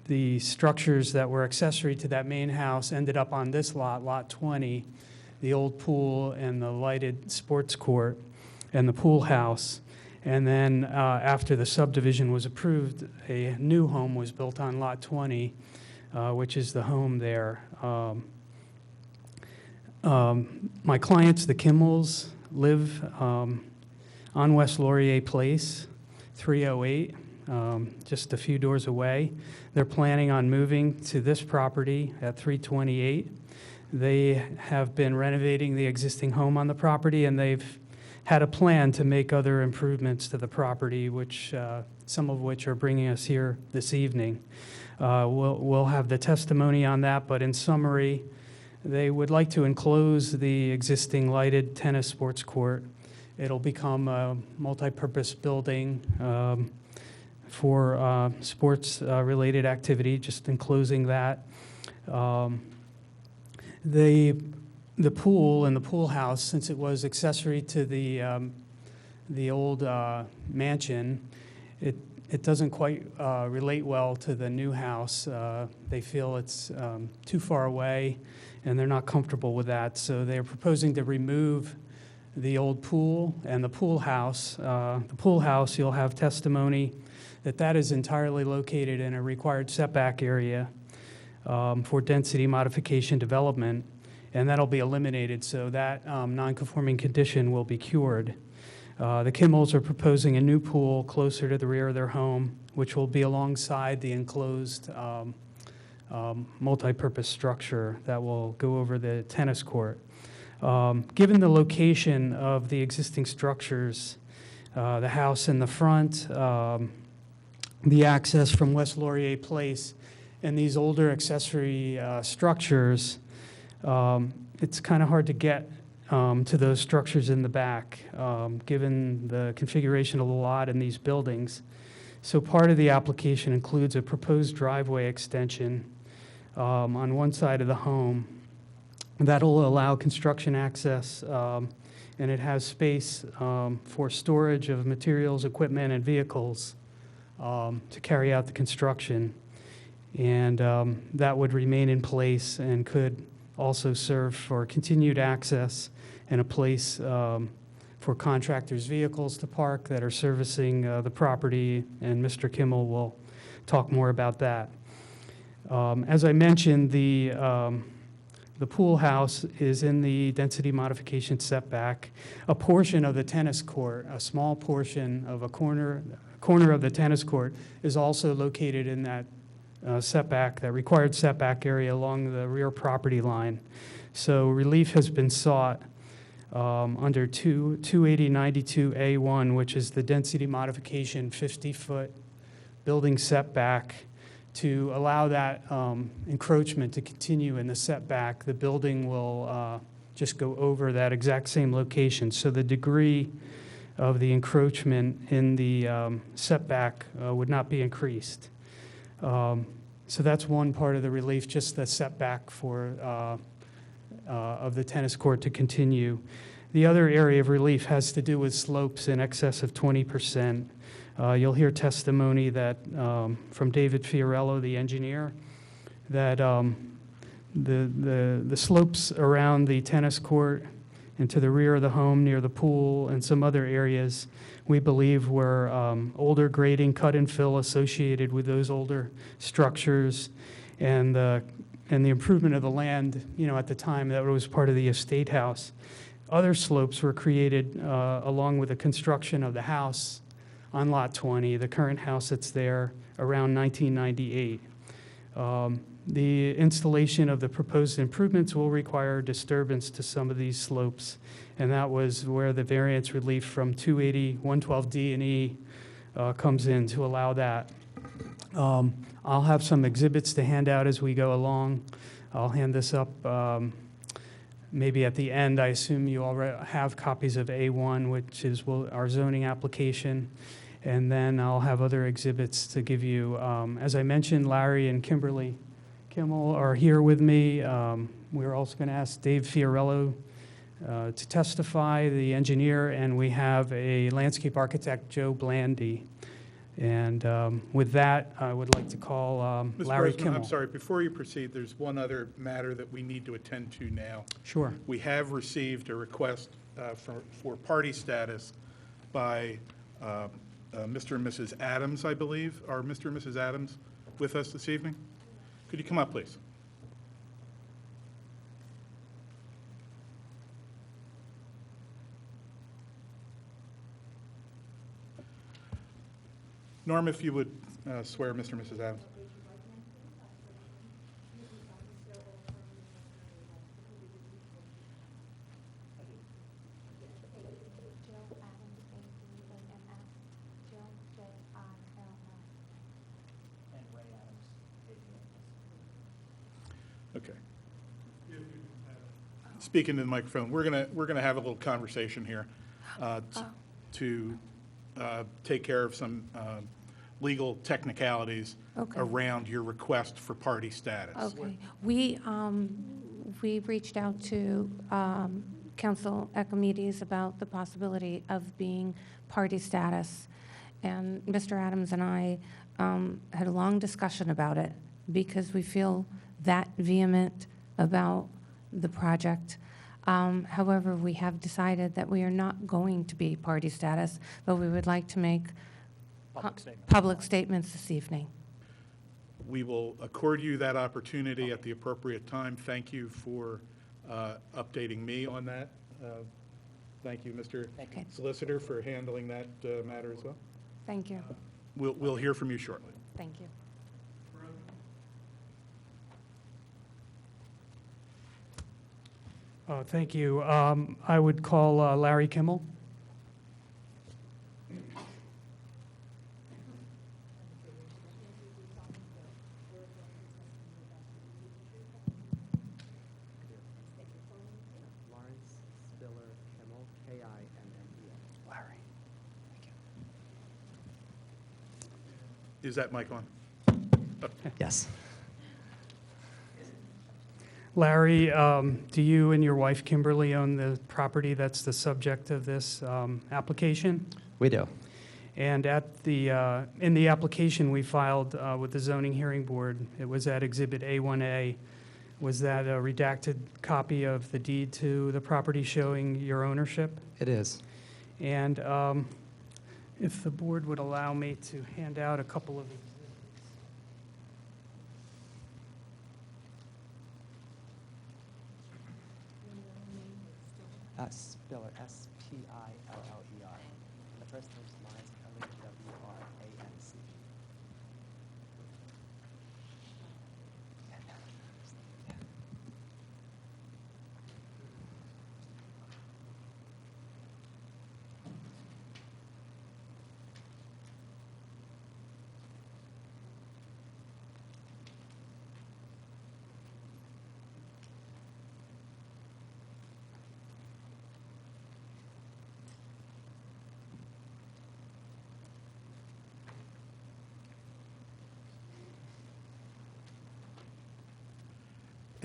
the structures that were accessory to that main house ended up on this lot, Lot 20, the old pool and the lighted sports court and the pool house. And then after the subdivision was approved, a new home was built on Lot 20, which is the home there. My clients, the Kimmels, live on West Laurier Place, 308, just a few doors away. They're planning on moving to this property at 328. They have been renovating the existing home on the property, and they've had a plan to make other improvements to the property, which some of which are bringing us here this evening. We'll have the testimony on that, but in summary, they would like to enclose the existing lighted tennis sports court. It'll become a multi-purpose building for sports-related activity, just enclosing that. The pool and the pool house, since it was accessory to the old mansion, it doesn't quite relate well to the new house. They feel it's too far away, and they're not comfortable with that. So they're proposing to remove the old pool and the pool house. The pool house, you'll have testimony that is entirely located in a required setback area for density modification development, and that'll be eliminated, so that non-conforming condition will be cured. The Kimmels are proposing a new pool closer to the rear of their home, which will be alongside the enclosed multi-purpose structure that will go over the tennis court. Given the location of the existing structures, the house in the front, the access from West Laurier Place, and these older accessory structures, it's kind of hard to get to those structures in the back, given the configuration of the lot and these buildings. So part of the application includes a proposed driveway extension on one side of the home that'll allow construction access, and it has space for storage of materials, equipment, and vehicles to carry out the construction. And that would remain in place and could also serve for continued access and a place for contractors' vehicles to park that are servicing the property, and Mr. Kimmel will talk more about that. As I mentioned, the pool house is in the density modification setback. A portion of the tennis court, a small portion of a corner of the tennis court, is also located in that setback, that required setback area along the rear property line. So relief has been sought under 28092A1, which is the density modification 50-foot building setback. To allow that encroachment to continue in the setback, the building will just go over that exact same location. So the degree of the encroachment in the setback would not be increased. So that's one part of the relief, just the setback for of the tennis court to continue. The other area of relief has to do with slopes in excess of 20%. You'll hear testimony that from David Fiorello, the engineer, that the slopes around the tennis court and to the rear of the home near the pool and some other areas we believe were older grading, cut and fill associated with those older structures, and the improvement of the land, at the time that was part of the estate house. Other slopes were created along with the construction of the house on Lot 20, the current house that's there, around 1998. The installation of the proposed improvements will require disturbance to some of these slopes, and that was where the variance relief from 280, 112D and E comes in to allow that. I'll have some exhibits to hand out as we go along. I'll hand this up maybe at the end. I assume you already have copies of A1, which is our zoning application, and then I'll have other exhibits to give you. As I mentioned, Larry and Kimberly Kimmel are here with me. We're also going to ask Dave Fiorello to testify, the engineer, and we have a landscape architect, Joe Blandy. And with that, I would like to call Mr. Larry President, Kimmel. I'm sorry, before you proceed, there's one other matter that we need to attend to now. Sure. We have received a request for party status by Mr. and Mrs. Adams, I believe. Are Mr. and Mrs. Adams with us this evening? Could you come up, please? Norm, if you would swear Mr. and Mrs. Adams. Okay. Speak into the microphone. We're gonna have a little conversation here to take care of some legal technicalities Okay. around your request for party status. Okay. We reached out to Council Ecomedes about the possibility of being party status. And Mr. Adams and I had a long discussion about it because we feel that vehement about the project. However, we have decided that we are not going to be party status, but we would like to make public statements this evening. We will accord you that opportunity at the appropriate time. Thank you for updating me on that. Thank you, Mr. Okay. Solicitor, for handling that matter as well. Thank you. We'll hear from you shortly. Thank you. Thank you. I would call Larry Kimmel. Larry. Is that mic on? Yes. Larry, do you and your wife Kimberly own the property that's the subject of this application? We do. And at the in the application we filed with the zoning hearing board, it was at Exhibit A1A. Was that a redacted copy of the deed to the property showing your ownership? It is. And if the board would allow me to hand out a couple of exhibits. Spiller, S-P-I-L-L-E-R. The first name's Lawrence, L-A-W-R-A-N-C.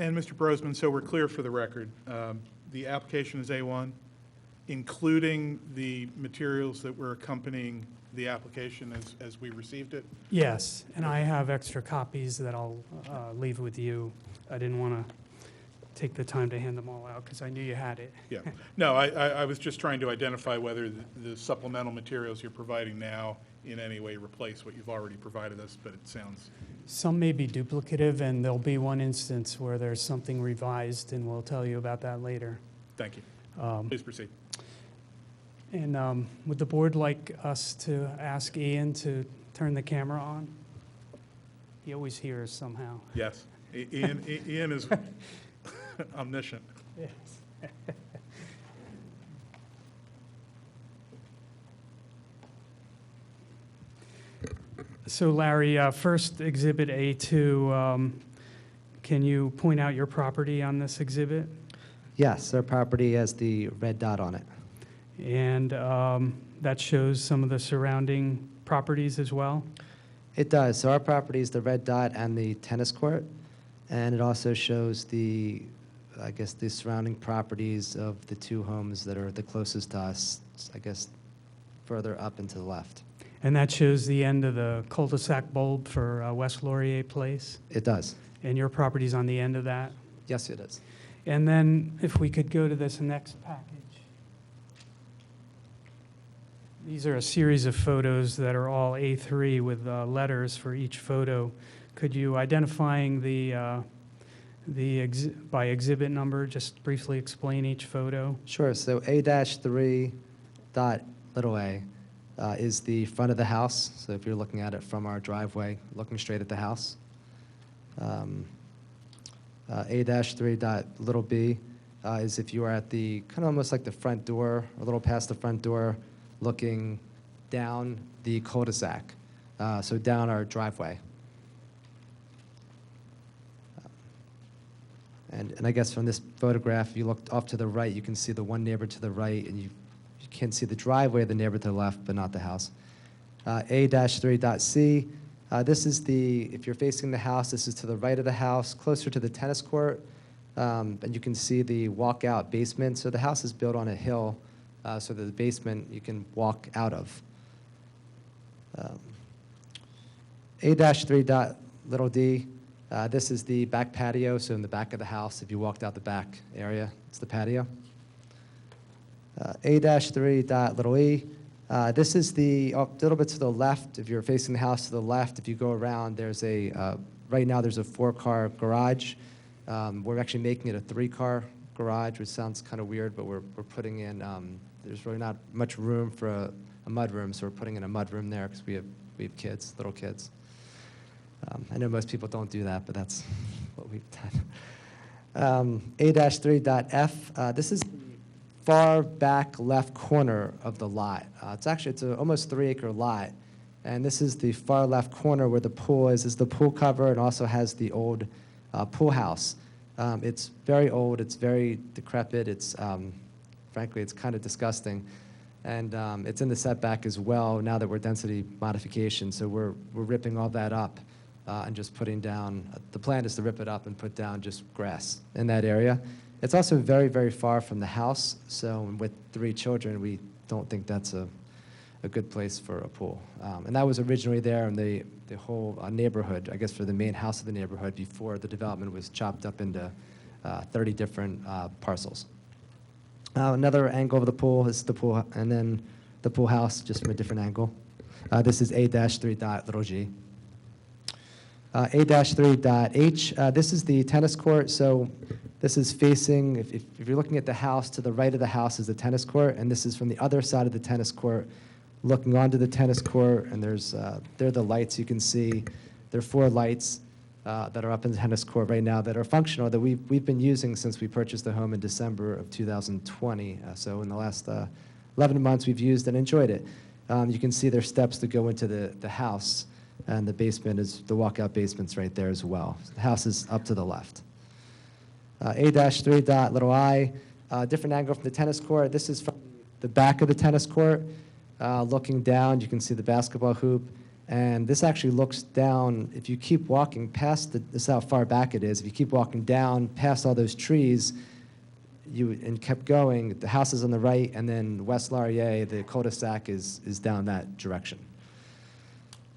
And Mr. Brosman, so we're clear for the record, the application is A1, including the materials that were accompanying the application as we received it? Yes, and I have extra copies that I'll leave with you. I didn't want to take the time to hand them all out because I knew you had it. Yeah. No, I was just trying to identify whether the supplemental materials you're providing now in any way replace what you've already provided us, but it sounds... Some may be duplicative, and there'll be one instance where there's something revised, and we'll tell you about that later. Thank you. Please proceed. And would the board like us to ask Ian to turn the camera on? He always hears somehow. Yes. Ian is omniscient. Yes. So Larry, first Exhibit A2, can you point out your property on this exhibit? Yes, our property has the red dot on it. And that shows some of the surrounding properties as well? It does. So our property is the red dot and the tennis court, and it also shows the, I guess, the surrounding properties of the two homes that are the closest to us, I guess, further up and to the left. And that shows the end of the cul-de-sac bulb for West Laurier Place? It does. And your property's on the end of that? Yes, it is. And then if we could go to this next package. These are a series of photos that are all A3 with letters for each photo. Could you, identifying by exhibit number, just briefly explain each photo? Sure. So A-3 dot little a is the front of the house. So if you're looking at it from our driveway, looking straight at the house. A-3 dot little b is if you are at the, kind of almost like the front door, a little past the front door, looking down the cul-de-sac, so down our driveway. And I guess from this photograph, if you look off to the right, you can see the one neighbor to the right, and you can see the driveway of the neighbor to the left, but not the house. A-3.C, this is the, if you're facing the house, this is to the right of the house, closer to the tennis court, and you can see the walkout basement. So the house is built on a hill, so that the basement you can walk out of. A-3.d, this is the back patio, so in the back of the house, if you walked out the back area, it's the patio. A-3.e, this is the, a little bit to the left, if you're facing the house to the left, if you go around, there's a, right now there's a 4-car garage. We're actually making it a 3-car garage, which sounds kind of weird, but we're putting in, there's really not much room for a mudroom, so we're putting in a mudroom there because we have kids, little kids. I know most people don't do that, but that's what we've done. A-3.f, this is the far back left corner of the lot. It's an almost 3-acre lot, and this is the far left corner where the pool is. This is the pool cover and also has the old pool house. It's very old, it's very decrepit, it's, frankly, it's kind of disgusting. And it's in the setback as well now that we're density modification, so we're ripping all that up and just putting down, the plan is to rip it up and put down just grass in that area. It's also very, very far from the house, so with 3 children, we don't think that's a good place for a pool. And that was originally there in the whole neighborhood, I guess for the main house of the neighborhood before the development was chopped up into 30 different parcels. Another angle of the pool is the pool, and then the pool house just from a different angle. This is A-3.g. A-3.h, this is the tennis court. So this is facing, if you're looking at the house, to the right of the house is the tennis court, and this is from the other side of the tennis court, looking onto the tennis court, and there are the lights you can see. There are 4 lights that are up in the tennis court right now that are functional, that we've been using since we purchased the home in December of 2020. So in the last 11 months, we've used and enjoyed it. You can see there's steps to go into the house, and the basement is, the walkout basement's right there as well. The house is up to the left. A-3.i, different angle from the tennis court. This is from the back of the tennis court. Looking down, you can see the basketball hoop. And this actually looks down, if you keep walking past, this is how far back it is, if you keep walking down past all those trees, and kept going, the house is on the right, and then West Laurier, the cul-de-sac is down that direction.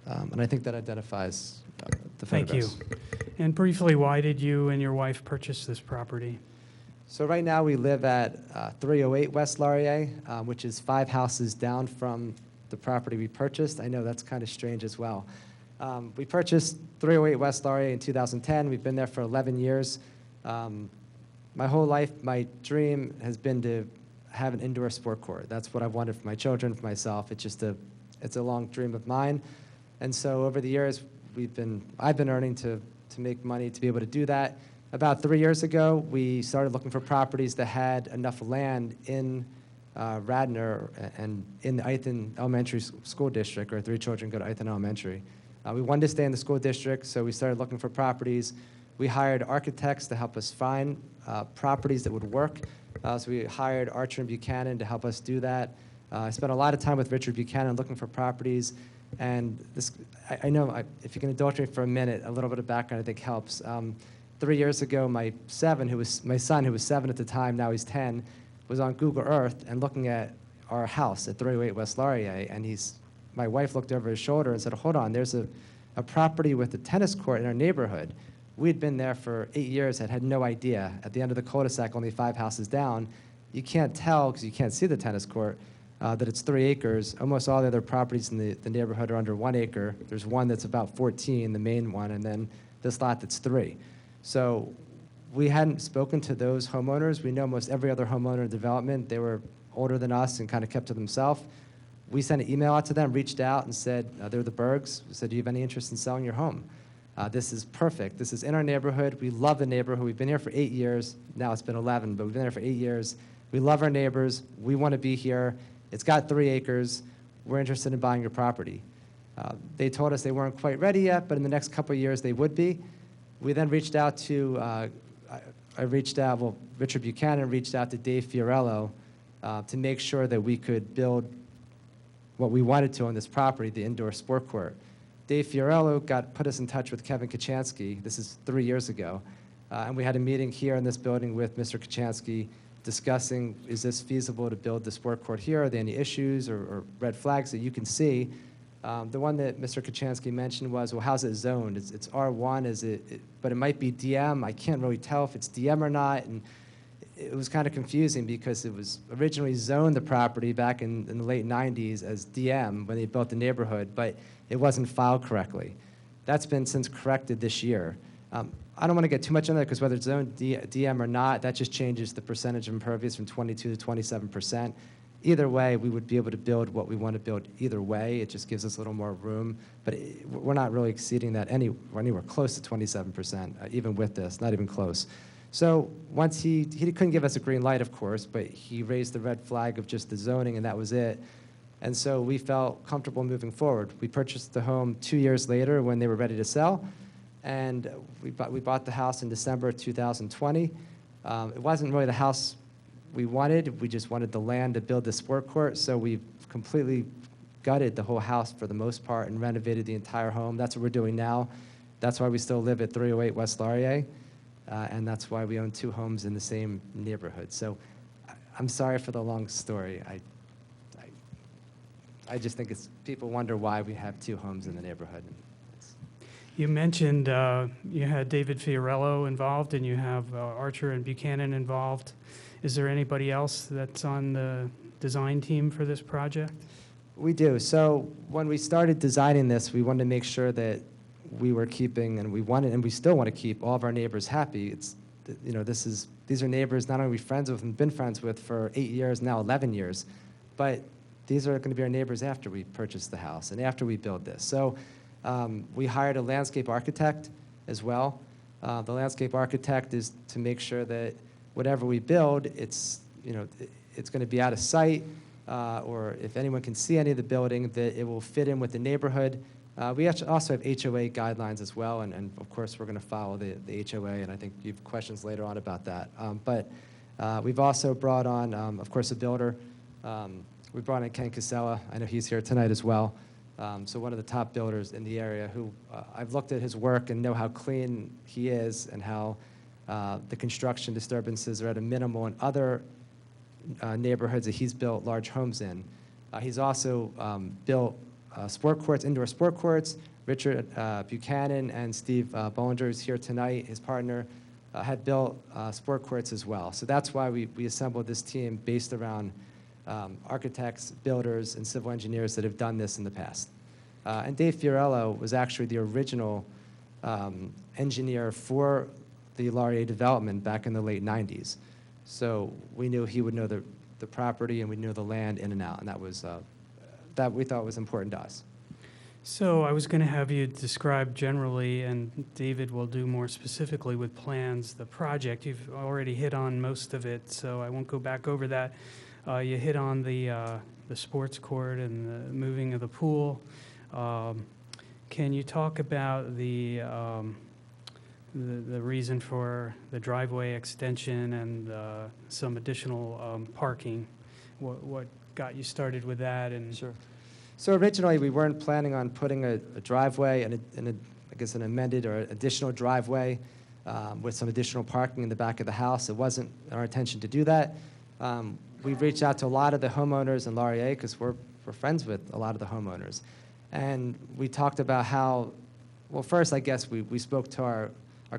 And I think that identifies the Thank you. photographs. And briefly, why did you and your wife purchase this property? So right now we live at 308 West Laurier, which is 5 houses down from the property we purchased. I know that's kind of strange as well. We purchased 308 West Laurier in 2010. We've been there for 11 years. My whole life, my dream has been to have an indoor sport court. That's what I've wanted for my children, for myself. It's a long dream of mine. And so over the years, I've been earning to make money to be able to do that. About 3 years ago, we started looking for properties that had enough land in Radnor and in the Ithan Elementary School District, or 3 children go to Ithan Elementary. We wanted to stay in the school district, so we started looking for properties. We hired architects to help us find properties that would work. So we hired Archer and Buchanan to help us do that. I spent a lot of time with Richard Buchanan looking for properties. And this, I know, if you can indulge me for a minute, a little bit of background I think helps. 3 years ago, my son, who was 7 at the time, now he's 10, was on Google Earth and looking at our house at 308 West Laurier, and my wife looked over his shoulder and said, hold on, there's a property with a tennis court in our neighborhood. We had been there for 8 years, had no idea. At the end of the cul-de-sac, only 5 houses down, you can't tell, because you can't see the tennis court, that it's 3 acres. Almost all the other properties in the neighborhood are under 1 acre. There's one that's about 14, the main one, and then this lot that's 3. So we hadn't spoken to those homeowners. We know most every other homeowner in development. They were older than us and kind of kept to themselves. We sent an email out to them, reached out and said, they're the Bergs. We said, do you have any interest in selling your home? This is perfect. This is in our neighborhood. We love the neighborhood. We've been here for 8 years. Now it's been 11, but we've been there for 8 years. We love our neighbors. We want to be here. It's got 3 acres. We're interested in buying your property. They told us they weren't quite ready yet, but in the next couple of years they would be. We then reached out to, Richard Buchanan reached out to Dave Fiorello to make sure that we could build what we wanted to on this property, the indoor sport court. Dave Fiorello put us in touch with Kevin Kachansky. This is 3 years ago. And we had a meeting here in this building with Mr. Kachansky discussing, is this feasible to build the sport court here? Are there any issues or red flags that you can see? The one that Mr. Kachansky mentioned was, well, how's it zoned? It's R1, but it might be DM. I can't really tell if it's DM or not. And it was kind of confusing because it was originally zoned the property back in the late 90s as DM when they built the neighborhood, but it wasn't filed correctly. That's been since corrected this year. I don't want to get too much into that because whether it's zoned DM or not, that just changes the percentage of impervious from 22 to 27%. Either way, we would be able to build what we want to build either way. It just gives us a little more room. But we're not really exceeding that anywhere close to 27%, even with this, not even close. So once he couldn't give us a green light, of course, but he raised the red flag of just the zoning, and that was it. And so we felt comfortable moving forward. We purchased the home 2 years later when they were ready to sell, and we bought the house in December 2020. It wasn't really the house we wanted. We just wanted the land to build the sport court, so we completely gutted the whole house for the most part and renovated the entire home. That's what we're doing now. That's why we still live at 308 West Laurier, and that's why we own 2 homes in the same neighborhood. So I'm sorry for the long story. I just think people wonder why we have 2 homes in the neighborhood. You mentioned you had David Fiorello involved and you have Archer and Buchanan involved. Is there anybody else that's on the design team for this project? We do. So when we started designing this, we wanted to make sure that we were keeping, and we still want to keep all of our neighbors happy. These are neighbors not only we're friends with and been friends with for 8 years, now 11 years, but these are going to be our neighbors after we purchase the house and after we build this. So we hired a landscape architect as well. The landscape architect is to make sure that whatever we build, it's going to be out of sight, or if anyone can see any of the building, that it will fit in with the neighborhood. We also have HOA guidelines as well, and of course we're going to follow the HOA, and I think you have questions later on about that. But we've also brought on, of course, a builder. We brought in Ken Casella. I know he's here tonight as well. So one of the top builders in the area who I've looked at his work and know how clean he is and how the construction disturbances are at a minimal in other neighborhoods that he's built large homes in. He's also built sport courts, indoor sport courts. Richard Buchanan and Steve Bollinger, who's here tonight, his partner, had built sport courts as well. So that's why we assembled this team based around architects, builders, and civil engineers that have done this in the past. And Dave Fiorello was actually the original engineer for the Laurier development back in the late 90s. So we knew he would know the property and we knew the land in and out, and that was that we thought was important to us. So I was going to have you describe generally, and David will do more specifically with plans, the project. You've already hit on most of it, so I won't go back over that. You hit on the sports court and the moving of the pool. Can you talk about the reason for the driveway extension and some additional parking? What got you started with that? And Sure. So originally, we weren't planning on putting a driveway and I guess an amended or additional driveway with some additional parking in the back of the house. It wasn't our intention to do that. We've reached out to a lot of the homeowners in Laurier because we're friends with a lot of the homeowners. And we talked about how, well, first, I guess we spoke to our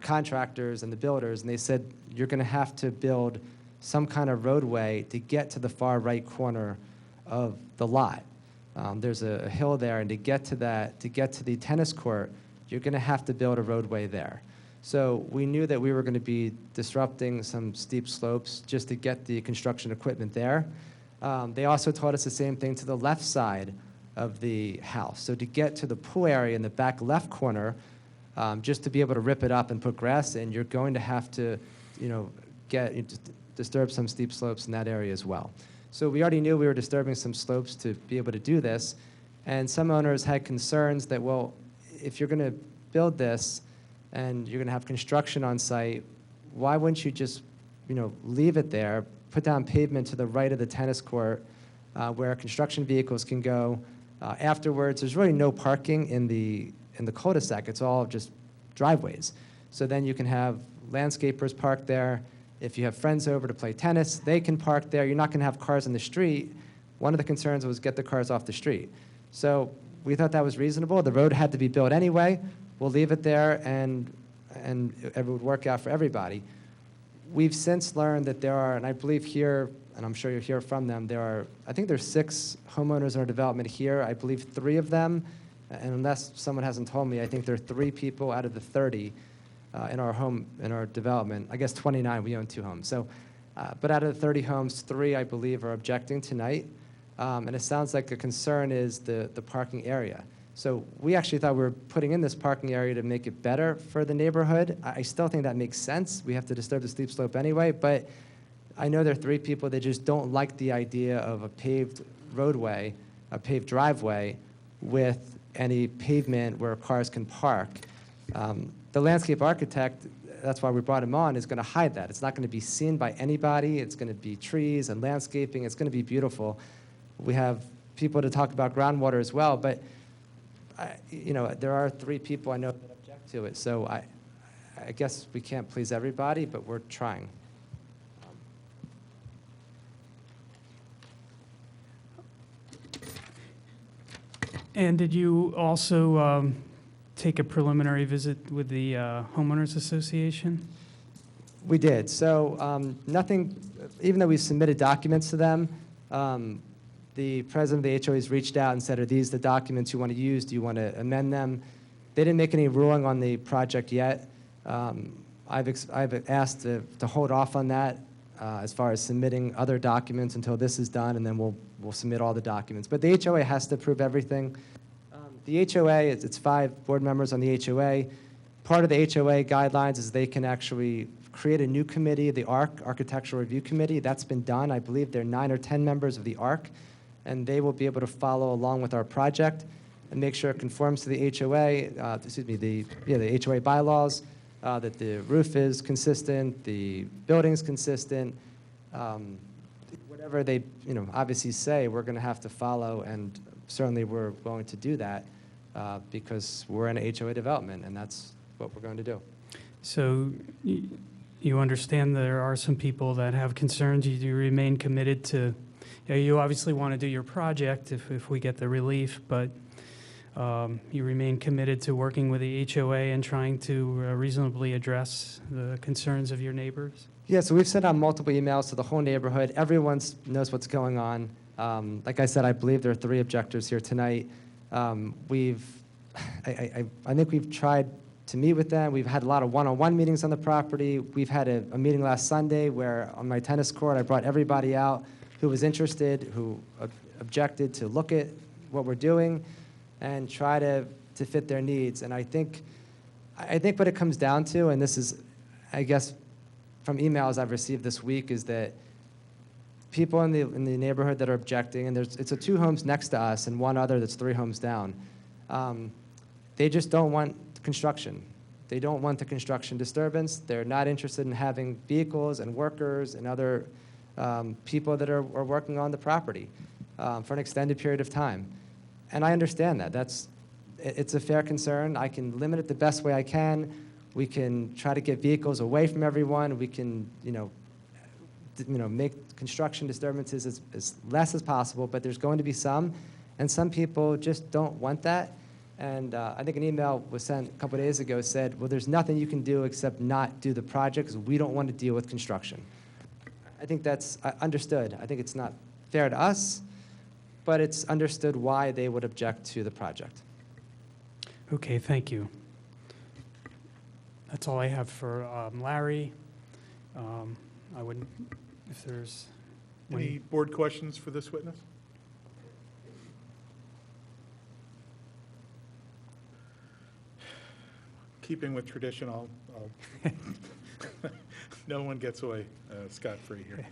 contractors and the builders, and they said, you're going to have to build some kind of roadway to get to the far right corner of the lot. There's a hill there, and to get to the tennis court, you're going to have to build a roadway there. So we knew that we were going to be disrupting some steep slopes just to get the construction equipment there. They also taught us the same thing to the left side of the house. So to get to the pool area in the back left corner, just to be able to rip it up and put grass in, you're going to have to, disturb some steep slopes in that area as well. So we already knew we were disturbing some slopes to be able to do this. And some owners had concerns that, well, if you're going to build this and you're going to have construction on site, why wouldn't you just, leave it there, put down pavement to the right of the tennis court where construction vehicles can go. Afterwards, there's really no parking in the cul-de-sac. It's all just driveways. So then you can have landscapers park there. If you have friends over to play tennis, they can park there. You're not going to have cars on the street. One of the concerns was get the cars off the street. So we thought that was reasonable. The road had to be built anyway. We'll leave it there, and it would work out for everybody. We've since learned that there are, and I believe here, and I'm sure you'll hear from them, I think there's 6 homeowners in our development here. I believe 3 of them, and unless someone hasn't told me, I think there are 3 people out of the 30 in our development. I guess 29, we own 2 homes. So, but out of the 30 homes, 3, I believe, are objecting tonight. And it sounds like the concern is the parking area. So we actually thought we were putting in this parking area to make it better for the neighborhood. I still think that makes sense. We have to disturb the steep slope anyway, but I know there are 3 people that just don't like the idea of a paved roadway, a paved driveway with any pavement where cars can park. The landscape architect, that's why we brought him on, is going to hide that. It's not going to be seen by anybody. It's going to be trees and landscaping. It's going to be beautiful. We have people to talk about groundwater as well, but there are 3 people I know that object to it. So I guess we can't please everybody, but we're trying. And did you also take a preliminary visit with the homeowners association? We did. So nothing, even though we submitted documents to them, the president of the HOAs reached out and said, are these the documents you want to use? Do you want to amend them? They didn't make any ruling on the project yet. I've asked to hold off on that as far as submitting other documents until this is done, and then we'll submit all the documents. But the HOA has to approve everything. The HOA, it's 5 board members on the HOA. Part of the HOA guidelines is they can actually create a new committee, the ARC, Architectural Review Committee. That's been done. I believe there are 9 or 10 members of the ARC, and they will be able to follow along with our project and make sure it conforms to the HOA, the HOA bylaws, that the roof is consistent, the building's consistent. Whatever they, obviously say, we're going to have to follow and certainly we're willing to do that because we're in a HOA development, and that's what we're going to do. So you understand there are some people that have concerns. You do remain committed to, you obviously want to do your project if we get the relief, but you remain committed to working with the HOA and trying to reasonably address the concerns of your neighbors? Yeah, so we've sent out multiple emails to the whole neighborhood. Everyone knows what's going on. Like I said, I believe there are 3 objectors here tonight. I think we've tried to meet with them. We've had a lot of one-on-one meetings on the property. We've had a meeting last Sunday where on my tennis court I brought everybody out who was interested, who objected to look at what we're doing and try to fit their needs. And I think what it comes down to, and this is, I guess, from emails I've received this week, is that people in the neighborhood that are objecting, and it's 2 homes next to us and 1 other that's 3 homes down, they just don't want construction. They don't want the construction disturbance. They're not interested in having vehicles and workers and other people that are working on the property for an extended period of time. And I understand that. It's a fair concern. I can limit it the best way I can. We can try to get vehicles away from everyone. We can, make construction disturbances as less as possible, but there's going to be some, and some people just don't want that. And I think an email was sent a couple of days ago said, well, there's nothing you can do except not do the project because we don't want to deal with construction. I think that's understood. I think it's not fair to us, but it's understood why they would object to the project. Okay, thank you. That's all I have for Larry. I would, if there's Any board questions for this witness? Keeping with tradition, I'll no one gets away scot-free here.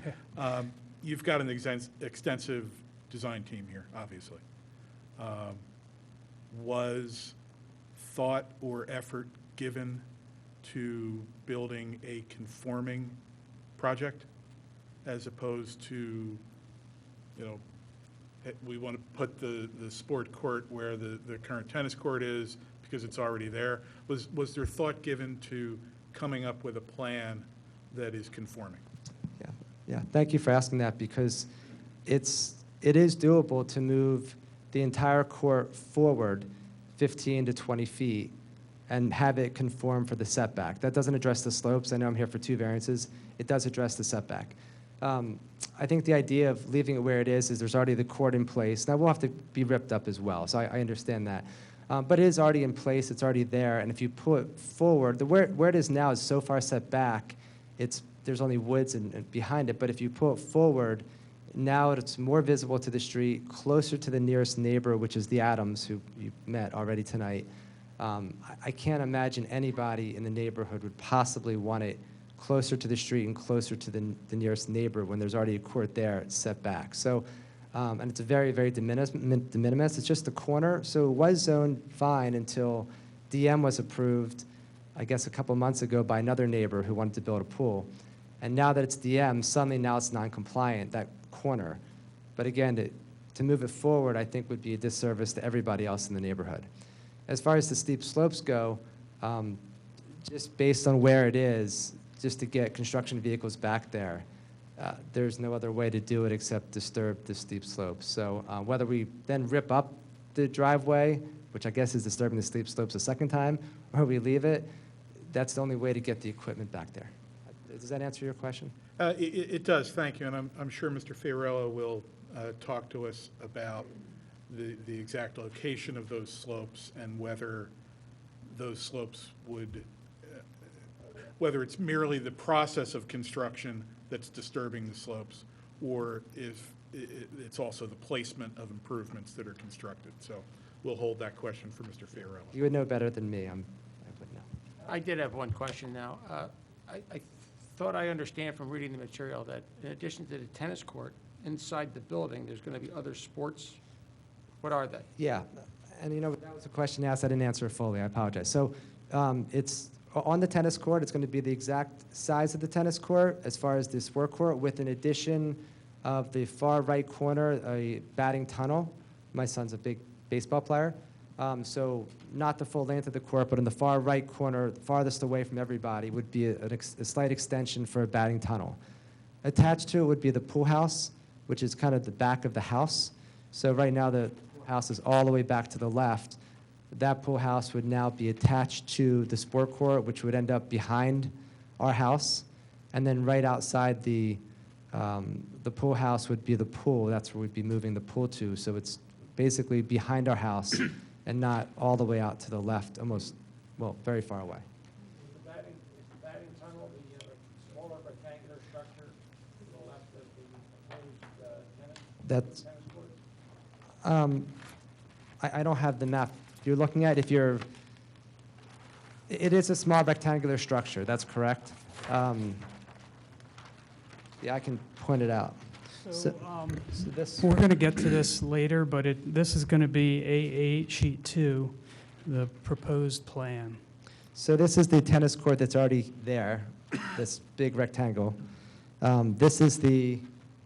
You've got an extensive design team here, obviously. Was thought or effort given to building a conforming project as opposed to, we want to put the sport court where the current tennis court is because it's already there? Was there thought given to coming up with a plan that is conforming? Yeah. Thank you for asking that, because it is doable to move the entire court forward 15 to 20 feet and have it conform for the setback. That doesn't address the slopes. I know I'm here for 2 variances. It does address the setback. I think the idea of leaving it where it is there's already the court in place. Now, we'll have to be ripped up as well, so I understand that. But it is already in place. It's already there. And if you pull it forward, where it is now is so far set back, there's only woods and behind it. But if you pull it forward, now it's more visible to the street, closer to the nearest neighbor, which is the Adams, who you met already tonight. I can't imagine anybody in the neighborhood would possibly want it closer to the street and closer to the nearest neighbor when there's already a court there set back. So, and it's a very, very de minimis. It's just the corner. So it was zoned fine until DM was approved, I guess, a couple months ago by another neighbor who wanted to build a pool. And now that it's DM, suddenly now it's non-compliant, that corner. But again, to move it forward, I think would be a disservice to everybody else in the neighborhood. As far as the steep slopes go, just based on where it is, just to get construction vehicles back there, there's no other way to do it except disturb the steep slopes. So whether we then rip up the driveway, which I guess is disturbing the steep slopes a second time, or we leave it, that's the only way to get the equipment back there. Does that answer your question? It does, thank you. And I'm sure Mr. Fiorello will talk to us about the exact location of those slopes and whether those slopes would, whether it's merely the process of construction that's disturbing the slopes, or if it's also the placement of improvements that are constructed. So we'll hold that question for Mr. Fiorello. You would know better than me. I would know. I did have one question now. I thought I understand from reading the material that in addition to the tennis court, inside the building, there's going to be other sports. What are they? Yeah, and that was a question asked. I didn't answer it fully. I apologize. So it's on the tennis court. It's going to be the exact size of the tennis court as far as the sport court, with an addition of the far right corner, a batting tunnel My son's a big baseball player. So not the full length of the court, but in the far right corner, farthest away from everybody, would be a slight extension for a batting tunnel. Attached to it would be the pool house, which is kind of the back of the house. So right now the house is all the way back to the left. That pool house would now be attached to the sport court, which would end up behind our house. And then right outside the pool house would be the pool. That's where we'd be moving the pool to. So it's basically behind our house and not all the way out to the left, almost, well, very far away. Is the batting tunnel the smaller rectangular structure to the left of the proposed tennis court? I don't have the map you're looking at. It is a small rectangular structure, that's correct. Yeah, I can point it out. So this, we're going to get to this later, but this is going to be A8, Sheet 2, the proposed plan. So this is the tennis court that's already there, this big rectangle. This is the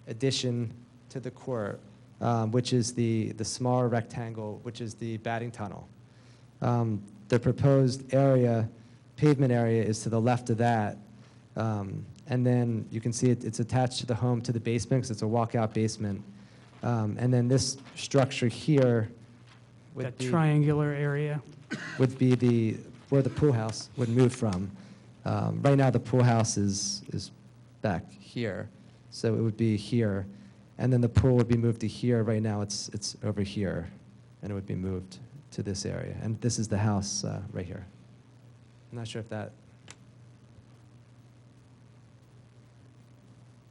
addition to the court, which is the smaller rectangle, which is the batting tunnel. The proposed area, pavement area, is to the left of that. And then you can see it's attached to the home, to the basement, because it's a walkout basement. And then this structure here That triangular area? would be where the pool house would move from. Right now, the pool house is back here, so it would be here. And then the pool would be moved to here. Right now, it's over here, and it would be moved to this area. And this is the house right here. I'm not sure if that...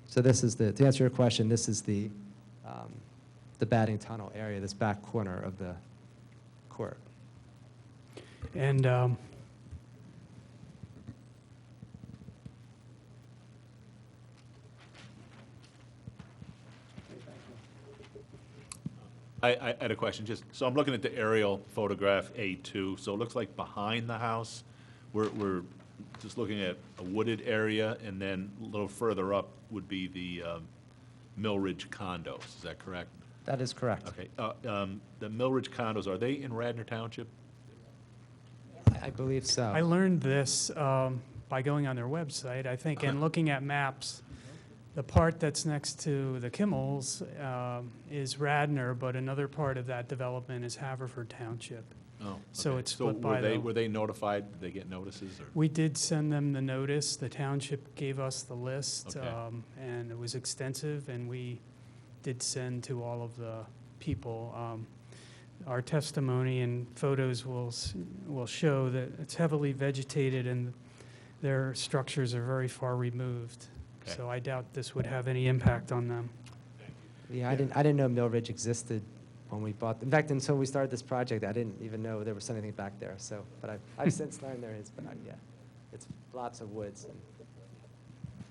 So this is to answer your question, this is the batting tunnel area, this back corner of the court. And I had a question, so I'm looking at the aerial photograph A2, so it looks like behind the house, we're just looking at a wooded area, and then a little further up would be the Mill Ridge condos, is that correct? That is correct. Okay, the Mill Ridge condos, are they in Radnor Township? I believe so. I learned this by going on their website, I think, and looking at maps. The part that's next to the Kimmels is Radnor, but another part of that development is Haverford Township. Oh, So okay. it's split by were they notified, did they get notices, or? We did send them the notice. The township gave us the list, Okay. and it was extensive, and we did send to all of the people. Our testimony and photos will show that it's heavily vegetated and their structures are very far removed. Okay. So I doubt this would have any impact on them. Yeah, I didn't know Mill Ridge existed when we bought. In fact, until we started this project, I didn't even know there was anything back there. So, but I've since learned there is. But yeah, it's lots of woods.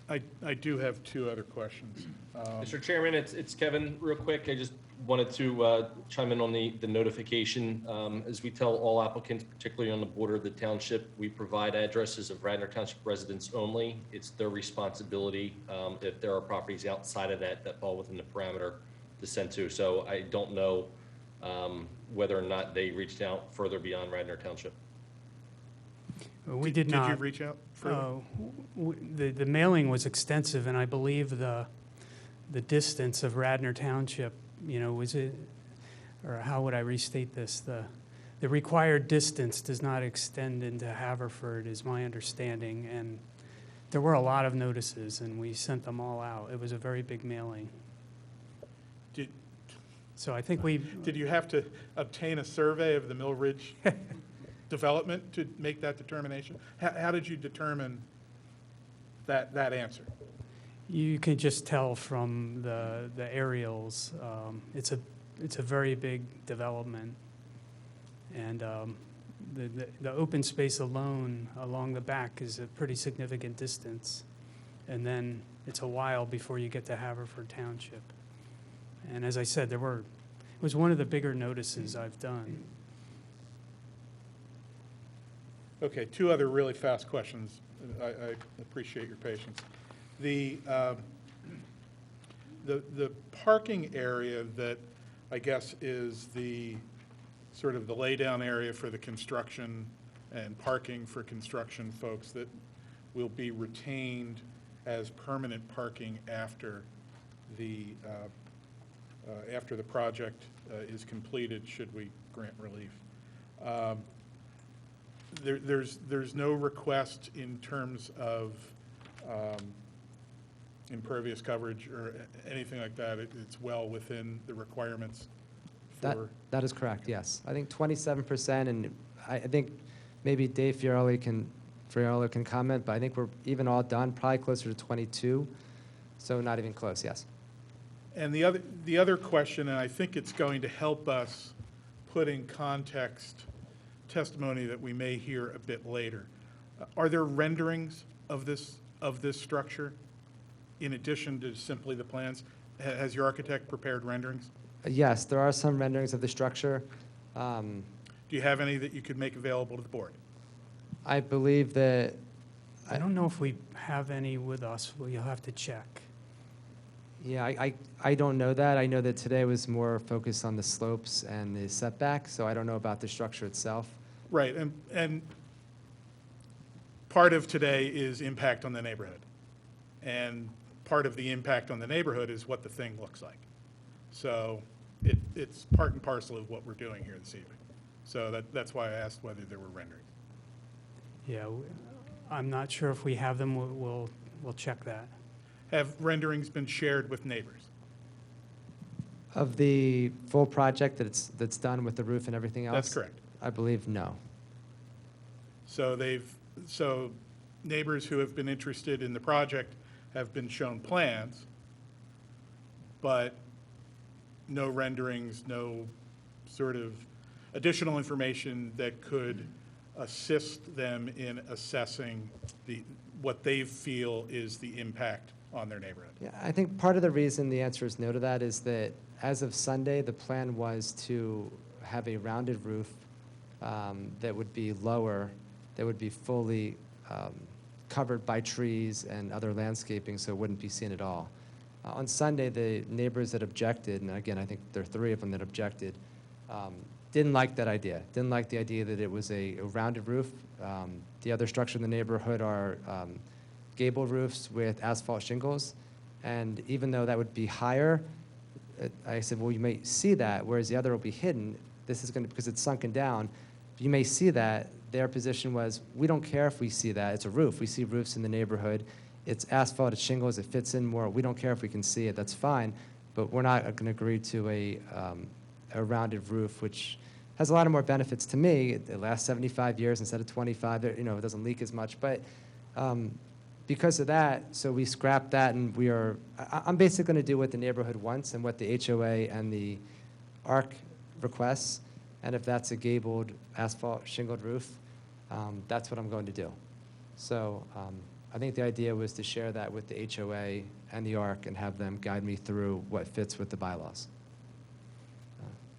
And I do have two other questions. Mr. Chairman, it's Kevin, real quick. I just wanted to chime in on the notification. As we tell all applicants, particularly on the border of the township, we provide addresses of Radnor Township residents only. It's their responsibility, if there are properties outside of that fall within the parameter, to send to. So I don't know whether or not they reached out further beyond Radnor Township. We did not. Did you reach out further? The mailing was extensive, and I believe the distance of Radnor Township, was it, or how would I restate this? The required distance does not extend into Haverford, is my understanding, and there were a lot of notices, and we sent them all out. It was a very big mailing. So I think Did you have to obtain a survey of the Mill Ridge development to make that determination? How did you determine that answer? You can just tell from the aerials. It's a very big development, and the open space alone along the back is a pretty significant distance, and then it's a while before you get to Haverford Township. And as I said, it was one of the bigger notices I've done. Okay, two other really fast questions. I appreciate your patience. The parking area that I guess, is the sort of the laydown area for the construction and parking for construction folks that will be retained as permanent parking after the project is completed, should we grant relief. There's no request in terms of impervious coverage or anything like that. It's well within the requirements for. That is correct, yes. I think 27%, and I think maybe Dave Fiorello can comment, but I think we're even all done, probably closer to 22, so not even close, yes. And the other question, and I think it's going to help us put in context testimony that we may hear a bit later. Are there renderings of this structure in addition to simply the plans? Has your architect prepared renderings? Yes, there are some renderings of the structure. Do you have any that you could make available to the board? I believe that. I don't know if we have any with us. Well, you'll have to check. Yeah, I don't know that. I know that today was more focused on the slopes and the setback, so I don't know about the structure itself. Right, and part of today is impact on the neighborhood. And part of the impact on the neighborhood is what the thing looks like. So it's part and parcel of what we're doing here this evening. So that's why I asked whether there were renderings. Yeah, I'm not sure if we have them. We'll check that. Have renderings been shared with neighbors? Of the full project that's done with the roof and everything else? That's correct. I believe no. So so neighbors who have been interested in the project have been shown plans, but no renderings, no sort of additional information that could assist them in assessing what they feel is the impact on their neighborhood. Yeah, I think part of the reason the answer is no to that is that as of Sunday, the plan was to have a rounded roof that would be lower, that would be fully covered by trees and other landscaping, so it wouldn't be seen at all. On Sunday, the neighbors that objected, and again, I think there are 3 of them that objected, didn't like that idea. Didn't like the idea that it was a rounded roof. The other structure in the neighborhood are gable roofs with asphalt shingles, and even though that would be higher, I said, well, you may see that, whereas the other will be hidden. This is going to, because it's sunken down, you may see that. Their position was, we don't care if we see that. It's a roof. We see roofs in the neighborhood. It's asphalt, it's shingles, it fits in more. We don't care if we can see it. That's fine, but we're not going to agree to a rounded roof, which has a lot of more benefits to me. It lasts 75 years instead of 25. It doesn't leak as much, but because of that, so we scrapped that, and I'm basically going to do what the neighborhood wants and what the HOA and the ARC requests, and if that's a gabled asphalt shingled roof, that's what I'm going to do. So I think the idea was to share that with the HOA and the ARC and have them guide me through what fits with the bylaws.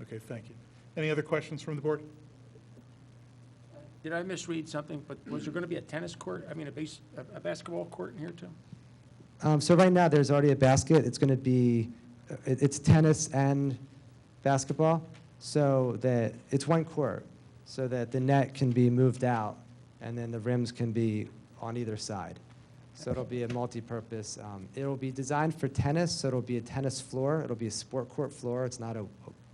Okay, thank you. Any other questions from the board? Did I misread something, but was there going to be a tennis court, a basketball court in here too? So right now, there's already a basket. It's going to be, it's tennis and basketball, so that it's one court, so that the net can be moved out, and then the rims can be on either side. So it'll be a multi-purpose. It'll be designed for tennis, so it'll be a tennis floor. It'll be a sport court floor. It's not a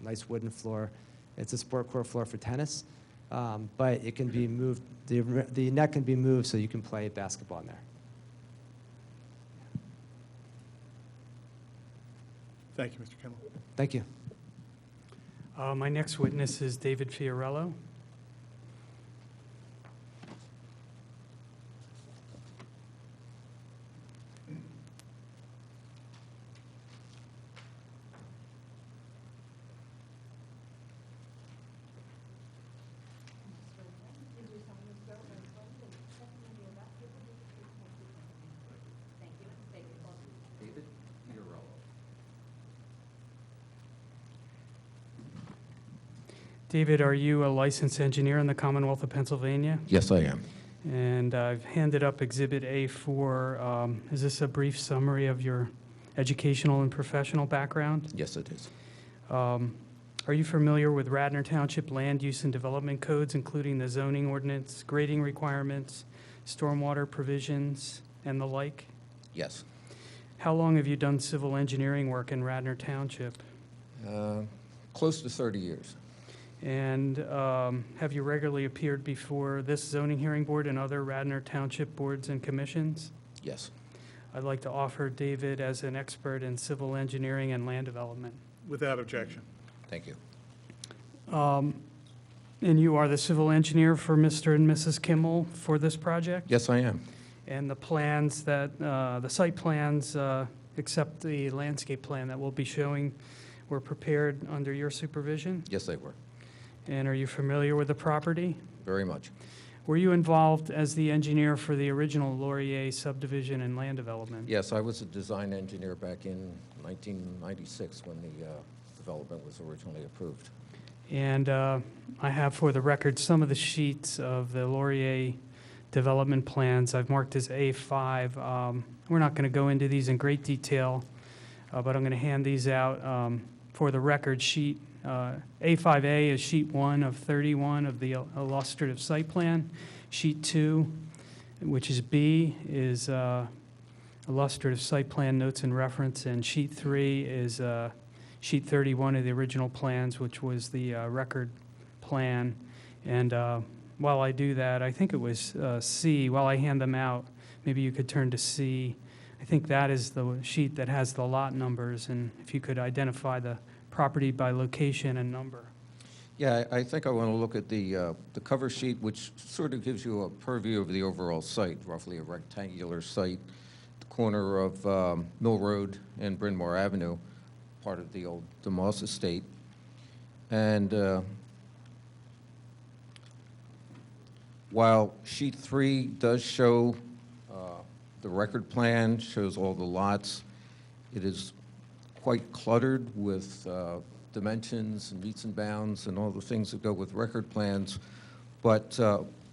nice wooden floor. It's a sport court floor for tennis, but it can be moved. The net can be moved so you can play basketball in there. Thank you, Mr. Kimmel. Thank you. My next witness is David Fiorello. David, are you a licensed engineer in the Commonwealth of Pennsylvania? Yes, I am. And I've handed up Exhibit A4. Is this a brief summary of your educational and professional background? Yes, it is. Are you familiar with Radnor Township land use and development codes, including the zoning ordinance, grading requirements, stormwater provisions, and the like? Yes. How long have you done civil engineering work in Radnor Township? Close to 30 years. And have you regularly appeared before this zoning hearing board and other Radnor Township boards and commissions? Yes. I'd like to offer David as an expert in civil engineering and land development. Without objection. Thank you. And you are the civil engineer for Mr. and Mrs. Kimmel for this project? Yes, I am. And the plans that, the site plans, except the landscape plan that we'll be showing, were prepared under your supervision? Yes, they were. And are you familiar with the property? Very much. Were you involved as the engineer for the original Laurier subdivision and land development? Yes, I was a design engineer back in 1996 when the development was originally approved. And I have for the record some of the sheets of the Laurier development plans I've marked as A5. We're not going to go into these in great detail, but I'm going to hand these out for the record. Sheet A5A is sheet 1 of 31 of the illustrative site plan. Sheet 2, which is B, is illustrative site plan notes and reference, and sheet 3 is sheet 31 of the original plans, which was the record plan. And while I do that, I think it was C, while I hand them out, maybe you could turn to C. I think that is the sheet that has the lot numbers, and if you could identify the property by location and number. Yeah, I think I want to look at the cover sheet, which sort of gives you a purview of the overall site, roughly a rectangular site, the corner of Mill Road and Bryn Mawr Avenue, part of the old DeMoss estate. And while sheet 3 does show the record plan, shows all the lots, it is quite cluttered with dimensions and meets and bounds and all the things that go with record plans. But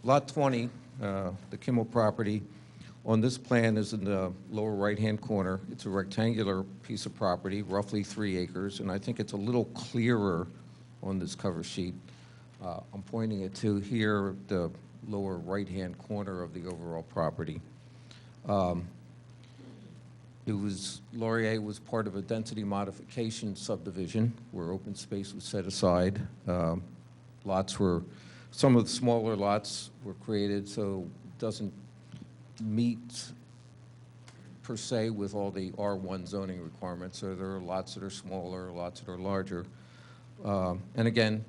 Lot 20, the Kimmel property, on this plan is in the lower right-hand corner. It's a rectangular piece of property, roughly 3 acres, and I think it's a little clearer on this cover sheet. I'm pointing it to here, the lower right-hand corner of the overall property. Laurier was part of a density modification subdivision where open space was set aside. Some of the smaller lots were created, so it doesn't meet per se with all the R1 zoning requirements. So there are lots that are smaller, lots that are larger. And again,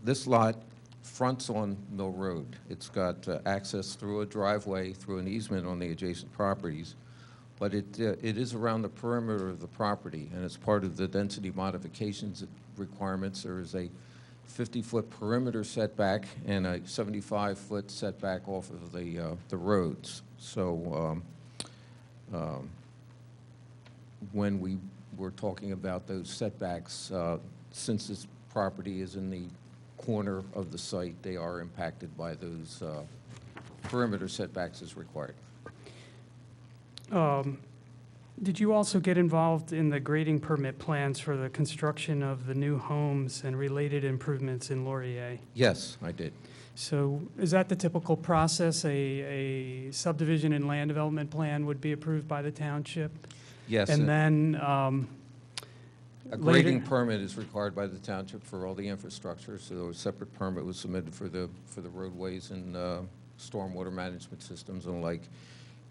this lot fronts on Mill Road. It's got access through a driveway, through an easement on the adjacent properties. But it is around the perimeter of the property, and as part of the density modifications requirements, there is a 50-foot perimeter setback and a 75-foot setback off of the roads. So when we were talking about those setbacks, since this property is in the corner of the site, they are impacted by those perimeter setbacks as required. Did you also get involved in the grading permit plans for the construction of the new homes and related improvements in Laurier? Yes, I did. So is that the typical process? A subdivision and land development plan would be approved by the township? Yes. And then a grading permit is required by the township for all the infrastructure, so a separate permit was submitted for the roadways and stormwater management systems and the like.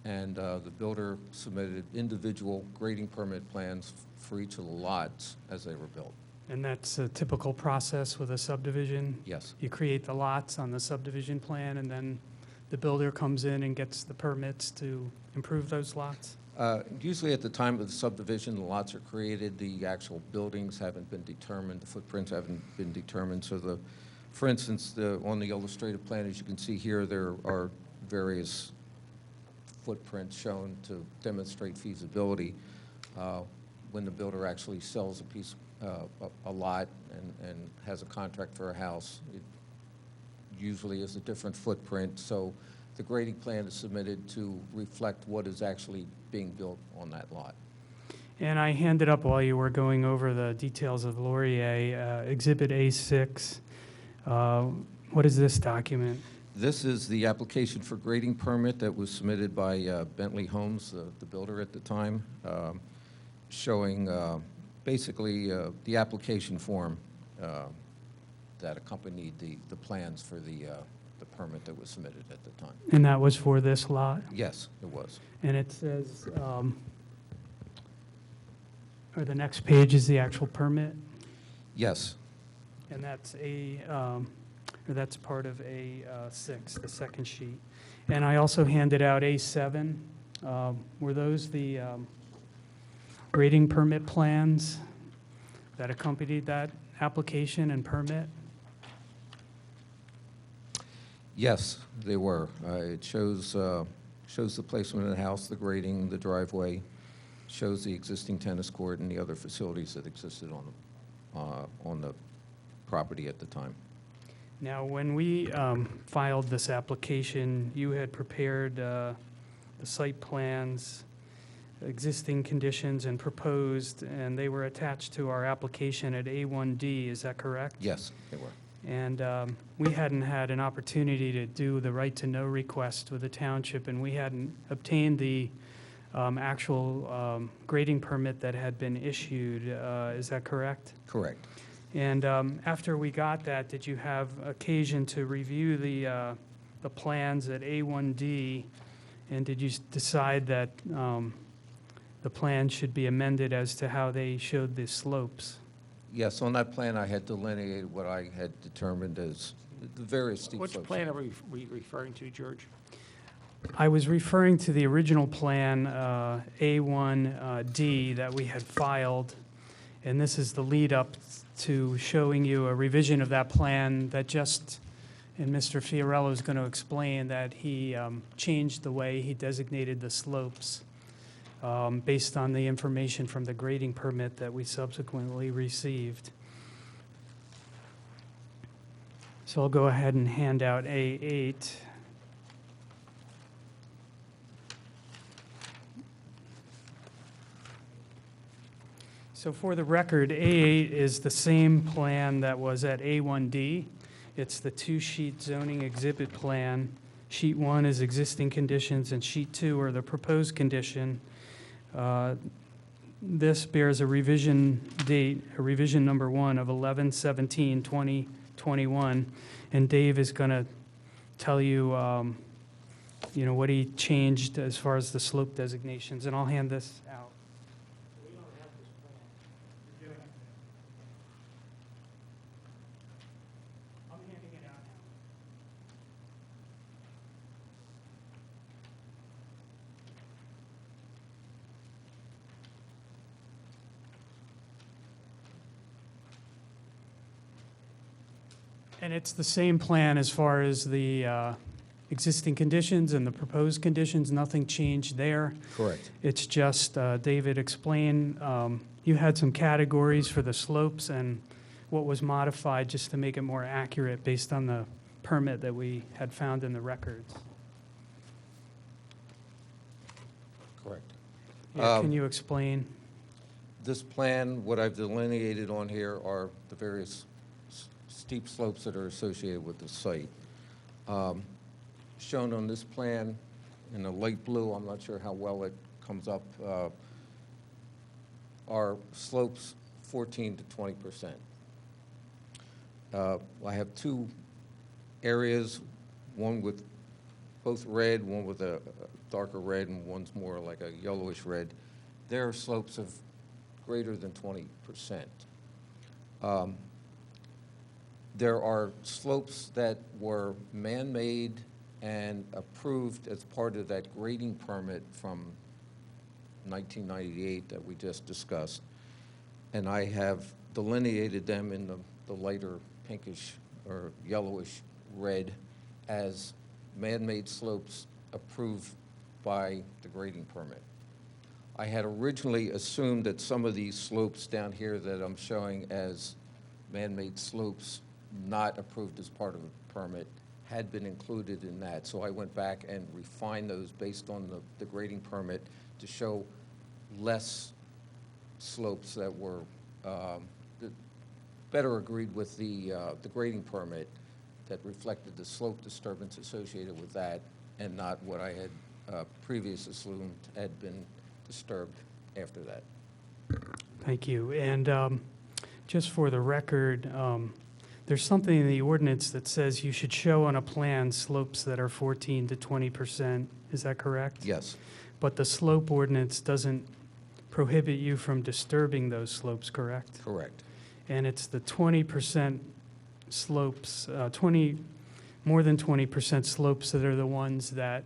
And the builder submitted individual grading permit plans for each of the lots as they were built. And that's a typical process with a subdivision? Yes. You create the lots on the subdivision plan, and then the builder comes in and gets the permits to improve those lots? Usually at the time of the subdivision, the lots are created, the actual buildings haven't been determined, the footprints haven't been determined. So for instance, on the illustrative plan, as you can see here, there are various footprints shown to demonstrate feasibility. When the builder actually sells a lot and has a contract for a house, it usually is a different footprint. So the grading plan is submitted to reflect what is actually being built on that lot. And I handed up while you were going over the details of Laurier, Exhibit A6. What is this document? This is the application for grading permit that was submitted by Bentley Homes, the builder at the time, showing basically the application form that accompanied the plans for the permit that was submitted at the time. And that was for this lot? Yes, it was. And it says, or the next page is the actual permit? Yes. And that's or that's part of A6, the second sheet. And I also handed out A7. Were those the grading permit plans that accompanied that application and permit? Yes, they were. It shows the placement of the house, the grading, the driveway, shows the existing tennis court and the other facilities that existed on the property at the time. Now, when we filed this application, you had prepared the site plans, existing conditions, and proposed, and they were attached to our application at A1D, is that correct? Yes, they were. And we hadn't had an opportunity to do the right-to-know request with the township, and we hadn't obtained the actual grading permit that had been issued. Is that correct? Correct. And after we got that, did you have occasion to review the plans at A1D, and did you decide that the plan should be amended as to how they showed the slopes? Yes, on that plan, I had delineated what I had determined as the various steep slopes. Which plan are we referring to, George? I was referring to the original plan, A1D, that we had filed, and this is the lead-up to showing you a revision of that plan that just, and Mr. Fiorello is going to explain that he changed the way he designated the slopes based on the information from the grading permit that we subsequently received. So I'll go ahead and hand out A8. So for the record, A8 is the same plan that was at A1D. It's the two-sheet zoning exhibit plan. Sheet 1 is existing conditions, and Sheet 2 are the proposed condition. This bears a revision date, a revision number 1 of 11/17/2021, and Dave is going to tell you, what he changed as far as the slope designations, and I'll hand this out. And it's the same plan as far as the existing conditions and the proposed conditions. Nothing changed there. Correct. It's just, David explained, you had some categories for the slopes and what was modified just to make it more accurate based on the permit that we had found in the records. Correct. Yeah, can you explain? This plan, what I've delineated on here are the various steep slopes that are associated with the site. Shown on this plan in the light blue, I'm not sure how well it comes up, are slopes 14 to 20%. I have two areas, one with both red, one with a darker red, and one's more like a yellowish red. There are slopes of greater than 20%. There are slopes that were man-made and approved as part of that grading permit from 1998 that we just discussed. And I have delineated them in the lighter pinkish or yellowish red as man-made slopes approved by the grading permit. I had originally assumed that some of these slopes down here that I'm showing as man-made slopes not approved as part of the permit had been included in that. So I went back and refined those based on the grading permit to show less slopes that were that better agreed with the grading permit that reflected the slope disturbance associated with that and not what I had previously assumed had been disturbed after that. Thank you. And just for the record, there's something in the ordinance that says you should show on a plan slopes that are 14 to 20%. Is that correct? Yes. But the slope ordinance doesn't prohibit you from disturbing those slopes, correct? Correct. And it's the 20% slopes, more than 20% slopes that are the ones that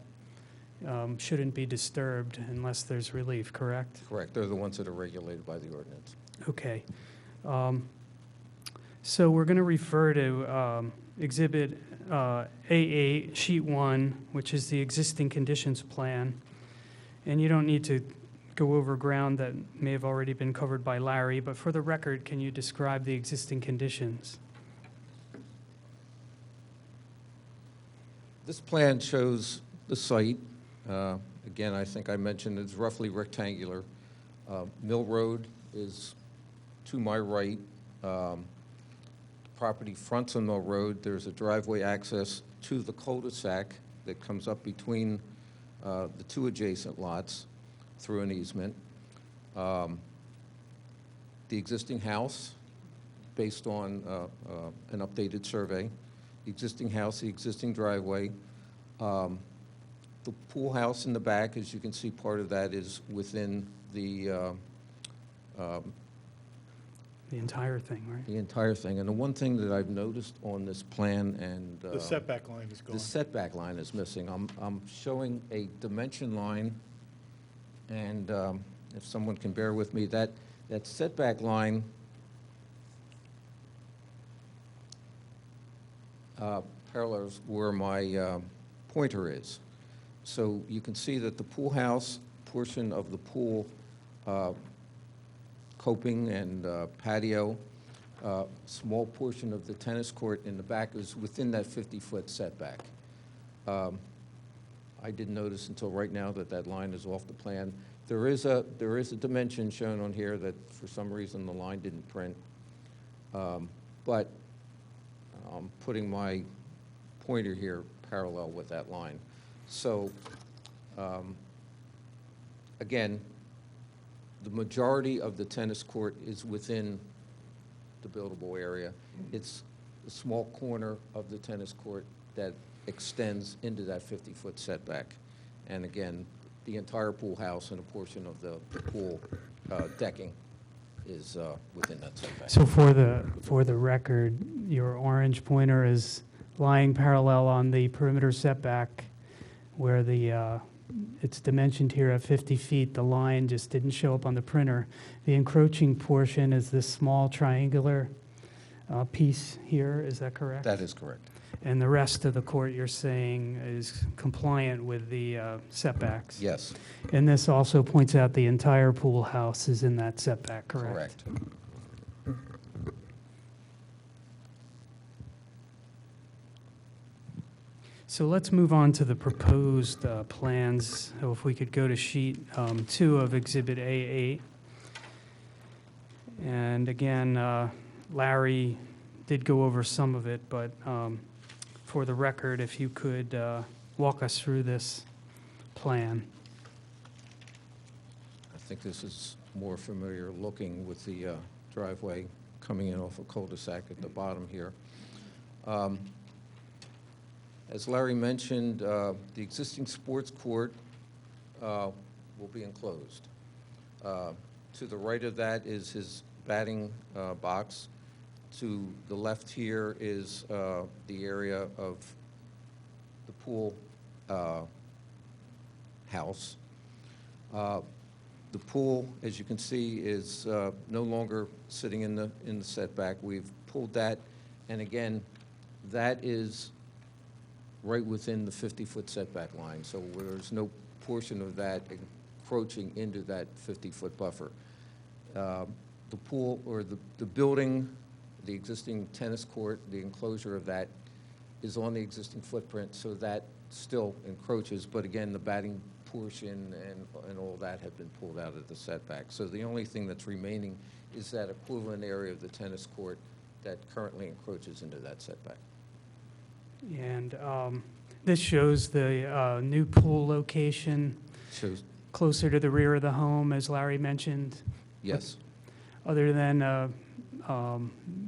shouldn't be disturbed unless there's relief, correct? Correct. They're the ones that are regulated by the ordinance. Okay. So we're going to refer to Exhibit A8, Sheet 1, which is the existing conditions plan. And you don't need to go over ground that may have already been covered by Larry, but for the record, can you describe the existing conditions? This plan shows the site. Again, I think I mentioned it's roughly rectangular. Mill Road is to my right. Property fronts on Mill Road. There's a driveway access to the cul-de-sac that comes up between the two adjacent lots through an easement. The existing house, based on an updated survey, the existing house, the existing driveway. The pool house in the back, as you can see, part of that is within the entire thing, right? The entire thing. And the one thing that I've noticed on this plan and The setback line is gone. the setback line is missing. I'm showing a dimension line, and if someone can bear with me, that setback line parallels where my pointer is. So you can see that the pool house portion of the pool coping and patio, small portion of the tennis court in the back is within that 50-foot setback. I didn't notice until right now that that line is off the plan. There is a dimension shown on here that for some reason the line didn't print. But I'm putting my pointer here parallel with that line. So again, the majority of the tennis court is within the buildable area. It's a small corner of the tennis court that extends into that 50-foot setback. And again, the entire pool house and a portion of the pool decking is within that setback. So for the record, your orange pointer is lying parallel on the perimeter setback where the it's dimensioned here at 50 feet. The line just didn't show up on the printer. The encroaching portion is this small triangular piece here. Is that correct? That is correct. And the rest of the court, you're saying, is compliant with the setbacks? Yes. And this also points out the entire pool house is in that setback, correct? Correct. So let's move on to the proposed plans. So if we could go to sheet 2 of Exhibit A8. And again, Larry did go over some of it, but for the record, if you could walk us through this plan. I think this is more familiar looking with the driveway coming in off a cul-de-sac at the bottom here. As Larry mentioned, the existing sports court will be enclosed. To the right of that is his batting box. To the left here is the area of the pool house. The pool, as you can see, is no longer sitting in the setback. We've pulled that, and again, that is right within the 50-foot setback line. So there's no portion of that encroaching into that 50-foot buffer. The pool or the building, the existing tennis court, the enclosure of that is on the existing footprint, so that still encroaches. But again, the batting portion and all that have been pulled out of the setback. So the only thing that's remaining is that equivalent area of the tennis court that currently encroaches into that setback. And this shows the new pool location Shows, closer to the rear of the home, as Larry mentioned. yes. Other than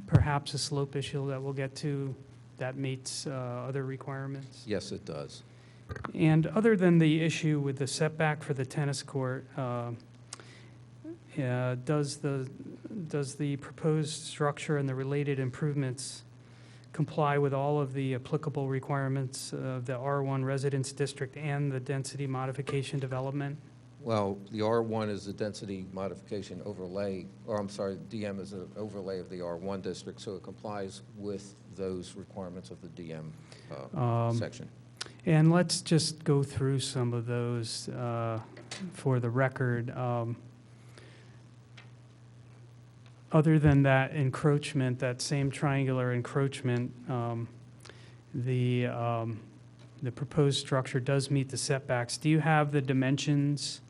perhaps a slope issue that we'll get to that meets other requirements? Yes, it does. And other than the issue with the setback for the tennis court, does the proposed structure and the related improvements comply with all of the applicable requirements of the R1 Residence District and the density modification development? Well, the R1 is the density modification overlay, or I'm sorry, DM is an overlay of the R1 district, so it complies with those requirements of the DM section. And let's just go through some of those for the record. Other than that encroachment, that same triangular encroachment, the proposed structure does meet the setbacks. Do you have the dimensions,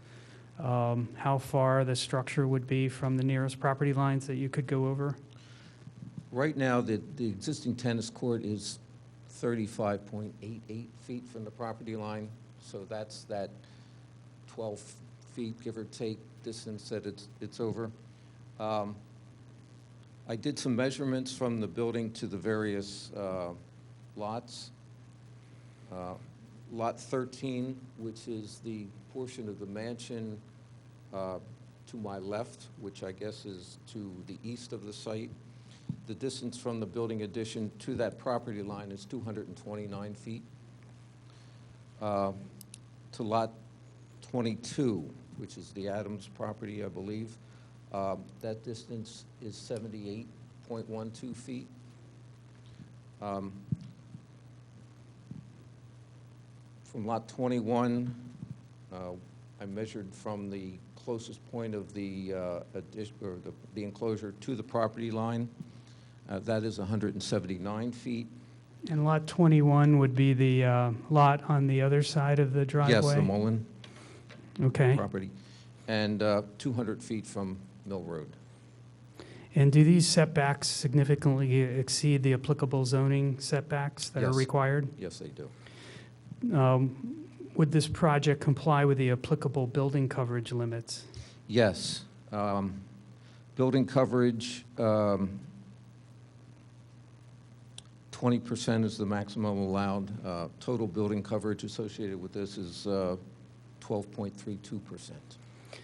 how far the structure would be from the nearest property lines that you could go over? Right now, the existing tennis court is 35.88 feet from the property line, so that's that 12 feet, give or take, distance that it's over. I did some measurements from the building to the various lots. Lot 13, which is the portion of the mansion to my left, which I guess is to the east of the site. The distance from the building addition to that property line is 229 feet. To lot 22, which is the Adams property, I believe, that distance is 78.12 feet. From lot 21, I measured from the closest point of the enclosure to the property line. That is 179 feet. And lot 21 would be the lot on the other side of the driveway? Yes, the Mullen property. And 200 feet from Mill Road. And do these setbacks significantly exceed the applicable zoning setbacks that are required? Yes, they do. Would this project comply with the applicable building coverage limits? Yes. Building coverage, 20% is the maximum allowed. Total building coverage associated with this is 12.32%.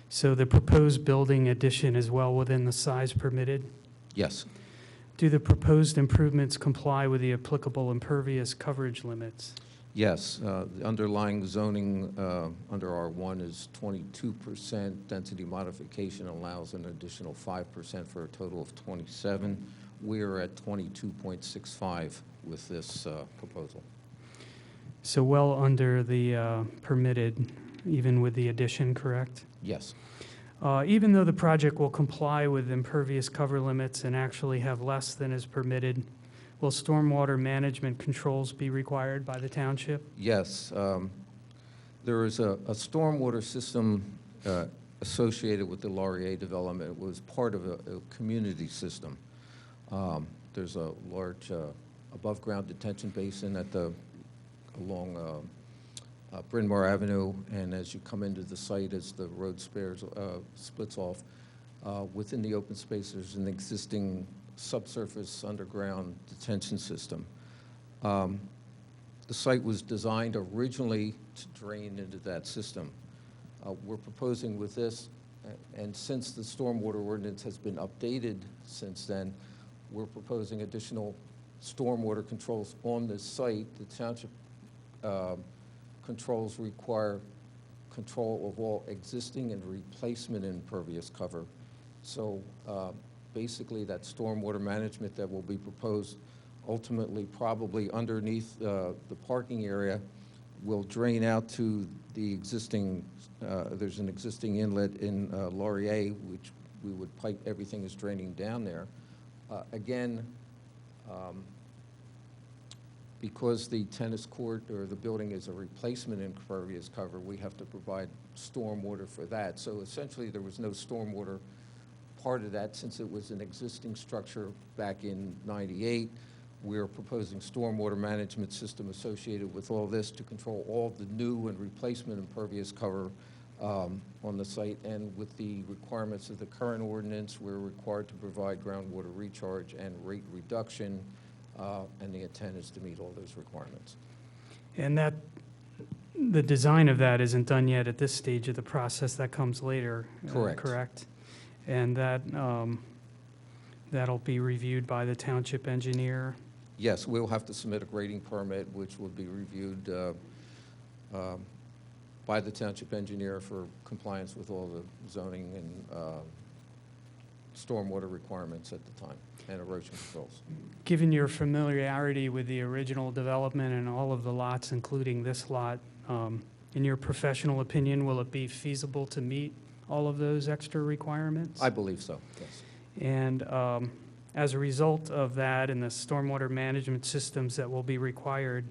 So the proposed building addition is well within the size permitted? Yes. Do the proposed improvements comply with the applicable impervious coverage limits? Yes. The underlying zoning under R1 is 22%. Density modification allows an additional 5% for a total of 27%. We're at 22.65 with this proposal. So well under the permitted, even with the addition, correct? Yes. Even though the project will comply with impervious cover limits and actually have less than is permitted, will stormwater management controls be required by the township? Yes. There is a stormwater system associated with the Laurier development. It was part of a community system. There's a large above-ground detention basin along Bryn Mawr Avenue, and as you come into the site, as the road splits off, within the open space, there's an existing subsurface underground detention system. The site was designed originally to drain into that system. We're proposing with this, and since the stormwater ordinance has been updated since then, we're proposing additional stormwater controls on this site. The township controls require control of all existing and replacement impervious cover. So basically that stormwater management that will be proposed ultimately probably underneath the parking area will drain out to the existing, there's an existing inlet in Laurier, which we would pipe everything is draining down there. Again, because the tennis court or the building is a replacement impervious cover, we have to provide stormwater for that. So essentially, there was no stormwater part of that since it was an existing structure back in '98. We're proposing stormwater management system associated with all this to control all the new and replacement impervious cover on the site. And with the requirements of the current ordinance, we're required to provide groundwater recharge and rate reduction, and the intent is to meet all those requirements. And that, the design of that isn't done yet at this stage of the process, that comes later. Correct. Correct? And that, that'll be reviewed by the township engineer? Yes, we'll have to submit a grading permit, which will be reviewed by the township engineer for compliance with all the zoning and stormwater requirements at the time, and erosion controls. Given your familiarity with the original development and all of the lots, including this lot, in your professional opinion, will it be feasible to meet all of those extra requirements? I believe so, yes. And as a result of that and the stormwater management systems that will be required,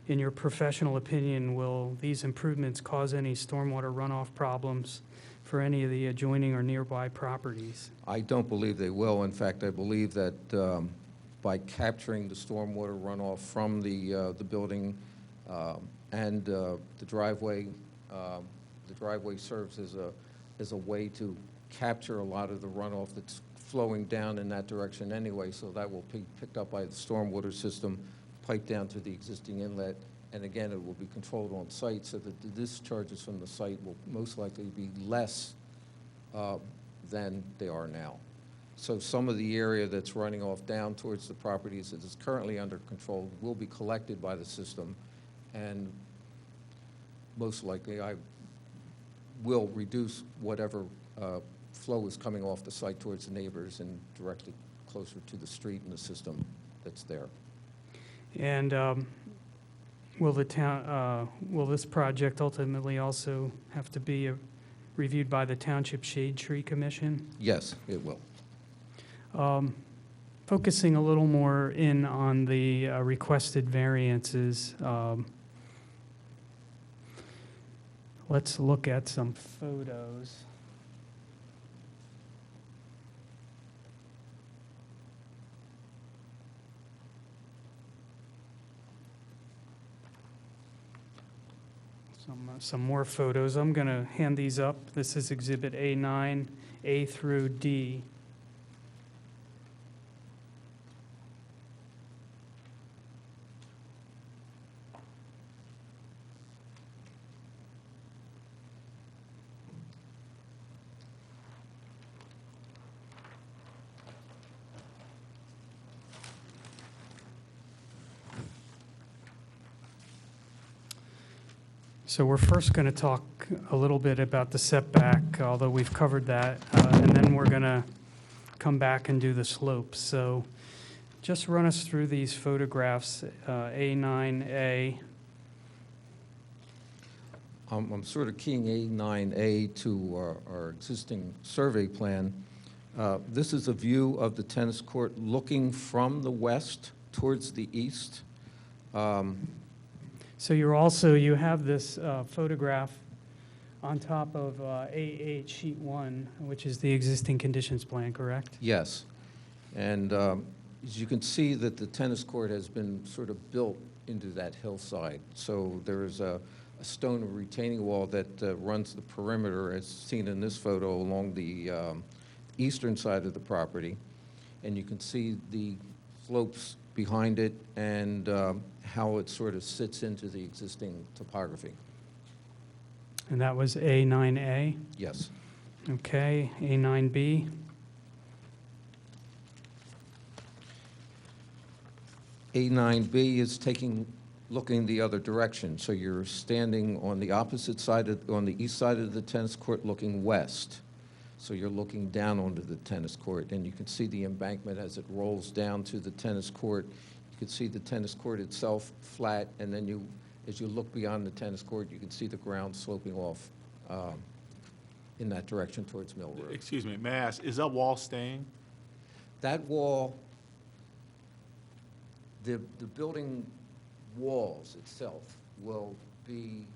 in your professional opinion, will these improvements cause any stormwater runoff problems for any of the adjoining or nearby properties? I don't believe they will. In fact, I believe that by capturing the stormwater runoff from the building and the driveway serves as a way to capture a lot of the runoff that's flowing down in that direction anyway, so that will be picked up by the stormwater system, piped down to the existing inlet, and again, it will be controlled on site so that the discharges from the site will most likely be less than they are now. So some of the area that's running off down towards the properties that is currently under control will be collected by the system, and most likely I will reduce whatever flow is coming off the site towards the neighbors and direct it closer to the street and the system that's there. And will the town, will this project ultimately also have to be reviewed by the Township Shade Tree Commission? Yes, it will. Focusing a little more in on the requested variances, let's look at some photos. Some more photos. I'm going to hand these up. This is Exhibit A9, A through D. So we're first going to talk a little bit about the setback, although we've covered that, and then we're going to come back and do the slopes. So just run us through these photographs, A9A. I'm sort of keying A9A to our existing survey plan. This is a view of the tennis court looking from the west towards the east. So you have this photograph on top of A8 sheet 1, which is the existing conditions plan, correct? Yes. And as you can see that the tennis court has been sort of built into that hillside. So there is a stone retaining wall that runs the perimeter, as seen in this photo, along the eastern side of the property. And you can see the slopes behind it and how it sort of sits into the existing topography. And that was A9A? Yes. Okay, A9B? A9B is looking the other direction. So you're standing on the opposite side, on the east side of the tennis court looking west. So you're looking down onto the tennis court, and you can see the embankment as it rolls down to the tennis court. You can see the tennis court itself flat, and then as you look beyond the tennis court, you can see the ground sloping off in that direction towards Mill Road. Excuse me, may I ask, is that wall staying? That wall, the building walls itself will be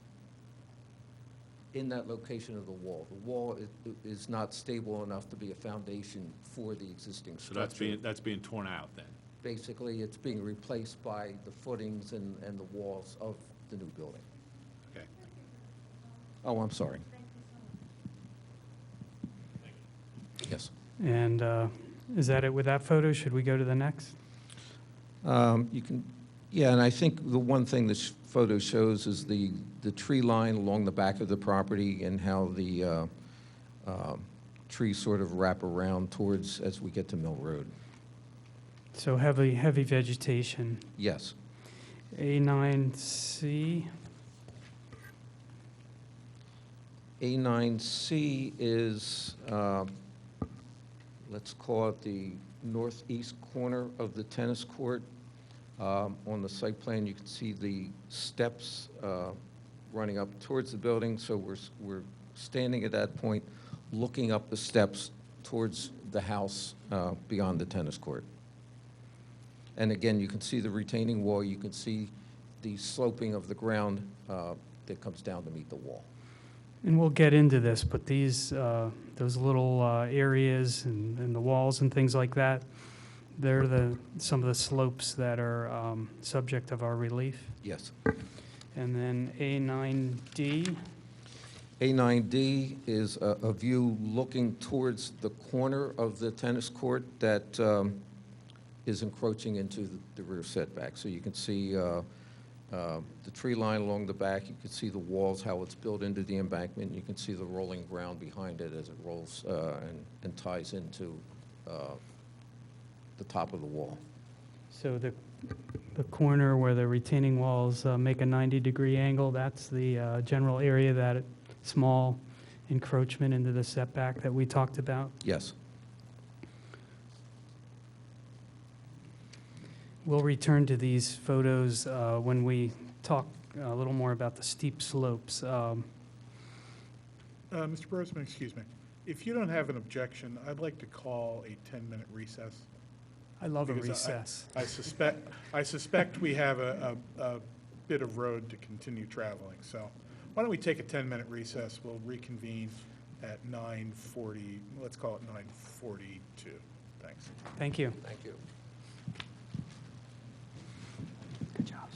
in that location of the wall. The wall is not stable enough to be a foundation for the existing So structure. that's being torn out then? Basically, it's being replaced by the footings and the walls of the new building. Okay. Oh, I'm sorry. Yes. And is that it with that photo? Should we go to the next? You can, yeah, and I think the one thing this photo shows is the tree line along the back of the property and how the trees sort of wrap around towards as we get to Mill Road. So heavy vegetation. Yes. A9C. A9C is, let's call it the northeast corner of the tennis court. On the site plan, you can see the steps running up towards the building. So we're standing at that point, looking up the steps towards the house beyond the tennis court. And again, you can see the retaining wall. You can see the sloping of the ground that comes down to meet the wall. And we'll get into this, but these, those little areas and the walls and things like that, they're some of the slopes that are subject of our relief. Yes. And then A9D. A9D is a view looking towards the corner of the tennis court that is encroaching into the rear setback. So you can see the tree line along the back. You can see the walls, how it's built into the embankment. You can see the rolling ground behind it as it rolls and ties into the top of the wall. So the corner where the retaining walls make a 90-degree angle, that's the general area, that small encroachment into the setback that we talked about? Yes. We'll return to these photos when we talk a little more about the steep slopes. Mr. Brosman, excuse me. If you don't have an objection, I'd like to call a 10-minute recess. I love a Because recess. I suspect we have a bit of road to continue traveling. So why don't we take a 10-minute recess? We'll reconvene at 9:40, let's call it 9:42. Thanks. Thank you. Thank you. Good job.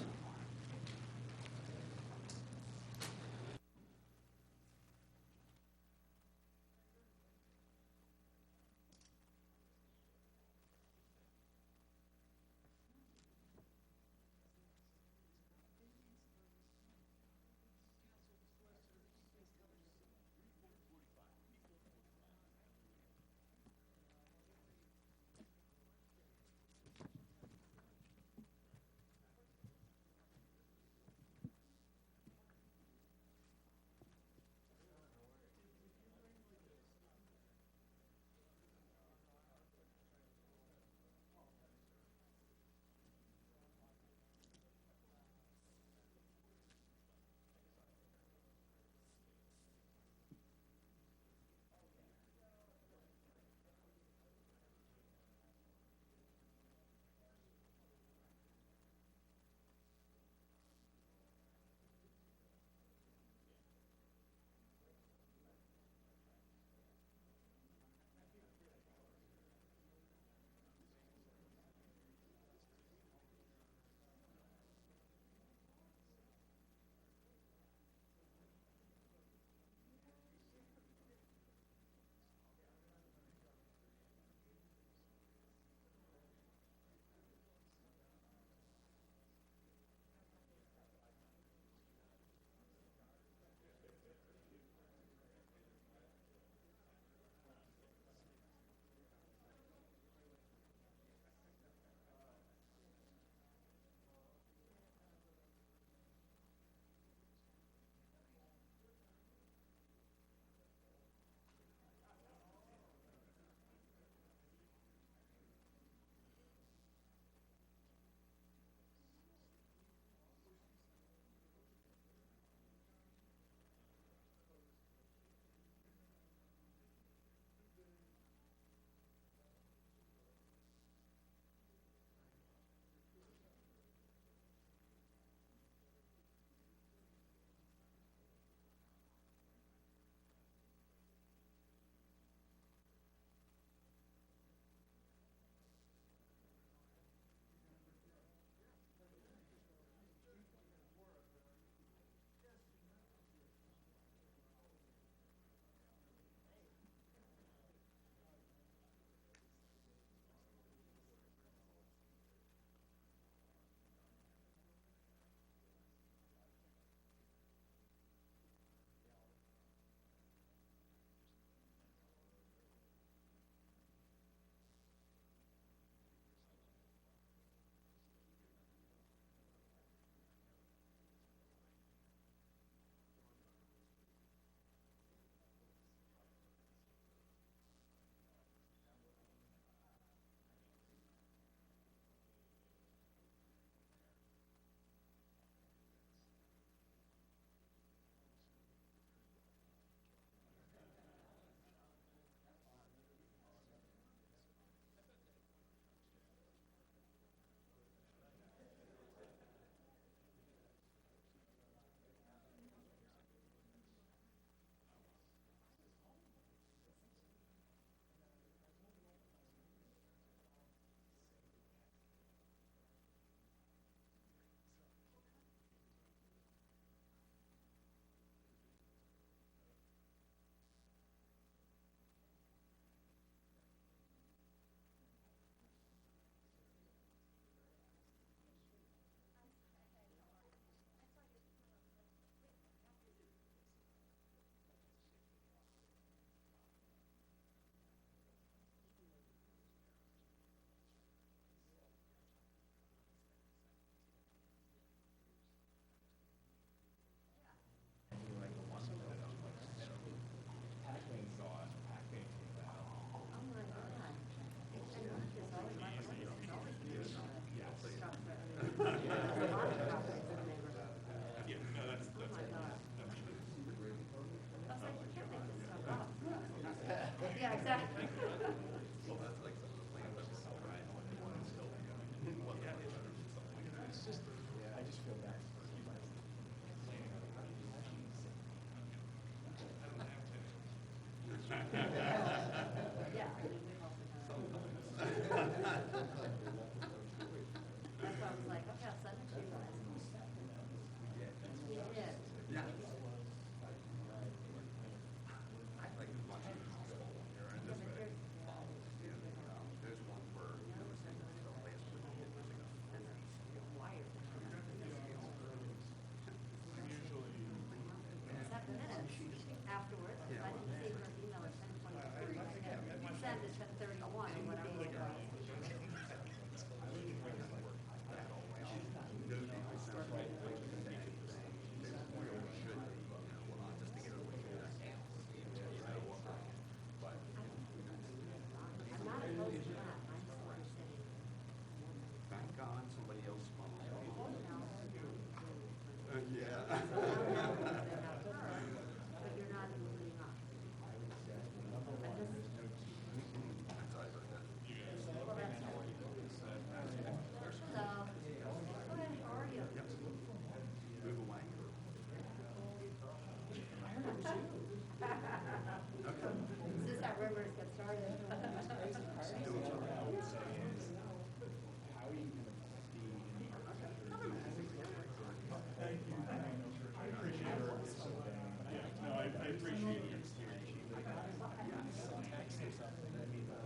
This is how rumors get started.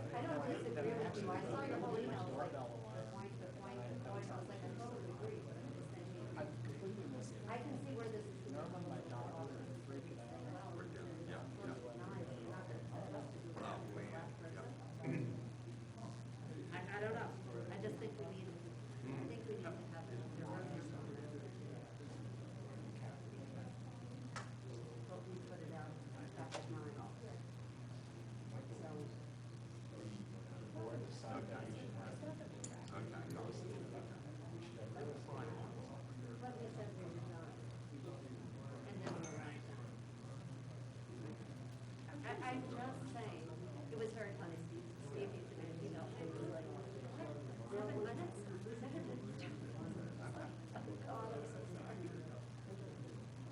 I don't disagree with you. I saw your whole email. It was like point to point to point. I was like, I totally agree. I can see where this is. I don't know. I just think we need, I think we need to have the earliest on that. But we put it out back at 9. I'm just saying, it was very funny, Steve used to make me know, it was like, 7 minutes? 7 minutes? Oh, God, I'm so sorry.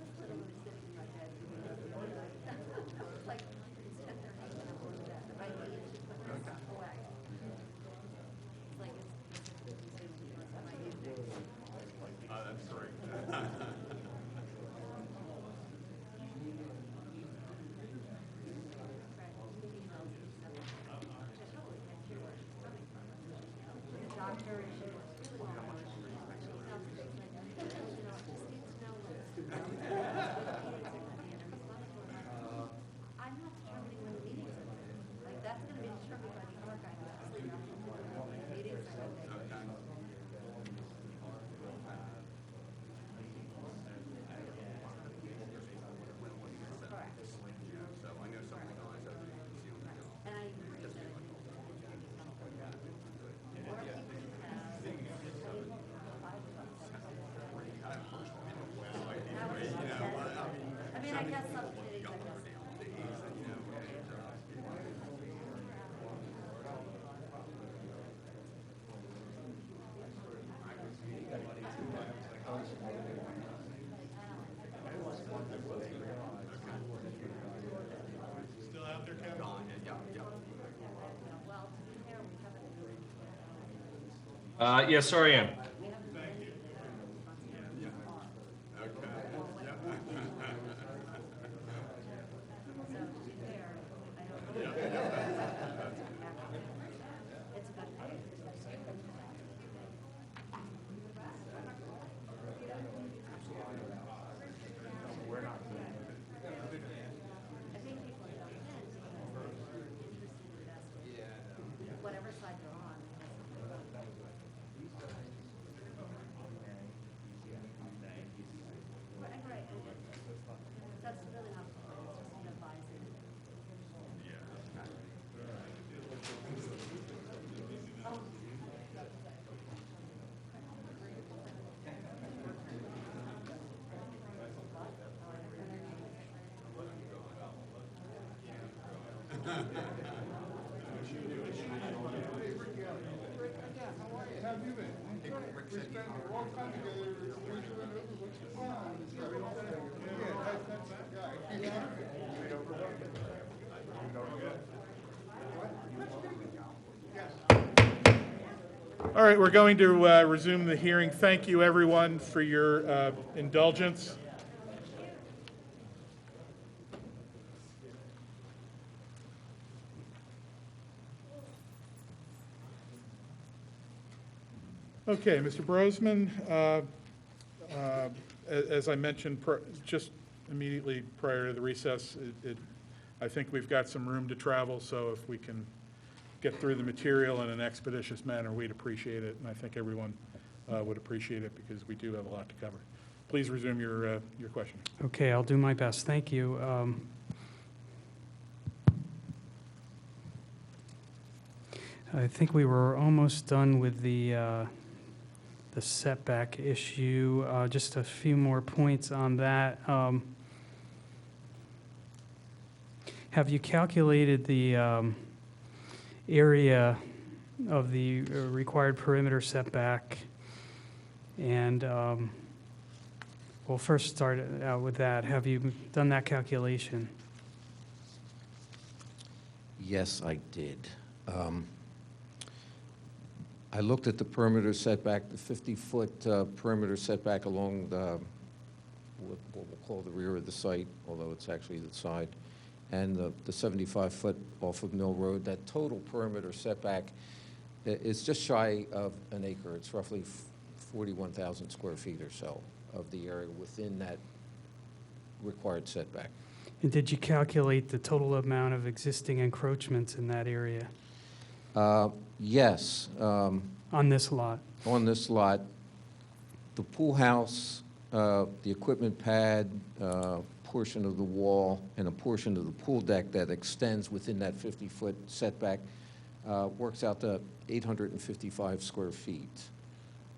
This little one is sitting in my bed. Like, instead they're hanging out on the bed. I need to put this away. It's like, it's my evening. That's great. I'm not determining when the meetings are. Like, that's gonna be determined by the archive. Meetings are and I agree that I mean, I guess some committees, I guess. Still out there, Kevin? Well, to be fair, we haven't. Yes, sir, I am. Whatever side you're on. Right. That's really not, it's just an advising. All right, we're going to resume the hearing. Thank you, everyone, for your indulgence. Okay, Mr. Brosman, as I mentioned just immediately prior to the recess, I think we've got some room to travel, so if we can get through the material in an expeditious manner, we'd appreciate it, and I think everyone would appreciate it because we do have a lot to cover. Please resume your question. Okay, I'll do my best. Thank you. I think we were almost done with the the setback issue. Just a few more points on that. Have you calculated the area of the required perimeter setback? And we'll first start out with that. Have you done that calculation? Yes, I did. I looked at the perimeter setback, the 50-foot perimeter setback along what we'll call the rear of the site, although it's actually the side, and the 75-foot off of Mill Road. That total perimeter setback is just shy of an acre. It's roughly 41,000 square feet or so of the area within that required setback. And did you calculate the total amount of existing encroachments in that area? Yes. On this lot? On this lot, the pool house, the equipment pad, portion of the wall, and a portion of the pool deck that extends within that 50-foot setback works out to 855 square feet.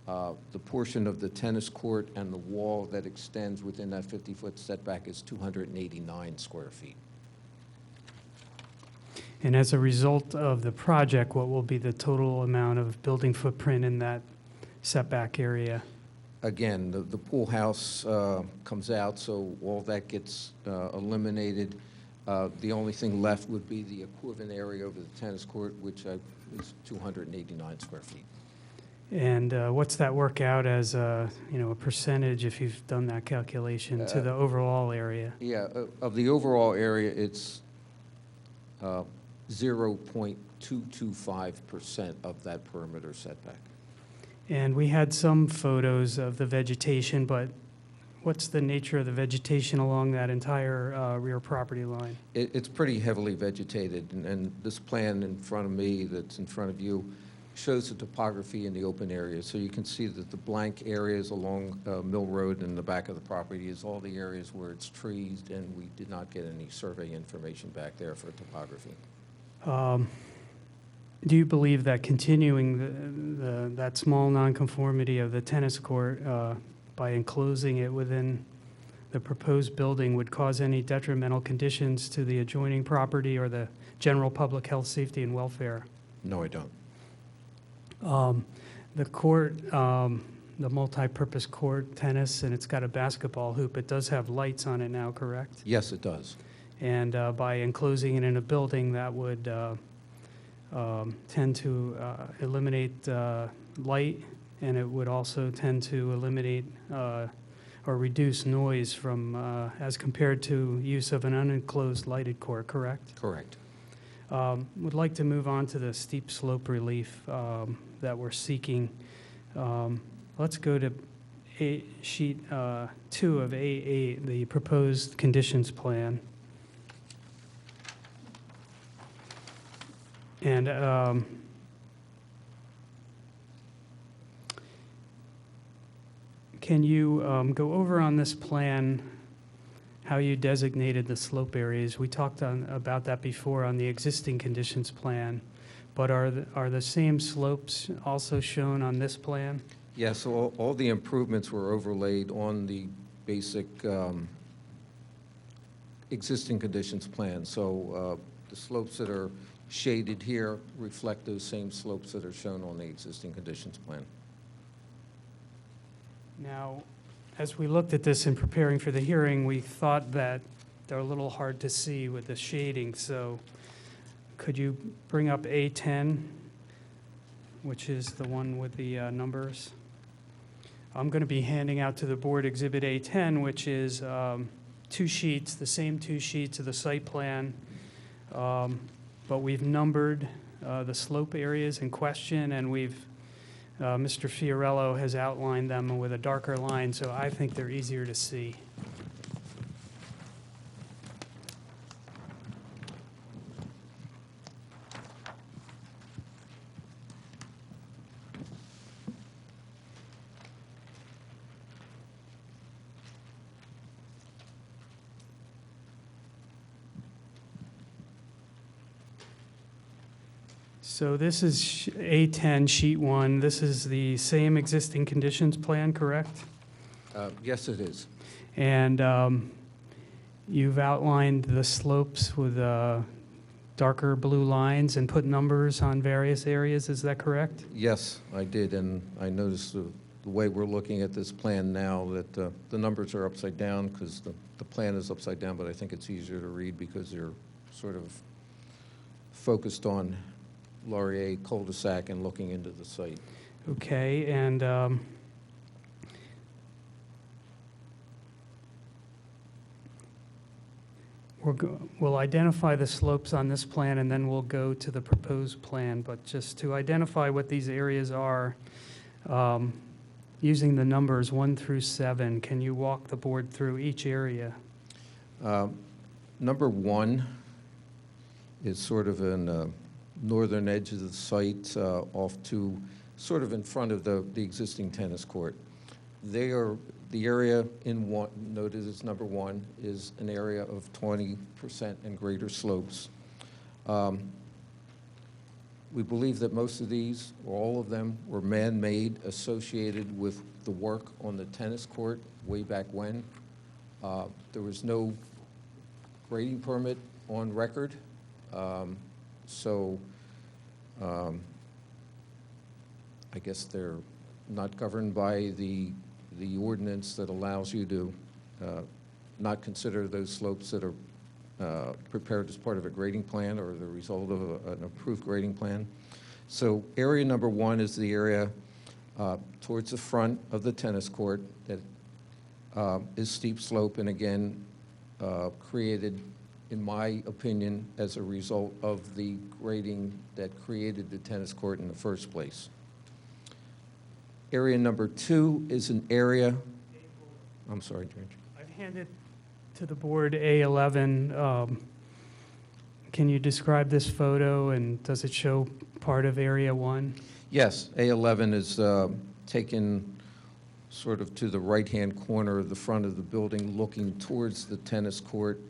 The portion of the tennis court and the wall that extends within that 50-foot setback is 289 square feet. And as a result of the project, what will be the total amount of building footprint in that setback area? Again, the pool house comes out, so all that gets eliminated. The only thing left would be the equivalent area over the tennis court, which is 289 square feet. And what's that work out as a percentage, if you've done that calculation, to the overall area? Yeah, of the overall area, it's 0.225% of that perimeter setback. And we had some photos of the vegetation, but what's the nature of the vegetation along that entire rear property line? It's pretty heavily vegetated, and this plan in front of me that's in front of you shows the topography in the open areas. So you can see that the blank areas along Mill Road in the back of the property is all the areas where it's trees, and we did not get any survey information back there for topography. Do you believe that continuing that small nonconformity of the tennis court by enclosing it within the proposed building would cause any detrimental conditions to the adjoining property or the general public health, safety, and welfare? No, I don't. The court, the multi-purpose court, tennis, and it's got a basketball hoop. It does have lights on it now, correct? Yes, it does. And by enclosing it in a building, that would tend to eliminate light, and it would also tend to eliminate or reduce noise from, as compared to use of an unenclosed lighted court, correct? Correct. Would like to move on to the steep slope relief that we're seeking. Let's go to sheet 2 of A8, the proposed conditions plan. And can you go over on this plan how you designated the slope areas? We talked about that before on the existing conditions plan, but are the same slopes also shown on this plan? Yes, so all the improvements were overlaid on the basic existing conditions plan. So the slopes that are shaded here reflect those same slopes that are shown on the existing conditions plan. Now, as we looked at this in preparing for the hearing, we thought that they're a little hard to see with the shading, so could you bring up A10, which is the one with the numbers? I'm going to be handing out to the board Exhibit A10, which is 2 sheets, the same 2 sheets of the site plan, but we've numbered the slope areas in question, and Mr. Fiorello has outlined them with a darker line, so I think they're easier to see. So this is A10, sheet 1. This is the same existing conditions plan, correct? Yes, it is. And you've outlined the slopes with darker blue lines and put numbers on various areas, is that correct? Yes, I did, and I noticed the way we're looking at this plan now that the numbers are upside down because the plan is upside down, but I think it's easier to read because they're sort of focused on Laurier cul-de-sac and looking into the site. Okay, and we'll identify the slopes on this plan, and then we'll go to the proposed plan. But just to identify what these areas are, using the numbers 1 through 7, can you walk the board through each area? Number 1 is sort of in the northern edge of the site, off to sort of in front of the existing tennis court. The area in one, notice it's number 1, is an area of 20% and greater slopes. We believe that most of these, or all of them, were man-made associated with the work on the tennis court way back when. There was no grading permit on record, so I guess they're not governed by the ordinance that allows you to not consider those slopes that are prepared as part of a grading plan or the result of an approved grading plan. So area number 1 is the area towards the front of the tennis court that is steep slope and again created, in my opinion, as a result of the grading that created the tennis court in the first place. Area number 2 is an area, I'm sorry, George. I've handed to the board A11. Can you describe this photo, and does it show part of Area 1? Yes, A11 is taken sort of to the right-hand corner of the front of the building, looking towards the tennis court.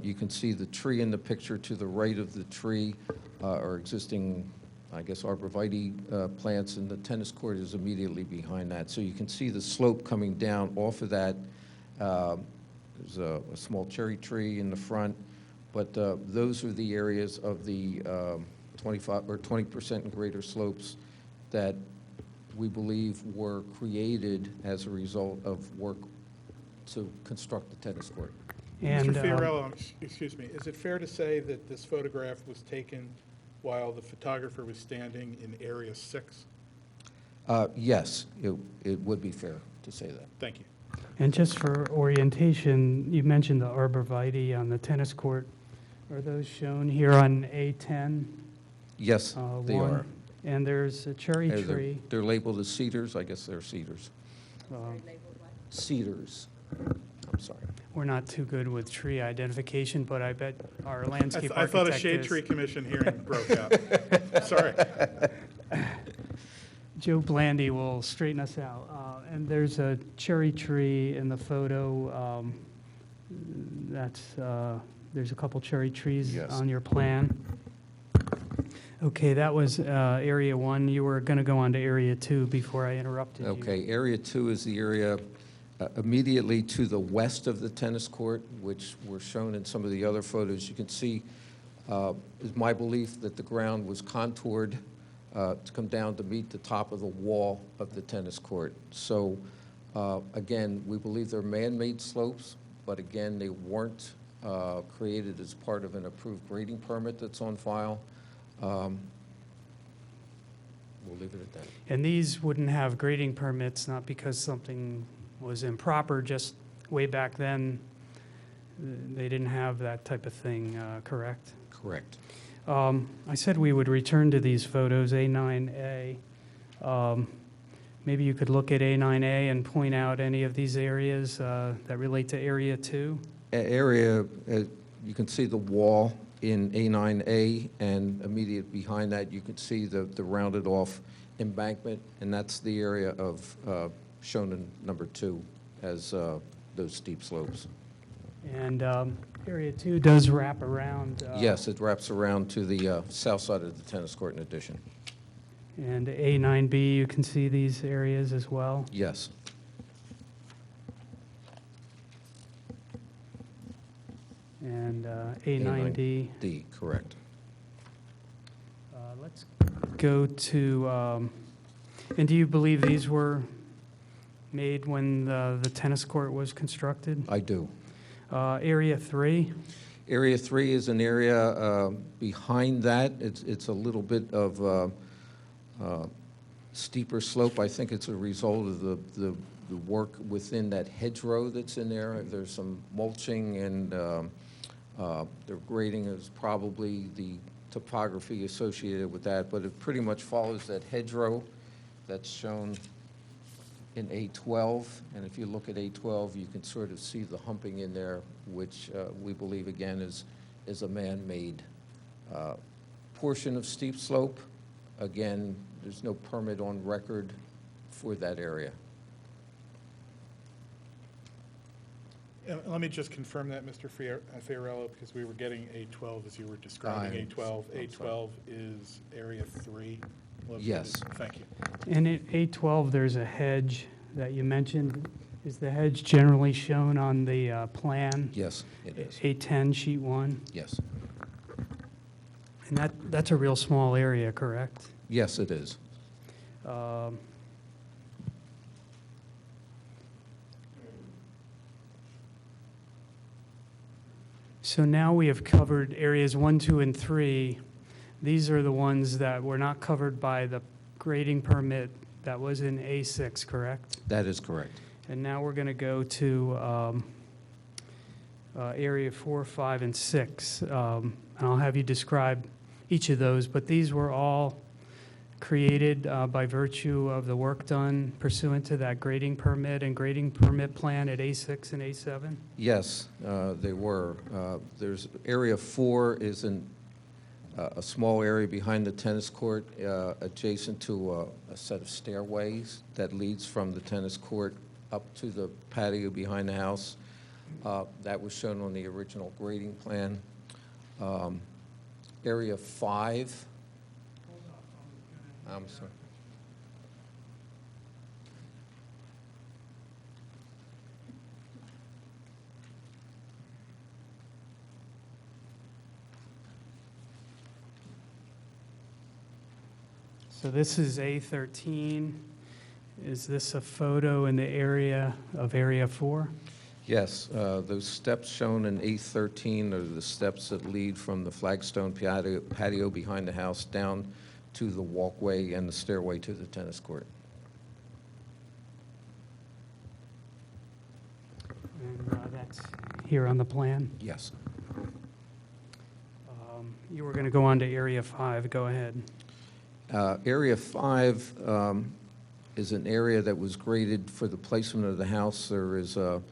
You can see the tree in the picture. To the right of the tree are existing, I guess, arborvitae plants, and the tennis court is immediately behind that. So you can see the slope coming down off of that. There's a small cherry tree in the front, but those are the areas of the 25 or 20% and greater slopes that we believe were created as a result of work to construct the tennis court. And, Mr. Fiorello, excuse me, is it fair to say that this photograph was taken while the photographer was standing in Area 6? Yes, it would be fair to say that. Thank you. And just for orientation, you mentioned the arborvitae on the tennis court. Are those shown here on A10? Yes, they 1? are. And there's a cherry They're tree. They're labeled as cedars. I guess they're cedars. Cedars. I'm sorry. We're not too good with tree identification, but I bet our landscape I thought a architect shade is. tree commission hearing broke out. Sorry. Joe Blandy will straighten us out. And there's a cherry tree in the photo. There's a couple cherry trees Yes. on your plan. Okay, that was Area 1. You were going to go on to Area 2 before I interrupted you. Okay, Area 2 is the area immediately to the west of the tennis court, which were shown in some of the other photos. You can see, it's my belief that the ground was contoured to come down to meet the top of the wall of the tennis court. So, again, we believe they're man-made slopes, but again, they weren't created as part of an approved grading permit that's on file. We'll leave it at that. And these wouldn't have grading permits, not because something was improper, just way back then, they didn't have that type of thing, correct? Correct. I said we would return to these photos, A9A. Maybe you could look at A9A and point out any of these areas that relate to Area 2? You can see the wall in A9A, and immediate behind that, you can see the rounded off embankment, and that's the area of shown in number 2 as those steep slopes. And Area 2 does wrap around. Yes, it wraps around to the south side of the tennis court in addition. And A9B, you can see these areas as well. Yes. And A9D. D, correct. Let's go to, and do you believe these were made when the tennis court was constructed? I do. Area 3? Area 3 is an area behind that. It's a little bit of steeper slope. I think it's a result of the work within that hedgerow that's in there. There's some mulching, and the grading is probably the topography associated with that, but it pretty much follows that hedgerow that's shown in A12. And if you look at A12, you can sort of see the humping in there, which we believe, again, is a man-made portion of steep slope. Again, there's no permit on record for that area. Let me just confirm that, Mr. Fiorello, because we were getting A12 as you were describing A12. A12 is Area 3 located? Yes. Thank you. And in A12, there's a hedge that you mentioned. Is the hedge generally shown on the plan? Yes, it is. A10, sheet 1? Yes. And that's a real small area, correct? Yes, it is. So now we have covered areas 1, 2, and 3. These are the ones that were not covered by the grading permit that was in A6, correct? That is correct. And now we're going to go to area 4, 5, and 6. And I'll have you describe each of those, but these were all created by virtue of the work done pursuant to that grading permit and grading permit plan at A6 and A7? Yes, they were. There's Area 4 is a small area behind the tennis court adjacent to a set of stairways that leads from the tennis court up to the patio behind the house. That was shown on the original grading plan. Area 5. I'm sorry. So this is A13. Is this a photo in the area of Area 4? Yes, those steps shown in A13 are the steps that lead from the flagstone patio behind the house down to the walkway and the stairway to the tennis court. And that's here on the plan? Yes. You were going to go on to Area 5. Go ahead. Area 5 is an area that was graded for the placement of the house. There is the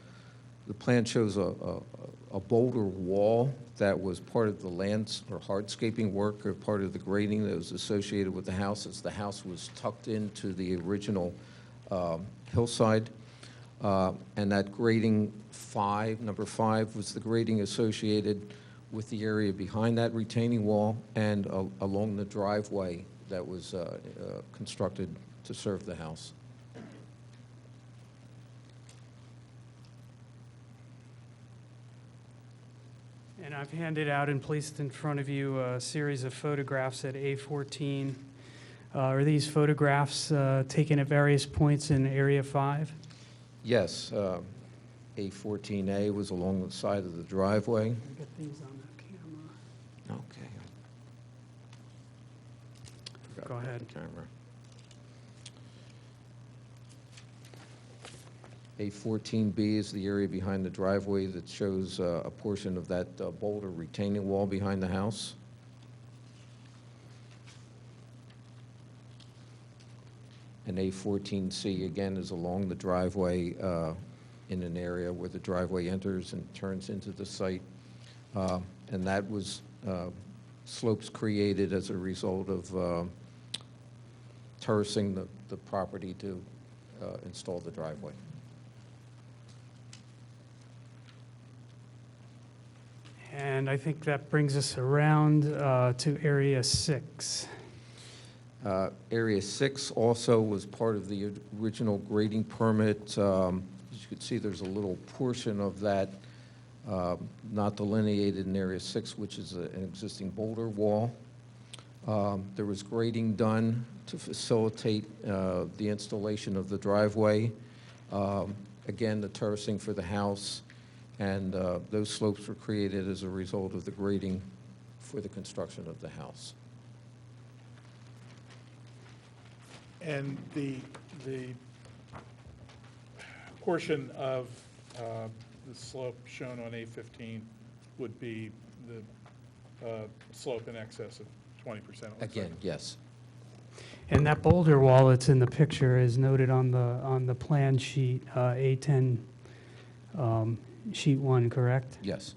plan shows a boulder wall that was part of the lands or hardscaping work or part of the grading that was associated with the house as the house was tucked into the original hillside. And that grading 5, number 5, was the grading associated with the area behind that retaining wall and along the driveway that was constructed to serve the house. And I've handed out and placed in front of you a series of photographs at A14. Are these photographs taken at various points in Area 5? Yes, A14A was along the side of the driveway. Get these on the camera. Okay. Go ahead. A14B is the area behind the driveway that shows a portion of that boulder retaining wall behind the house. And A14C, again, is along the driveway in an area where the driveway enters and turns into the site. And that was slopes created as a result of terracing the property to install the driveway. And I think that brings us around to Area 6. Area 6 also was part of the original grading permit. As you can see, there's a little portion of that not delineated in Area 6, which is an existing boulder wall. There was grading done to facilitate the installation of the driveway. Again, the terracing for the house, and those slopes were created as a result of the grading for the construction of the house. And the portion of the slope shown on A15 would be the slope in excess of 20%. Again, yes. And that boulder wall that's in the picture is noted on the plan sheet, A10, sheet 1, correct? Yes.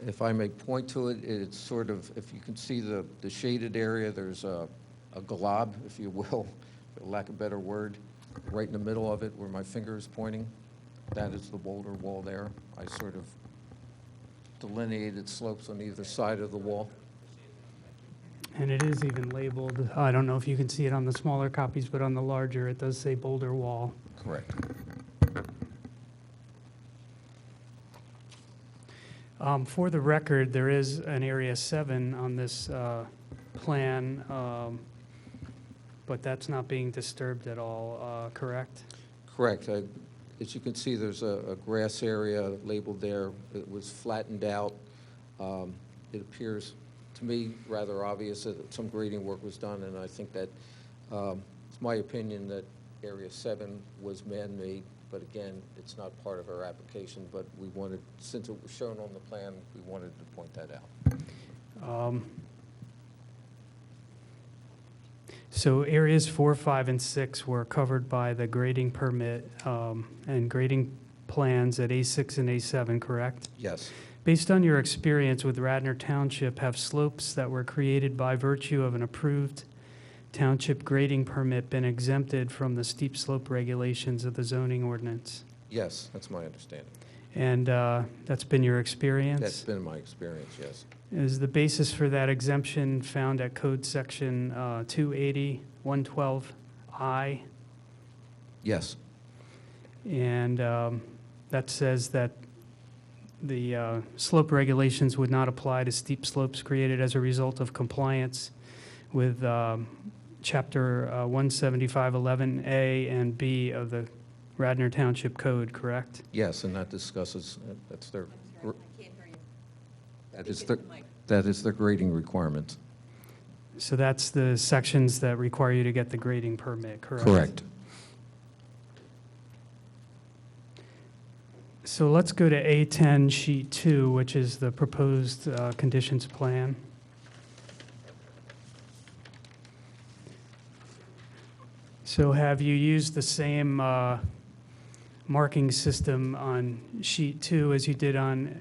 If I may point to it, it's sort of, if you can see the shaded area, there's a glob, if you will, for lack of a better word, right in the middle of it where my finger is pointing. That is the boulder wall there. I sort of delineated slopes on either side of the wall. And it is even labeled, I don't know if you can see it on the smaller copies, but on the larger, it does say boulder wall. Correct. For the record, there is an Area 7 on this plan, but that's not being disturbed at all, correct? Correct. As you can see, there's a grass area labeled there. It was flattened out. It appears to me rather obvious that some grading work was done, and I think that it's my opinion that Area 7 was man-made, but again, it's not part of our application, but we wanted, since it was shown on the plan, we wanted to point that out. So areas 4, 5, and 6 were covered by the grading permit and grading plans at A6 and A7, correct? Yes. Based on your experience with Radnor Township, have slopes that were created by virtue of an approved township grading permit been exempted from the steep slope regulations of the zoning ordinance? Yes, that's my understanding. And that's been your experience? That's been my experience, yes. Is the basis for that exemption found at Code Section 280-112I? Yes. And that says that the slope regulations would not apply to steep slopes created as a result of compliance with Chapter 17511A and B of the Radnor Township Code, correct? Yes, and that discusses, that's their, that is their grading requirement. So that's the sections that require you to get the grading permit, correct? Correct. So let's go to A10 Sheet 2, which is the proposed conditions plan. So have you used the same marking system on Sheet 2 as you did on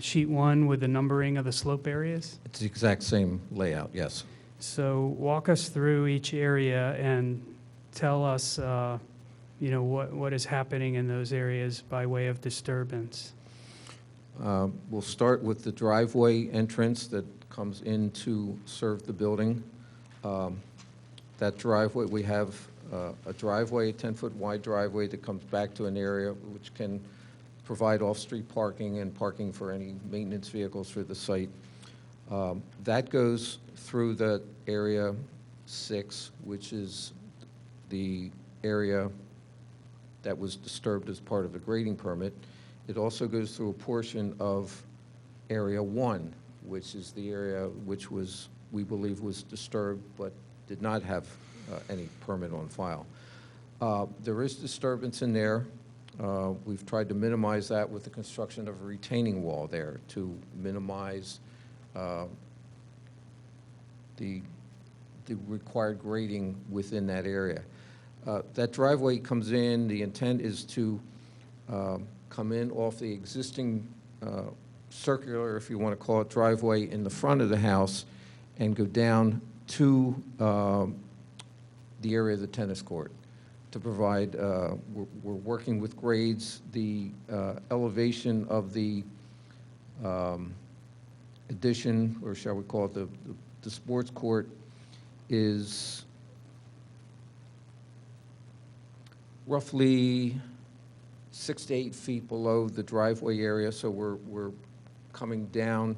Sheet 1 with the numbering of the slope areas? It's the exact same layout, yes. So walk us through each area and tell us, what is happening in those areas by way of disturbance. We'll start with the driveway entrance that comes in to serve the building. That driveway, we have a driveway, a 10-foot wide driveway that comes back to an area which can provide off-street parking and parking for any maintenance vehicles for the site. That goes through the Area 6, which is the area that was disturbed as part of a grading permit. It also goes through a portion of Area 1, which is the area which was, we believe, was disturbed but did not have any permit on file. There is disturbance in there. We've tried to minimize that with the construction of a retaining wall there to minimize the required grading within that area. That driveway comes in, the intent is to come in off the existing circular, if you want to call it, driveway in the front of the house and go down to the area of the tennis court. to provide, we're working with grades. The elevation of the addition, or shall we call it the sports court, is roughly 6 to 8 feet below the driveway area, so we're coming down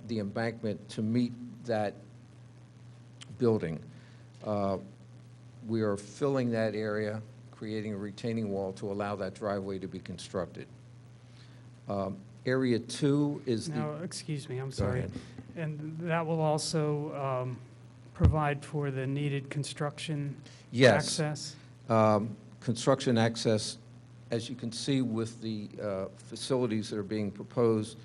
the embankment to meet that building. We are filling that area, creating a retaining wall to allow that driveway to be constructed. Area 2 is the... Now, excuse me, I'm Go sorry. ahead. And that will also provide for the needed construction Yes. access? Construction access, as you can see with the facilities that are being proposed,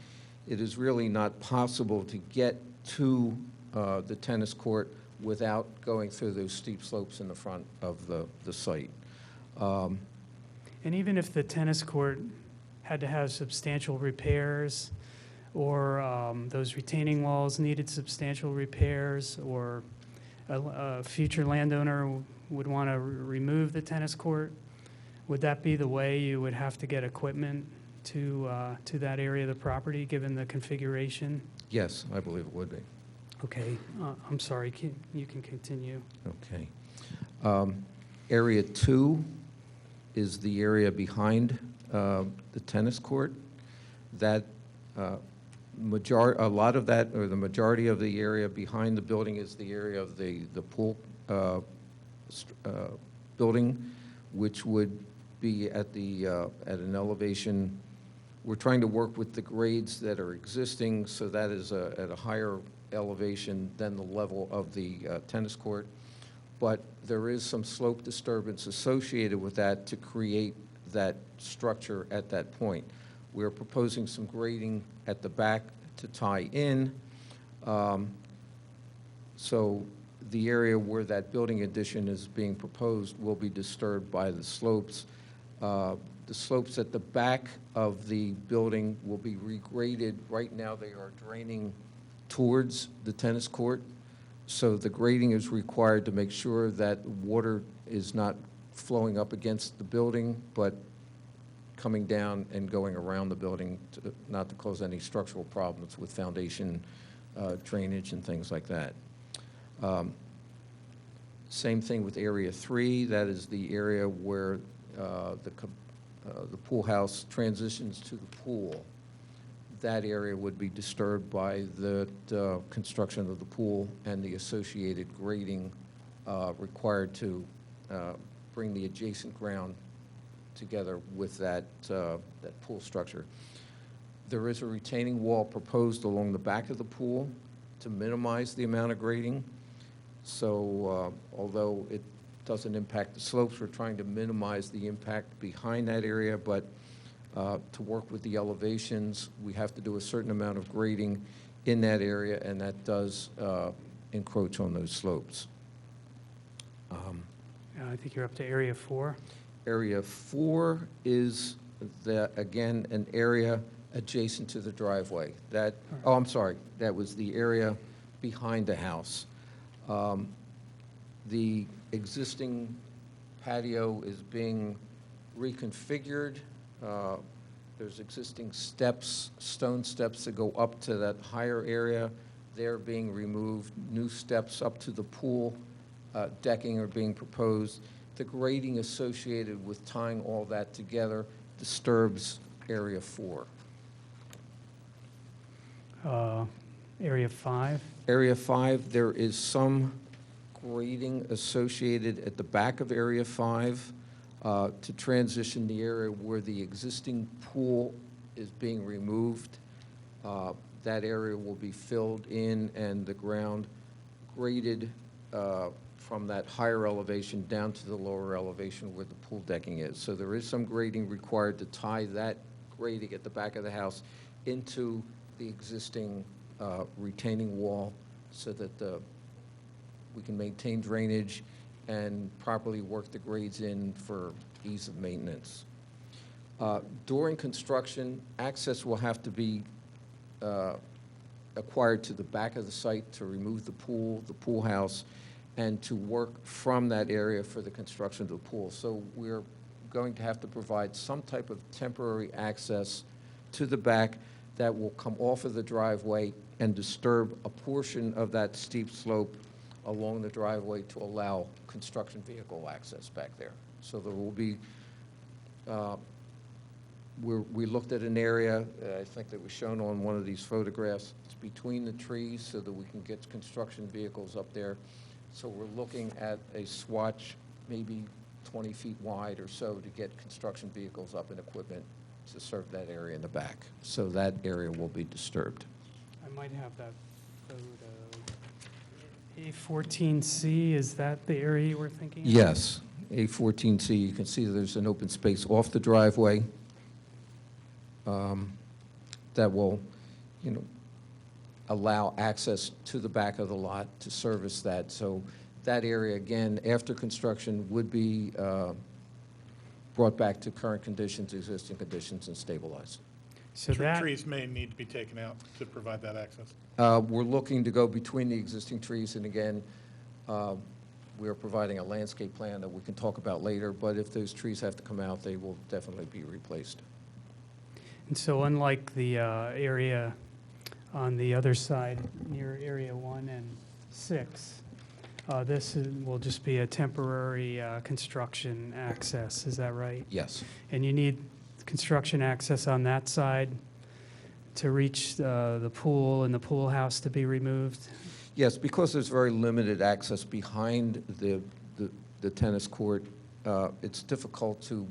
it is really not possible to get to the tennis court without going through those steep slopes in the front of the site. And even if the tennis court had to have substantial repairs, or those retaining walls needed substantial repairs, or a future landowner would want to remove the tennis court, would that be the way you would have to get equipment to that area of the property, given the configuration? Yes, I believe it would be. Okay, I'm sorry, you can continue. Okay. Area 2 is the area behind the tennis court. That a lot of that, or the majority of the area behind the building, is the area of the pool building, which would be at an elevation. We're trying to work with the grades that are existing, so that is at a higher elevation than the level of the tennis court. But there is some slope disturbance associated with that to create that structure at that point. We're proposing some grading at the back to tie in. So the area where that building addition is being proposed will be disturbed by the slopes. The slopes at the back of the building will be regraded. Right now, they are draining towards the tennis court. So the grading is required to make sure that water is not flowing up against the building, but coming down and going around the building, not to cause any structural problems with foundation drainage and things like that. Same thing with Area 3. That is the area where the pool house transitions to the pool. That area would be disturbed by the construction of the pool and the associated grading required to bring the adjacent ground together with that pool structure. There is a retaining wall proposed along the back of the pool to minimize the amount of grading. So although it doesn't impact the slopes, we're trying to minimize the impact behind that area, but to work with the elevations, we have to do a certain amount of grading in that area, and that does encroach on those slopes. I think you're up to Area 4. Area 4 is, again, an area adjacent to the driveway. Oh, I'm sorry, that was the area behind the house. The existing patio is being reconfigured. There's existing steps, stone steps that go up to that higher area. They're being removed. New steps up to the pool decking are being proposed. The grading associated with tying all that together disturbs Area 4. Area 5? Area 5, there is some grading associated at the back of Area 5 to transition the area where the existing pool is being removed. That area will be filled in and the ground graded from that higher elevation down to the lower elevation where the pool decking is. So there is some grading required to tie that grading at the back of the house into the existing retaining wall so that we can maintain drainage and properly work the grades in for ease of maintenance. During construction, access will have to be acquired to the back of the site to remove the pool house, and to work from that area for the construction of the pool. So we're going to have to provide some type of temporary access to the back that will come off of the driveway and disturb a portion of that steep slope along the driveway to allow construction vehicle access back there. So there will be, we looked at an area, I think that was shown on one of these photographs. It's between the trees so that we can get construction vehicles up there. So we're looking at a swatch, maybe 20 feet wide or so, to get construction vehicles up and equipment to serve that area in the back. So that area will be disturbed. I might have that photo. A14C, is that the area you were thinking of? Yes, A14C, you can see there's an open space off the driveway that will, allow access to the back of the lot to service that. So that area, again, after construction, would be brought back to current conditions, existing conditions, and stabilized. So that, Trees may need to be taken out to provide that access. We're looking to go between the existing trees, and again, we are providing a landscape plan that we can talk about later, but if those trees have to come out, they will definitely be replaced. and so unlike the area on the other side near Area 1 and 6, this will just be a temporary construction access, is that right? Yes. And you need construction access on that side to reach the pool and the pool house to be removed? Yes, because there's very limited access behind the tennis court, it's difficult to,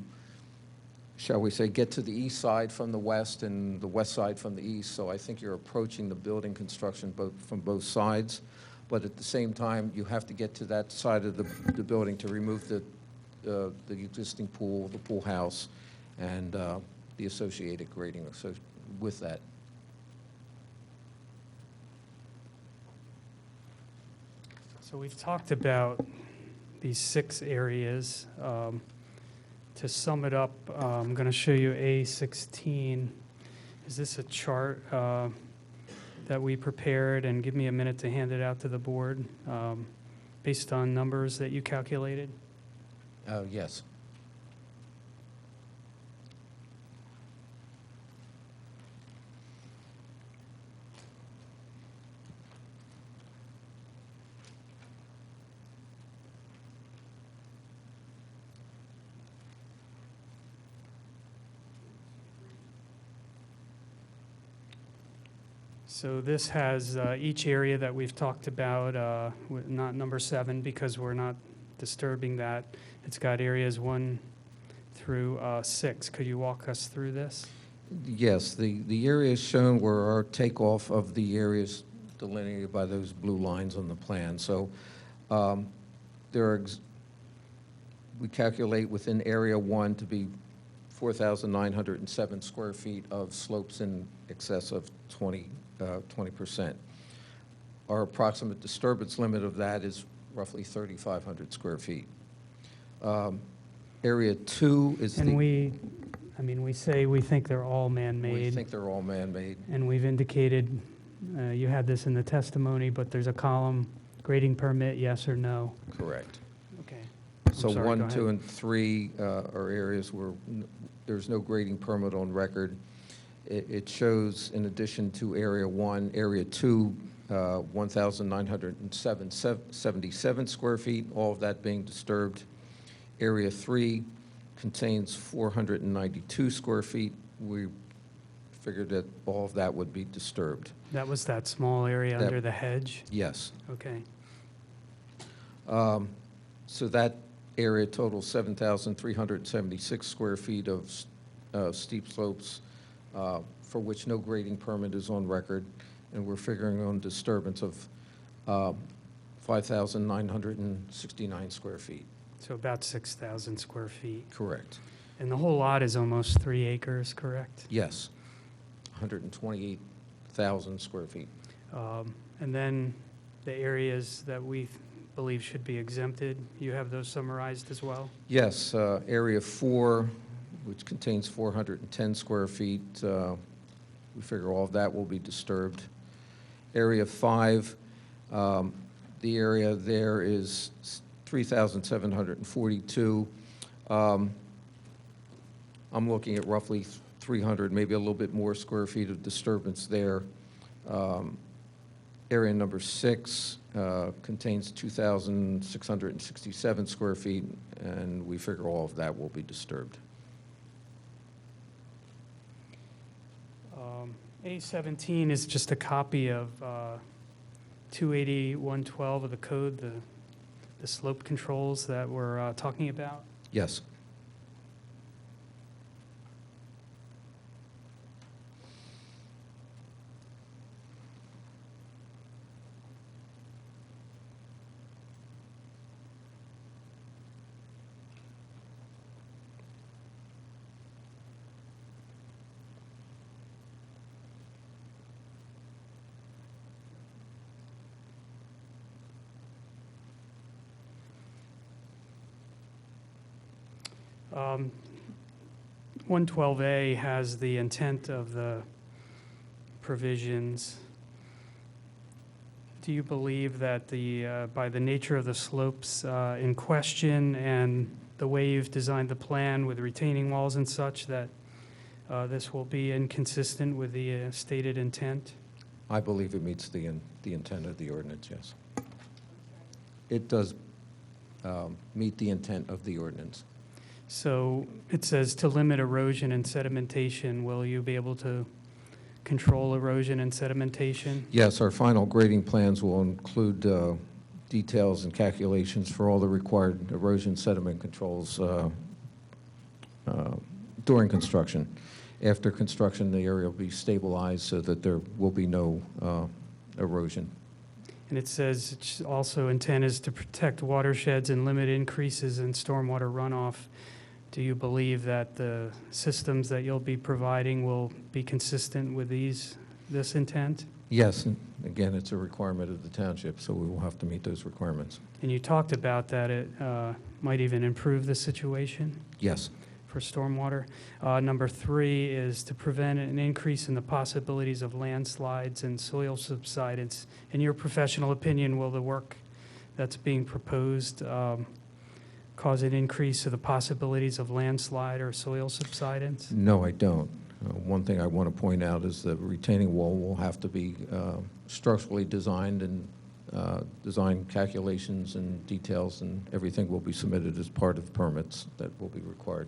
shall we say, get to the east side from the west and the west side from the east. So I think you're approaching the building construction from both sides. But at the same time, you have to get to that side of the building to remove the existing pool, the pool house, and the associated grading with that. So we've talked about these 6 areas. To sum it up, I'm going to show you A16. Is this a chart that we prepared? And give me a minute to hand it out to the board based on numbers that you calculated. Yes. So this has each area that we've talked about, not number 7 because we're not disturbing that. It's got areas 1 through 6. Could you walk us through this? Yes, the areas shown were our takeoff of the areas delineated by those blue lines on the plan. So we calculate within Area 1 to be 4,907 square feet of slopes in excess of 20%. Our approximate disturbance limit of that is roughly 3,500 square feet. Area 2 is And we say we think they're all man-made. We think they're all man-made. And we've indicated, you had this in the testimony, but there's a column, grading permit, yes or no? Correct. Okay. So I'm sorry, 1, go 2, ahead. and 3 are areas where there's no grading permit on record. It shows, in addition to Area 1, Area 2, 1,977 square feet, all of that being disturbed. Area 3 contains 492 square feet. We figured that all of that would be disturbed. That was that small area That- under the hedge? Yes. Okay. So that area totals 7,376 square feet of steep slopes, for which no grading permit is on record, and we're figuring on disturbance of 5,969 square feet. So about 6,000 square feet. Correct. And the whole lot is almost 3 acres, correct? Yes, 128,000 square feet. And then the areas that we believe should be exempted, you have those summarized as well? Yes, Area 4, which contains 410 square feet, we figure all of that will be disturbed. Area 5, the area there is 3,742. I'm looking at roughly 300, maybe a little bit more square feet of disturbance there. Area number 6 contains 2,667 square feet, and we figure all of that will be disturbed. A17 is just a copy of 280-112 of the code, the slope controls that we're talking about. Yes. Um, 112A has the intent of the provisions. Do you believe that by the nature of the slopes in question and the way you've designed the plan with retaining walls and such, that this will be inconsistent with the stated intent? I believe it meets the intent of the ordinance, yes. It does meet the intent of the ordinance. So it says to limit erosion and sedimentation. Will you be able to control erosion and sedimentation? Yes, our final grading plans will include details and calculations for all the required erosion sediment controls during construction. After construction, the area will be stabilized so that there will be no erosion. And it says it's also intent is to protect watersheds and limit increases in stormwater runoff. Do you believe that the systems that you'll be providing will be consistent with this intent? Yes, and again, it's a requirement of the township, so we will have to meet those requirements. And you talked about that it might even improve the situation? Yes. For stormwater. Number 3 is to prevent an increase in the possibilities of landslides and soil subsidence. In your professional opinion, will the work that's being proposed cause an increase of the possibilities of landslide or soil subsidence? No, I don't. One thing I want to point out is the retaining wall will have to be structurally designed, and design calculations and details and everything will be submitted as part of permits that will be required.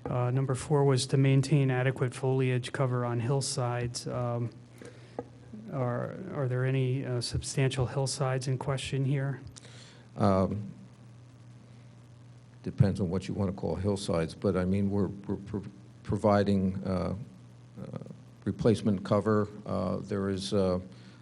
Number 4 was to maintain adequate foliage cover on hillsides. Are there any substantial hillsides in question here? Depends on what you want to call hillsides, but I mean, we're providing replacement cover. There is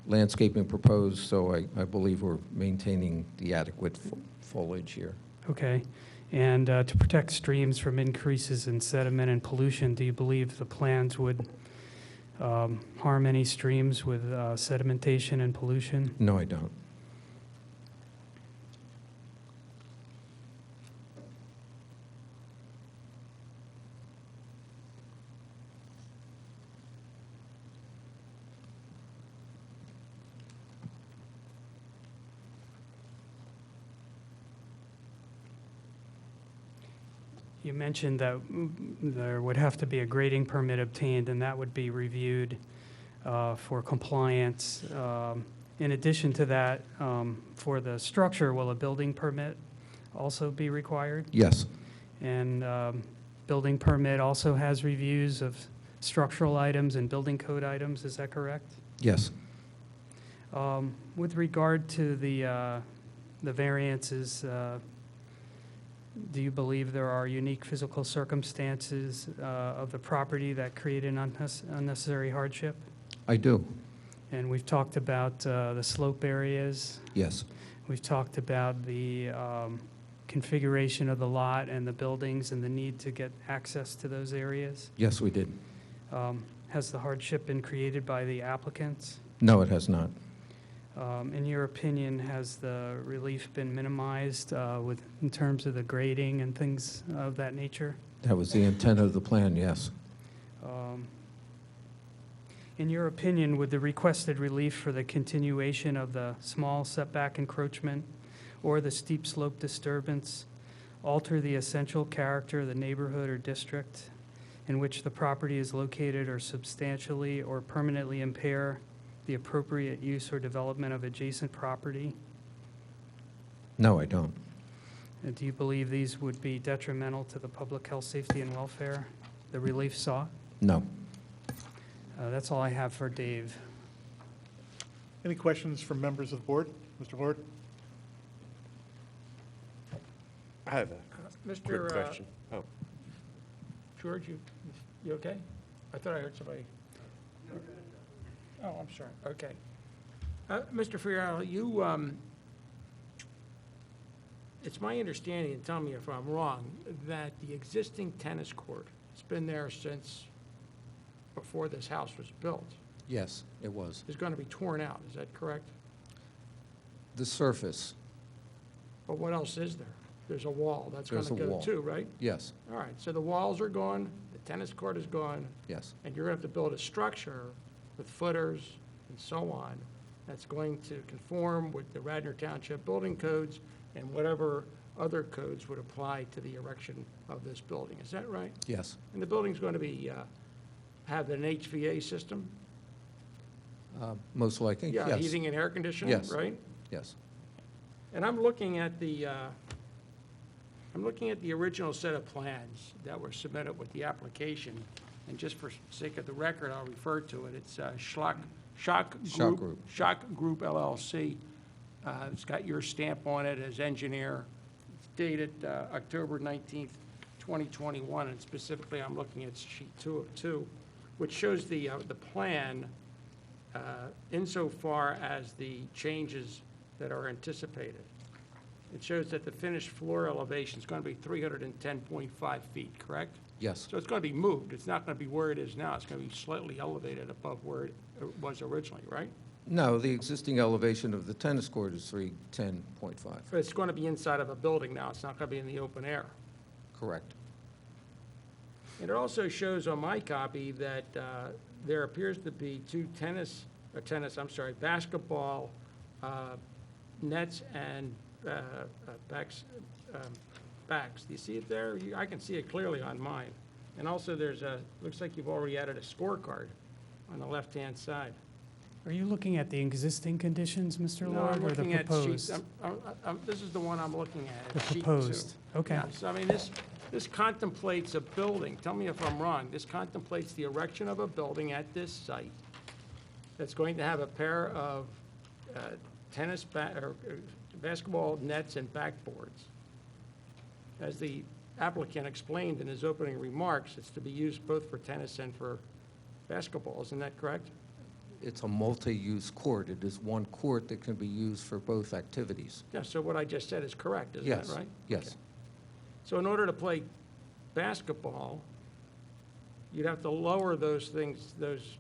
landscaping proposed, so I believe we're maintaining the adequate foliage here. Okay. And to protect streams from increases in sediment and pollution, do you believe the plans would harm any streams with sedimentation and pollution? No, I don't. You mentioned that there would have to be a grading permit obtained, and that would be reviewed for compliance. In addition to that, for the structure, will a building permit also be required? Yes. And building permit also has reviews of structural items and building code items, is that correct? Yes. With regard to the variances, do you believe there are unique physical circumstances of the property that create an unnecessary hardship? I do. And we've talked about the slope areas. Yes. We've talked about the configuration of the lot and the buildings and the need to get access to those areas. Yes, we did. Has the hardship been created by the applicants? No, it has not. In your opinion, has the relief been minimized in terms of the grading and things of that nature? That was the intent of the plan, yes. In your opinion, would the requested relief for the continuation of the small setback encroachment or the steep slope disturbance alter the essential character of the neighborhood or district in which the property is located, or substantially or permanently impair the appropriate use or development of adjacent property? No, I don't. And do you believe these would be detrimental to the public health, safety, and welfare, the relief sought? No. That's all I have for Dave. Any questions from members of the board? Mr. Lord? I have a Mr. quick question. Oh, George, you okay? I thought I heard somebody. Oh, I'm sorry. Okay. Mr. Ferraro, it's my understanding, and tell me if I'm wrong, that the existing tennis court has been there since before this house was built. Yes, it was. Is going to be torn out, is that correct? The surface, But what else is there? There's a wall, that's going There's to a go wall. too, right? yes, All right, so the walls are gone, the tennis court is gone, yes, and you're going to have to build a structure with footers and so on that's going to conform with the Radnor Township building codes and whatever other codes would apply to the erection of this building. Is that right? yes. And the building's going to be, have an HVA system? Most likely, yes. Yeah, heating and air conditioning, Yes. right? Yes, And I'm looking at the original set of plans that were submitted with the application, and just for sake of the record, I'll refer to it. It's Shock Group. Group LLC. It's got your stamp on it as engineer. It's dated October 19th, 2021, and specifically, I'm looking at sheet 2 of 2, which shows the plan insofar as the changes that are anticipated. It shows that the finished floor elevation is going to be 310.5 feet, correct? yes, So it's going to be moved. It's not going to be where it is now. It's going to be slightly elevated above where it was originally, right? no, the existing elevation of the tennis court is 310.5, But it's going to be inside of a building now. It's not going to be in the open air. correct. And it also shows on my copy that there appears to be two basketball nets and backs. Do you see it there? I can see it clearly on mine. And also looks like you've already added a scorecard on the left-hand side. Are you looking at the existing conditions, Mr. No, Lord, I'm or the looking at proposed? this is the one I'm looking at. The sheet 2. proposed, okay. Yeah, so I mean, this contemplates a building. Tell me if I'm wrong. This contemplates the erection of a building at this site that's going to have a pair of basketball nets and backboards. As the applicant explained in his opening remarks, it's to be used both for tennis and for basketball. Isn't that correct? It's a multi-use court. It is one court that can be used for both activities. Yeah, so what I just said is correct, isn't that Yes, right? yes. Okay. So in order to play basketball, you'd have to lower those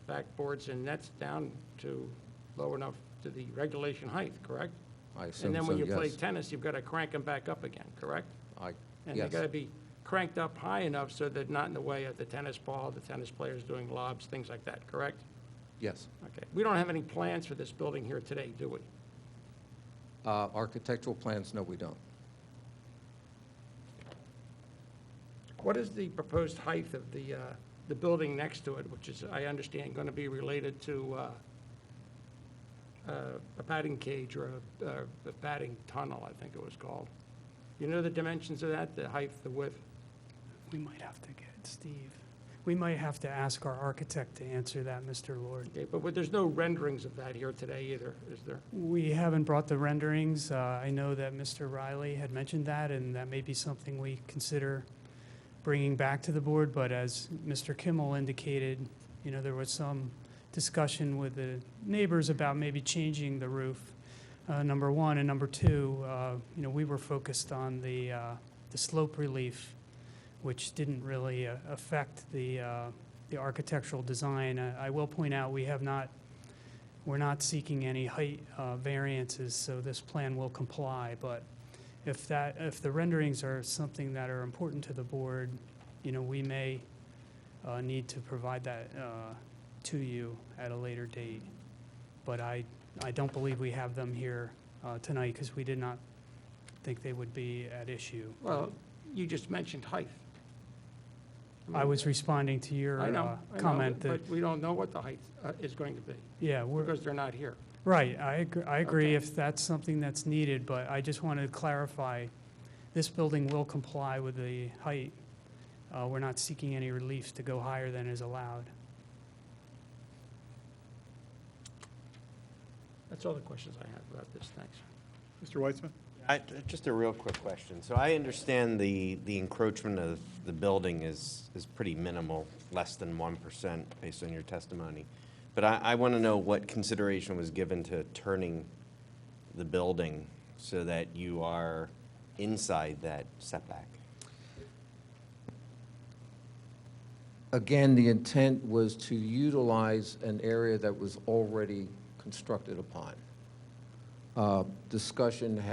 backboards and nets down to low enough to the regulation height, correct? I assume And then so, when you play yes. tennis, you've got to crank them back up again, correct? And yes. they've got to be cranked up high enough so they're not in the way of the tennis ball, the tennis players doing lobs, things like that, correct? Yes. Okay. We don't have any plans for this building here today, do we? Architectural plans, no, we don't. What is the proposed height of the building next to it, which is, I understand, going to be related to a batting cage or a batting tunnel, I think it was called? You know the dimensions of that, the height, the width? We might have to get Steve. We might have to ask our architect to answer that, Mr. Lord. Okay, but there's no renderings of that here today either, is there? We haven't brought the renderings. I know that Mr. Riley had mentioned that, and that may be something we consider bringing back to the board. But as Mr. Kimmel indicated, there was some discussion with the neighbors about maybe changing the roof, number one. And number two, we were focused on the slope relief, which didn't really affect the architectural design. I will point out we're not seeking any height variances, so this plan will comply. But if the renderings are something that are important to the board, we may need to provide that to you at a later date. But I don't believe we have them here tonight because we did not think they would be at issue. Well, you just mentioned height. I was responding to your I know, comment that, but we don't know what the height is going to be, yeah, because they're not here. right, I agree Okay. if that's something that's needed, but I just wanted to clarify, this building will comply with the height. We're not seeking any relief to go higher than is allowed. That's all the questions I have about this, thanks. Mr. Weitzman? Just a real quick question. So I understand the encroachment of the building is pretty minimal, less than 1% based on your testimony. But I want to know what consideration was given to turning the building so that you are inside that setback. Again, the intent was to utilize an area that was already constructed upon. Discussion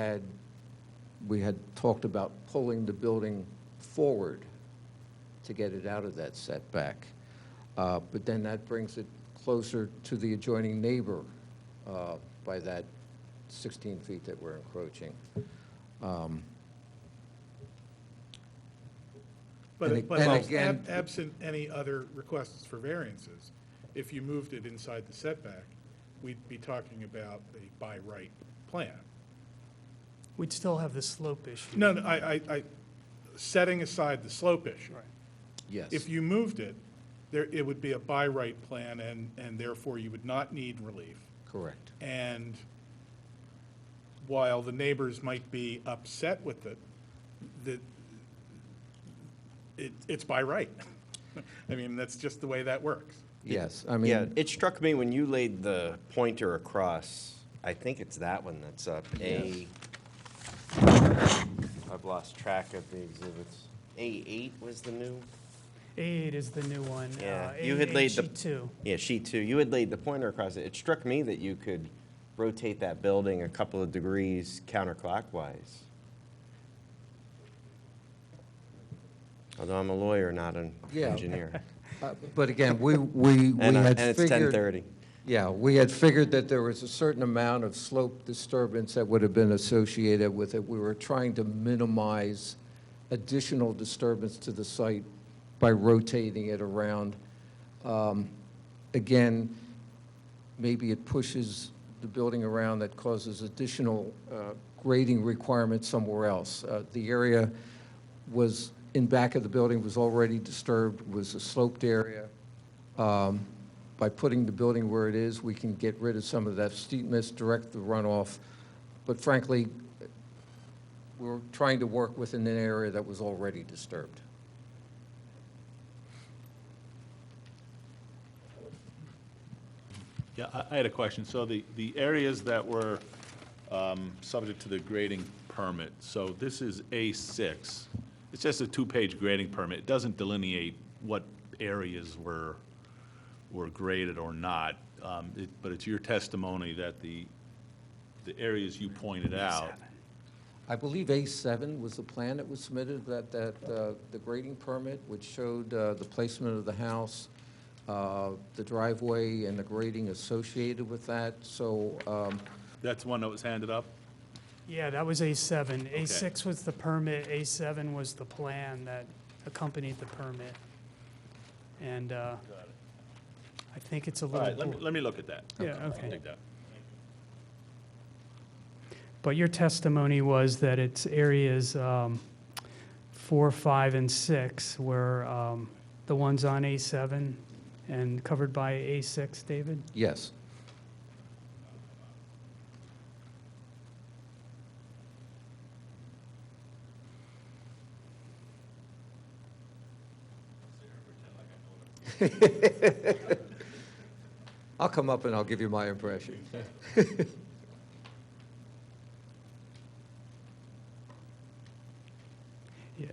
we had talked about pulling the building forward to get it out of that setback. But then that brings it closer to the adjoining neighbor by that 16 feet that we're encroaching. But and again, absent any other requests for variances, if you moved it inside the setback, we'd be talking about a by right plan. We'd still have the slope issue. No, setting aside the slope issue. Right. yes. If you moved it, it would be a by right plan, and therefore you would not need relief. Correct. And while the neighbors might be upset with it, it's by right. I mean, that's just the way that works. Yes, I mean. Yeah, it struck me when you laid the pointer across, I think it's that one that's up, I've lost track of the exhibits. A8 was the new? A8 is the new one. Yeah, A8, you had laid the. sheet 2. Yeah, sheet 2. You had laid the pointer across it. It struck me that you could rotate that building a couple of degrees counterclockwise. Although I'm a lawyer, not an Yeah. engineer. But again, we And had it's figured. 10:30. Yeah, we had figured that there was a certain amount of slope disturbance that would have been associated with it. We were trying to minimize additional disturbance to the site by rotating it around. Again, maybe it pushes the building around that causes additional grading requirements somewhere else. The area was, in back of the building, was already disturbed, was a sloped area. By putting the building where it is, we can get rid of some of that steepness, direct the runoff. But frankly, we're trying to work within an area that was already disturbed. Yeah, I had a question. So the areas that were subject to the grading permit, so this is A6. It's just a two-page grading permit. It doesn't delineate what areas were graded or not. But it's your testimony that the areas you pointed out. I believe A7 was the plan that was submitted, the grading permit, which showed the placement of the house, the driveway, and the grading associated with that. So That's one that was handed up? Yeah, that was A7. A6 was the permit, A7 was the plan that accompanied the permit. And I think it's a All little... right, let me look at that. Yeah, I'll okay. take that. But your testimony was that it's areas 4, 5, and 6 were the ones on A7 and covered by A6, David? yes. I'll come up and I'll give you my impression. Yeah,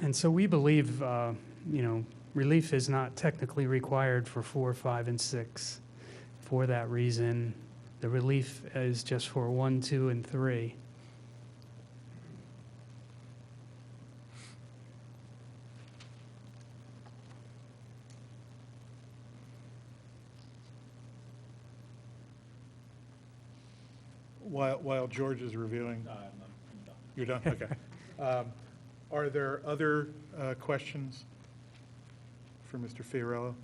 and so we believe, relief is not technically required for 4, 5, and 6. For that reason, the relief is just for 1, 2, and 3. While George is reviewing. You're done? Okay. Are there other questions for Mr. Fiorello?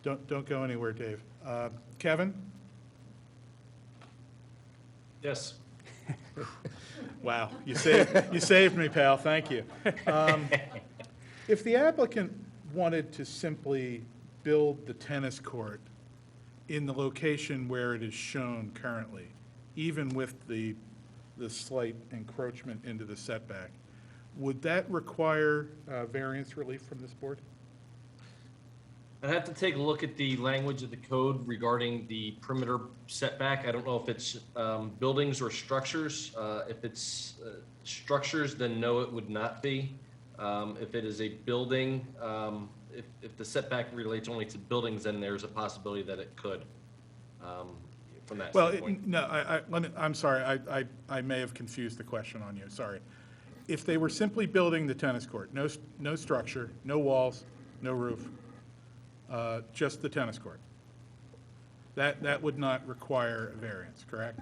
Don't go anywhere, Dave. Kevin? Yes. Wow, you saved me, pal, thank you. If the applicant wanted to simply build the tennis court in the location where it is shown currently, even with the slight encroachment into the setback, would that require variance relief from this board? I'd have to take a look at the language of the code regarding the perimeter setback. I don't know if it's buildings or structures. If it's structures, then no, it would not be. If it is a building, if the setback relates only to buildings, then there's a possibility that it could, from that standpoint. I'm sorry, I may have confused the question on you, sorry. If they were simply building the tennis court, no structure, no walls, no roof, just the tennis court, that would not require a variance, correct?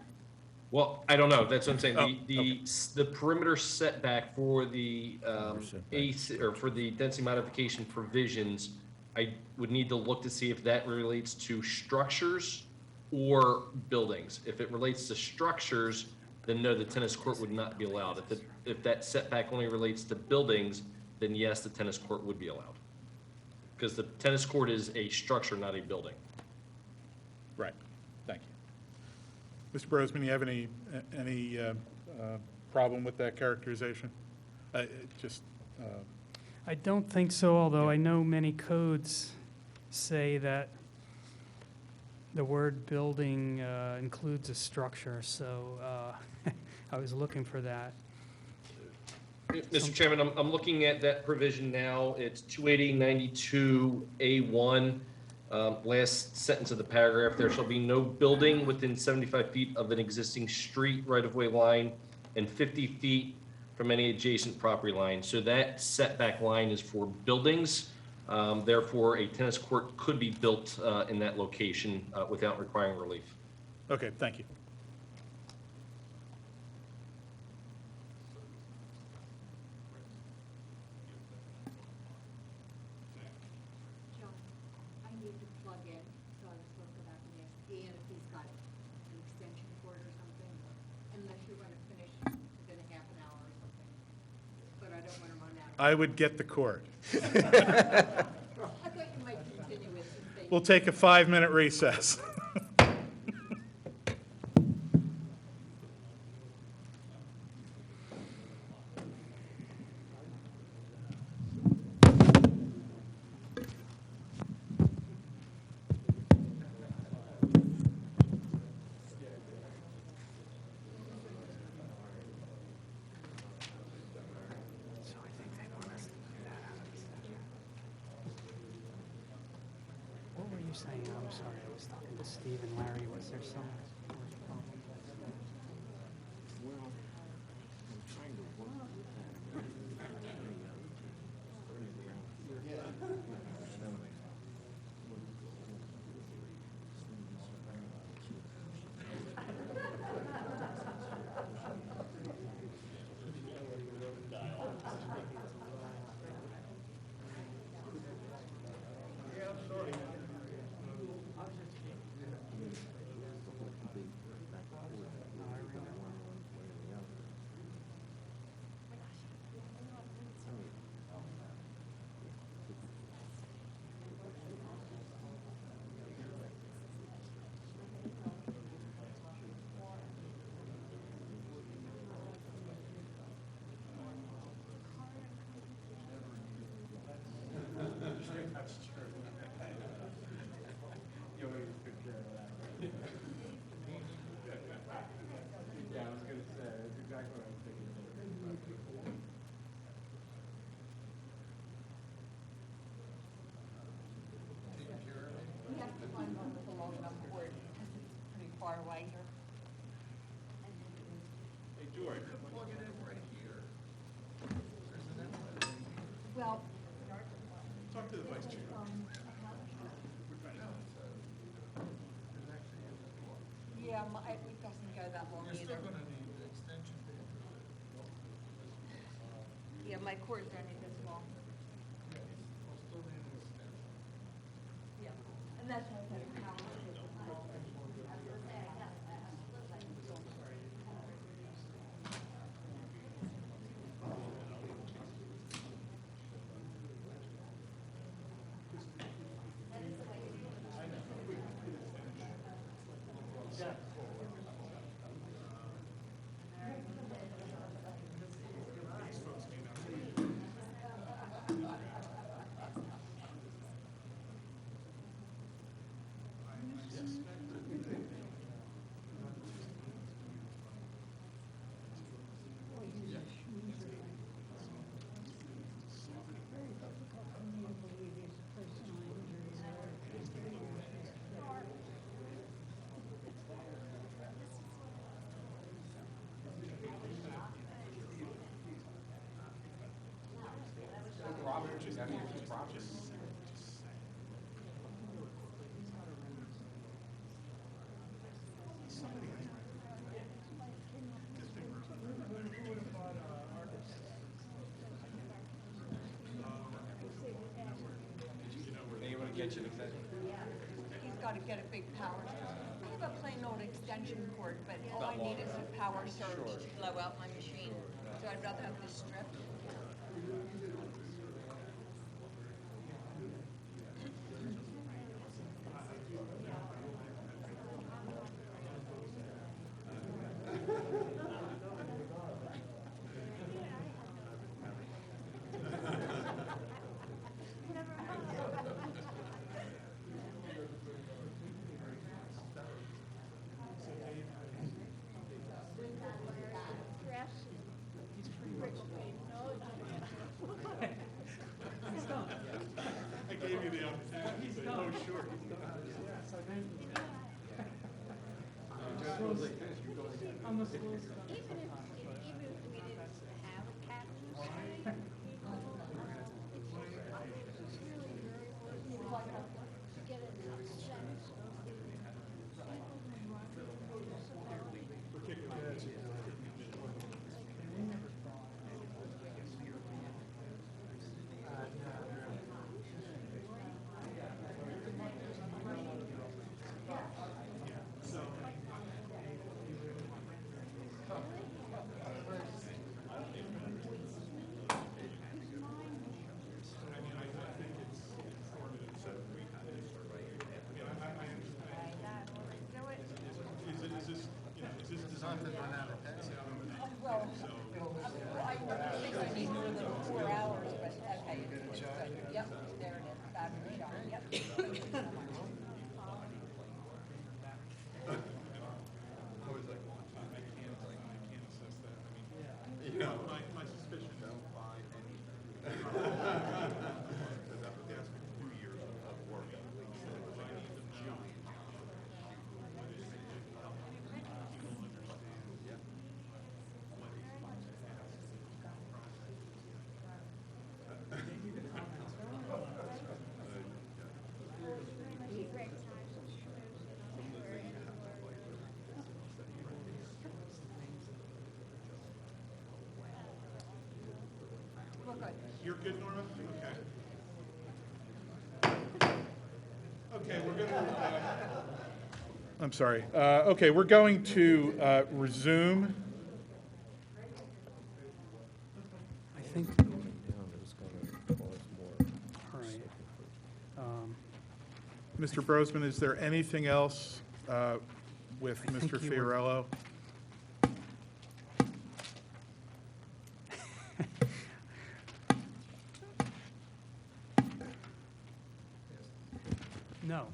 Well, I don't know. That's what I'm saying. Okay. The perimeter setback for the for the density modification provisions, I would need to look to see if that relates to structures or buildings. If it relates to structures, then no, the tennis court would not be allowed. If that setback only relates to buildings, then yes, the tennis court would be allowed. Because the tennis court is a structure, not a building. Right, thank you. Mr. Brosman, you have any problem with that characterization? I don't think so, although I know many codes say that the word building includes a structure, so I was looking for that. Mr. Chairman, I'm looking at that provision now. It's 28092A1. Last sentence of the paragraph, there shall be no building within 75 feet of an existing street right-of-way line and 50 feet from any adjacent property line. So that setback line is for buildings. Therefore, a tennis court could be built in that location without requiring relief. Okay, thank you. I would get the cord. We'll take a 5-minute recess. What were you saying? I'm sorry, I was talking to Steve and Larry. Was there some problem? Yeah, my cord's only this long. Yeah, and that's why I said power. He's got to get a big power surge. I have a plain old extension cord, but all I need is a power surge to blow out my machine. So I'd rather have this strip. I gave you the opportunity to say, oh, sure. On the slow side. Even if we didn't have a cat in the street, it's really very worthwhile to get a sense of well, I think I need more than 4 hours, but okay, it's good. Yep, there it is, battery shot, yep. Thank you so much. I was like, well, I can't assess that. I mean, you know, my suspicion don't buy anything. Because that would ask me 2 years of work. I need to know. You're good, Norma? Okay. Okay, we're going to, I'm sorry. Okay, we're going to resume. I think, all right. Mr. Brosman, is there anything else with I think Mr. you were- Fiorello? No.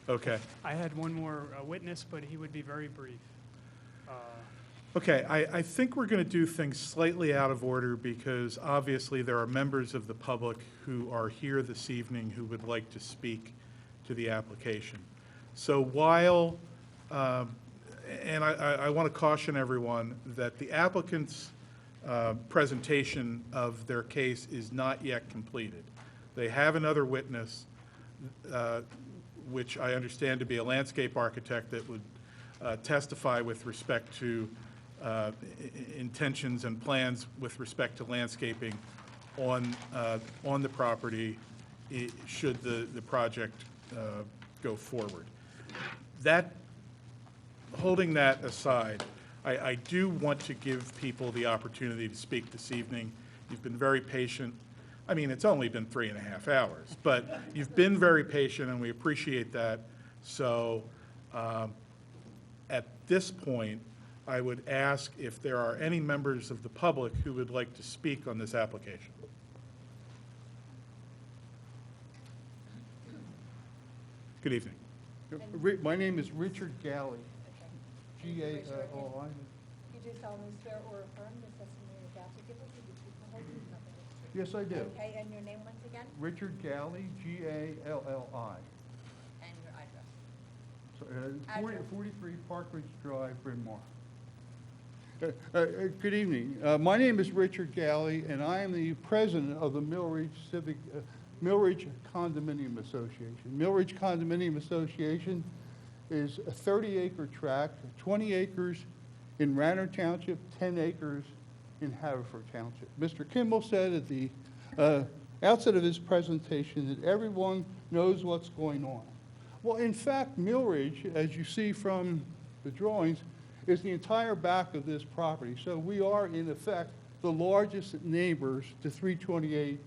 Okay. I had one more witness, but he would be very brief. Okay, I think we're going to do things slightly out of order because obviously there are members of the public who are here this evening who would like to speak to the application. So while, and I want to caution everyone that the applicant's presentation of their case is not yet completed. They have another witness, which I understand to be a landscape architect that would testify with respect to intentions and plans with respect to landscaping on the property should the project go forward. Holding that aside, I do want to give people the opportunity to speak this evening. You've been very patient. I mean, it's only been 3.5 hours, but you've been very patient, and we appreciate that. So at this point, I would ask if there are any members of the public who would like to speak on this application. Good evening. My name is Richard Galley, G-A-L-I. You do solemnly swear or affirm the testimony you're about to give us will be true to the whole truth, nothing but the truth? Yes, I do. Okay, and your name once again? Richard Galley, G-A-L-L-I. And your address? So, Address. 43 Park Ridge Drive, Bryn Mawr. Good evening. My name is Richard Galley, and I am the president of the Millridge Condominium Association. Millridge Condominium Association is a 30-acre tract, 20 acres in Radnor Township, 10 acres in Haverford Township. Mr. Kimmel said at the outset of his presentation that everyone knows what's going on. Well, in fact, Millridge, as you see from the drawings, is the entire back of this property. So we are, in effect, the largest neighbors to 328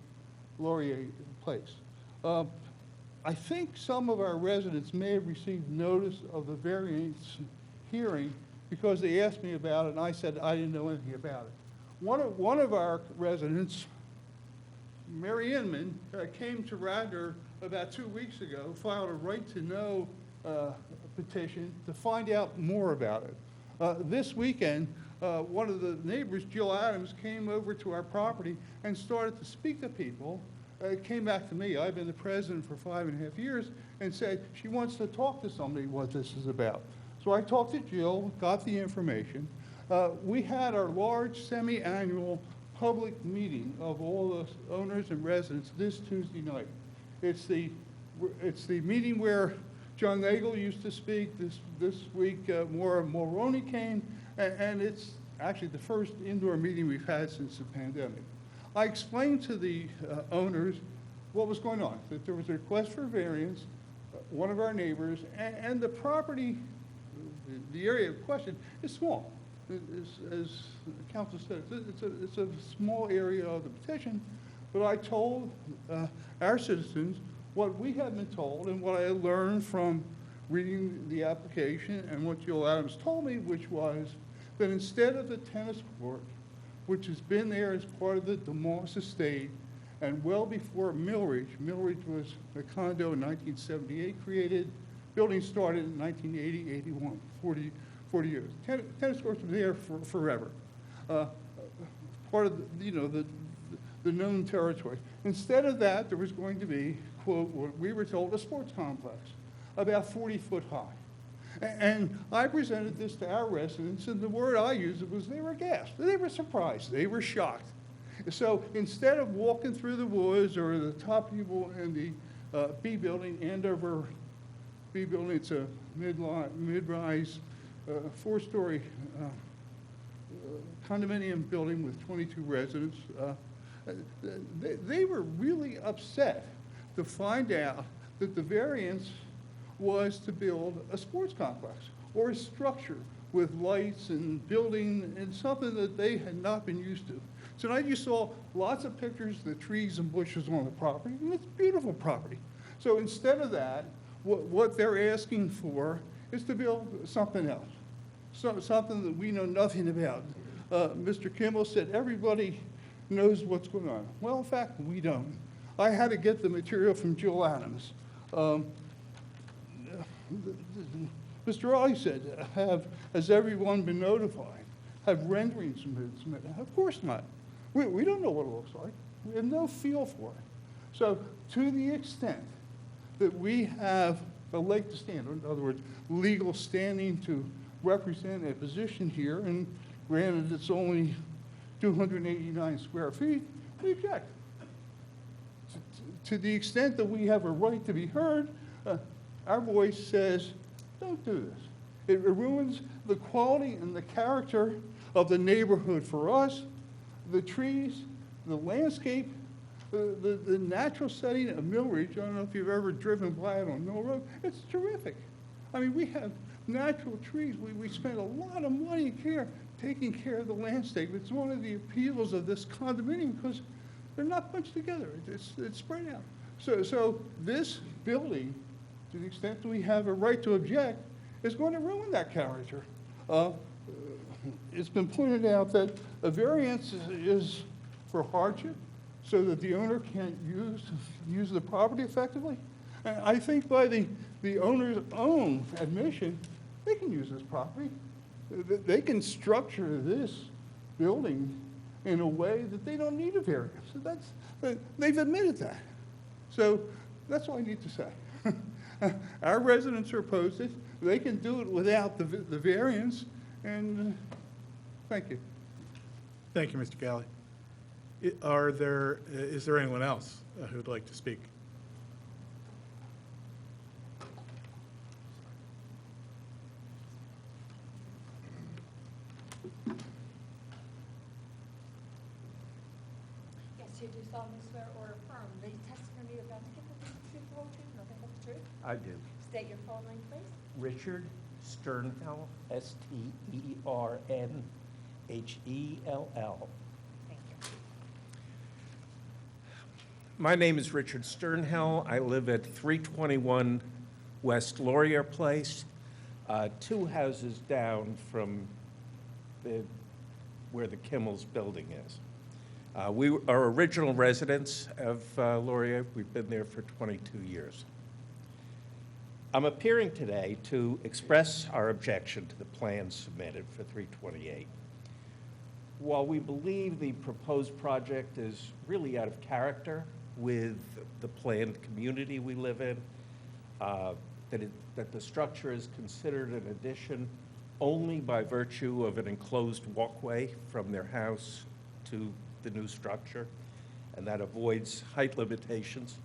Laurier Place. I think some of our residents may have received notice of the variance hearing because they asked me about it, and I said I didn't know anything about it. One of our residents, Mary Inman, came to Radnor about 2 weeks ago, filed a right-to-know petition to find out more about it. This weekend, one of the neighbors, Jill Adams, came over to our property and started to speak to people. Came back to me. I've been the president for 5.5 years, and said she wants to talk to somebody what this is about. So I talked to Jill, got the information. We had our large semi-annual public meeting of all the owners and residents this Tuesday night. It's the meeting where John Nagel used to speak. This week, Maura Mulroney came, and it's actually the first indoor meeting we've had since the pandemic. I explained to the owners what was going on, that there was a request for variance, one of our neighbors, and the property, the area of question is small. As the council said, it's a small area of the petition, but I told our citizens what we had been told and what I had learned from reading the application and what Jill Adams told me, which was that instead of the tennis court, which has been there as part of the DeMoss estate, and well before Millridge was a condo in 1978 created, building started in 1980, 81, 40 years. Tennis courts were there forever. Part of the known territory. Instead of that, there was going to be, quote, what we were told, a sports complex, about 40 foot high. And I presented this to our residents, and the word I used was they were aghast. They were surprised. They were shocked. So instead of walking through the woods or the top people in the B building, Andover B building, it's a mid-rise, 4-story condominium building with 22 residents. They were really upset to find out that the variance was to build a sports complex or a structure with lights and building and something that they had not been used to. Tonight you saw lots of pictures of the trees and bushes on the property, and it's beautiful property. So instead of that, what they're asking for is to build something else, something that we know nothing about. Mr. Kimmel said everybody knows what's going on. Well, in fact, we don't. I had to get the material from Jill Adams. Mr. Raleigh said, has everyone been notified? Have renderings been submitted? Of course not. We don't know what it looks like. We have no feel for it. So to the extent that we have a leg to stand, in other words, legal standing to represent a position here, and granted it's only 289 square feet, we object. To the extent that we have a right to be heard, our voice says, don't do this. It ruins the quality and the character of the neighborhood for us, the trees, the landscape, the natural setting of Mill Ridge. I don't know if you've ever driven by it on Mill Road. It's terrific. I mean, we have natural trees. We spend a lot of money and care taking care of the landscape. It's one of the appeals of this condominium because they're not bunched together. It's spread out. So this building, to the extent that we have a right to object, is going to ruin that character. It's been pointed out that a variance is for hardship so that the owner can't use the property effectively. And I think by the owner's own admission, they can use this property. They can structure this building in a way that they don't need a variance. So they've admitted that. So that's all I need to say. Our residents are opposed to it. They can do it without the variance, and thank you. Thank you, Mr. Galley. Is there anyone else who would like to speak? Yes, you do solemnly swear or affirm the testimony you're about to give will be the truth, the whole truth, nothing but the truth? I do. State your full name, please. Richard Sternhell, Sternhell. Thank you. My name is Richard Sternhell. I live at 321 West Laurier Place, 2 houses down from where the Kimmel's building is. We are original residents of Laurier. We've been there for 22 years. I'm appearing today to express our objection to the plans submitted for 328. While we believe the proposed project is really out of character with the planned community we live in, that the structure is considered an addition only by virtue of an enclosed walkway from their house to the new structure, and that avoids height limitations.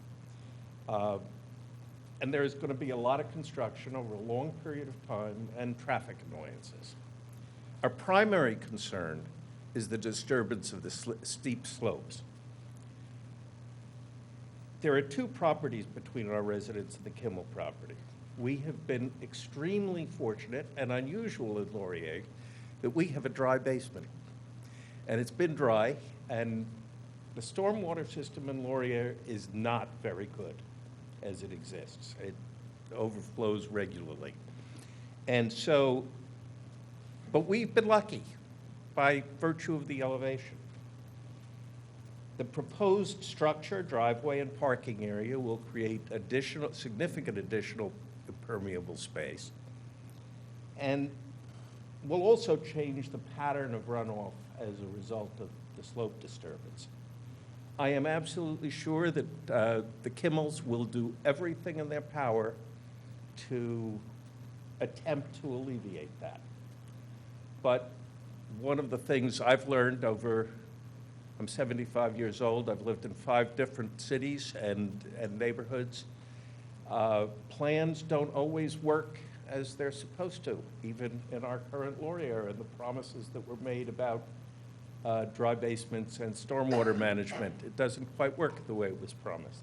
And there is going to be a lot of construction over a long period of time and traffic annoyances. Our primary concern is the disturbance of the steep slopes. There are 2 properties between our residence and the Kimmel property. We have been extremely fortunate and unusual in Laurier that we have a dry basement. And it's been dry, and the stormwater system in Laurier is not very good as it exists. It overflows regularly. And so, but we've been lucky by virtue of the elevation. The proposed structure, driveway, and parking area will create significant additional impermeable space, and will also change the pattern of runoff as a result of the slope disturbance. I am absolutely sure that the Kimmels will do everything in their power to attempt to alleviate that. But one of the things I've learned I'm 75 years old, I've lived in 5 different cities and neighborhoods. Plans don't always work as they're supposed to, even in our current Laurier and the promises that were made about dry basements and stormwater management. It doesn't quite work the way it was promised.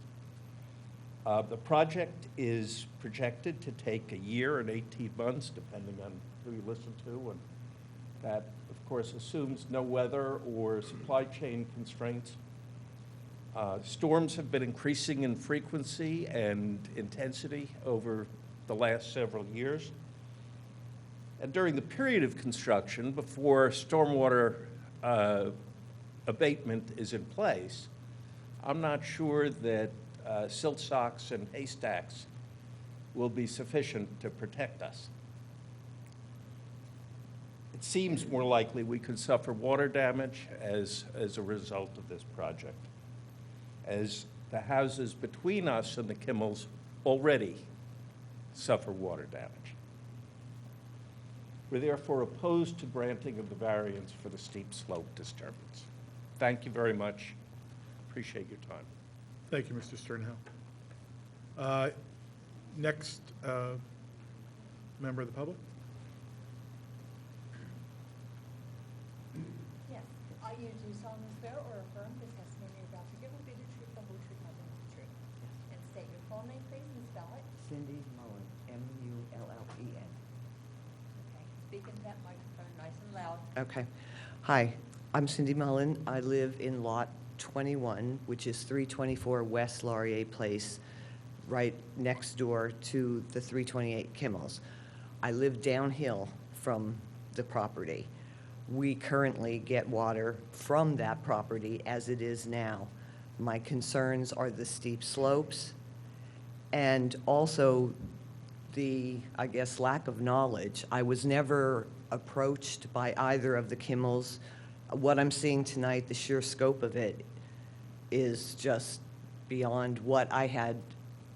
The project is projected to take a year and 18 months, depending on who you listen to, and that, of course, assumes no weather or supply chain constraints. Storms have been increasing in frequency and intensity over the last several years. And during the period of construction, before stormwater abatement is in place, I'm not sure that silt socks and haystacks will be sufficient to protect us. It seems more likely we could suffer water damage as a result of this project, as the houses between us and the Kimmels already suffer water damage. We're therefore opposed to granting of the variance for the steep slope disturbance. Thank you very much. Appreciate your time. Thank you, Mr. Sternhell. Next member of the public. You do solemnly swear or affirm the testimony you're about to give will be the truth, the whole truth, nothing but the truth. And state your full name, please, and spell it. Cindy Mullen, M-U-L-L-E-N. Okay, speak into that microphone nice and loud. Okay. Hi, I'm Cindy Mullen. I live in Lot 21, which is 324 West Laurier Place, right next door to the 328 Kimmels. I live downhill from the property. We currently get water from that property as it is now. My concerns are the steep slopes and also the, I guess, lack of knowledge. I was never approached by either of the Kimmels. What I'm seeing tonight, the sheer scope of it, is just beyond what I had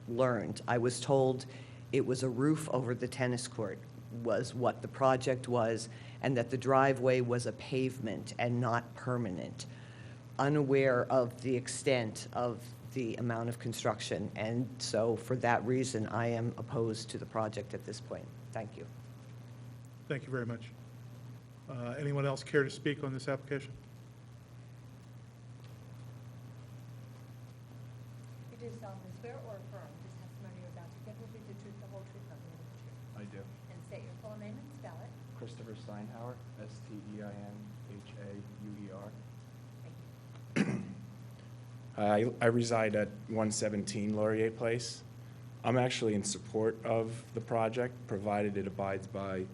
learned. I was told it was a roof over the tennis court was what the project was, and that the driveway was a pavement and not permanent. Unaware of the extent of the amount of construction, and so for that reason, I am opposed to the project at this point. Thank you. Thank you very much. Anyone else care to speak on this application? You do solemnly swear or affirm the testimony you're about to give will be the truth, the whole truth, nothing but the truth. I do. And state your full name and spell it. Christopher Steinhauer, S-T-E-I-N-H-A-U-E-R. I reside at 117 Laurier Place. I'm actually in support of the project, provided it abides by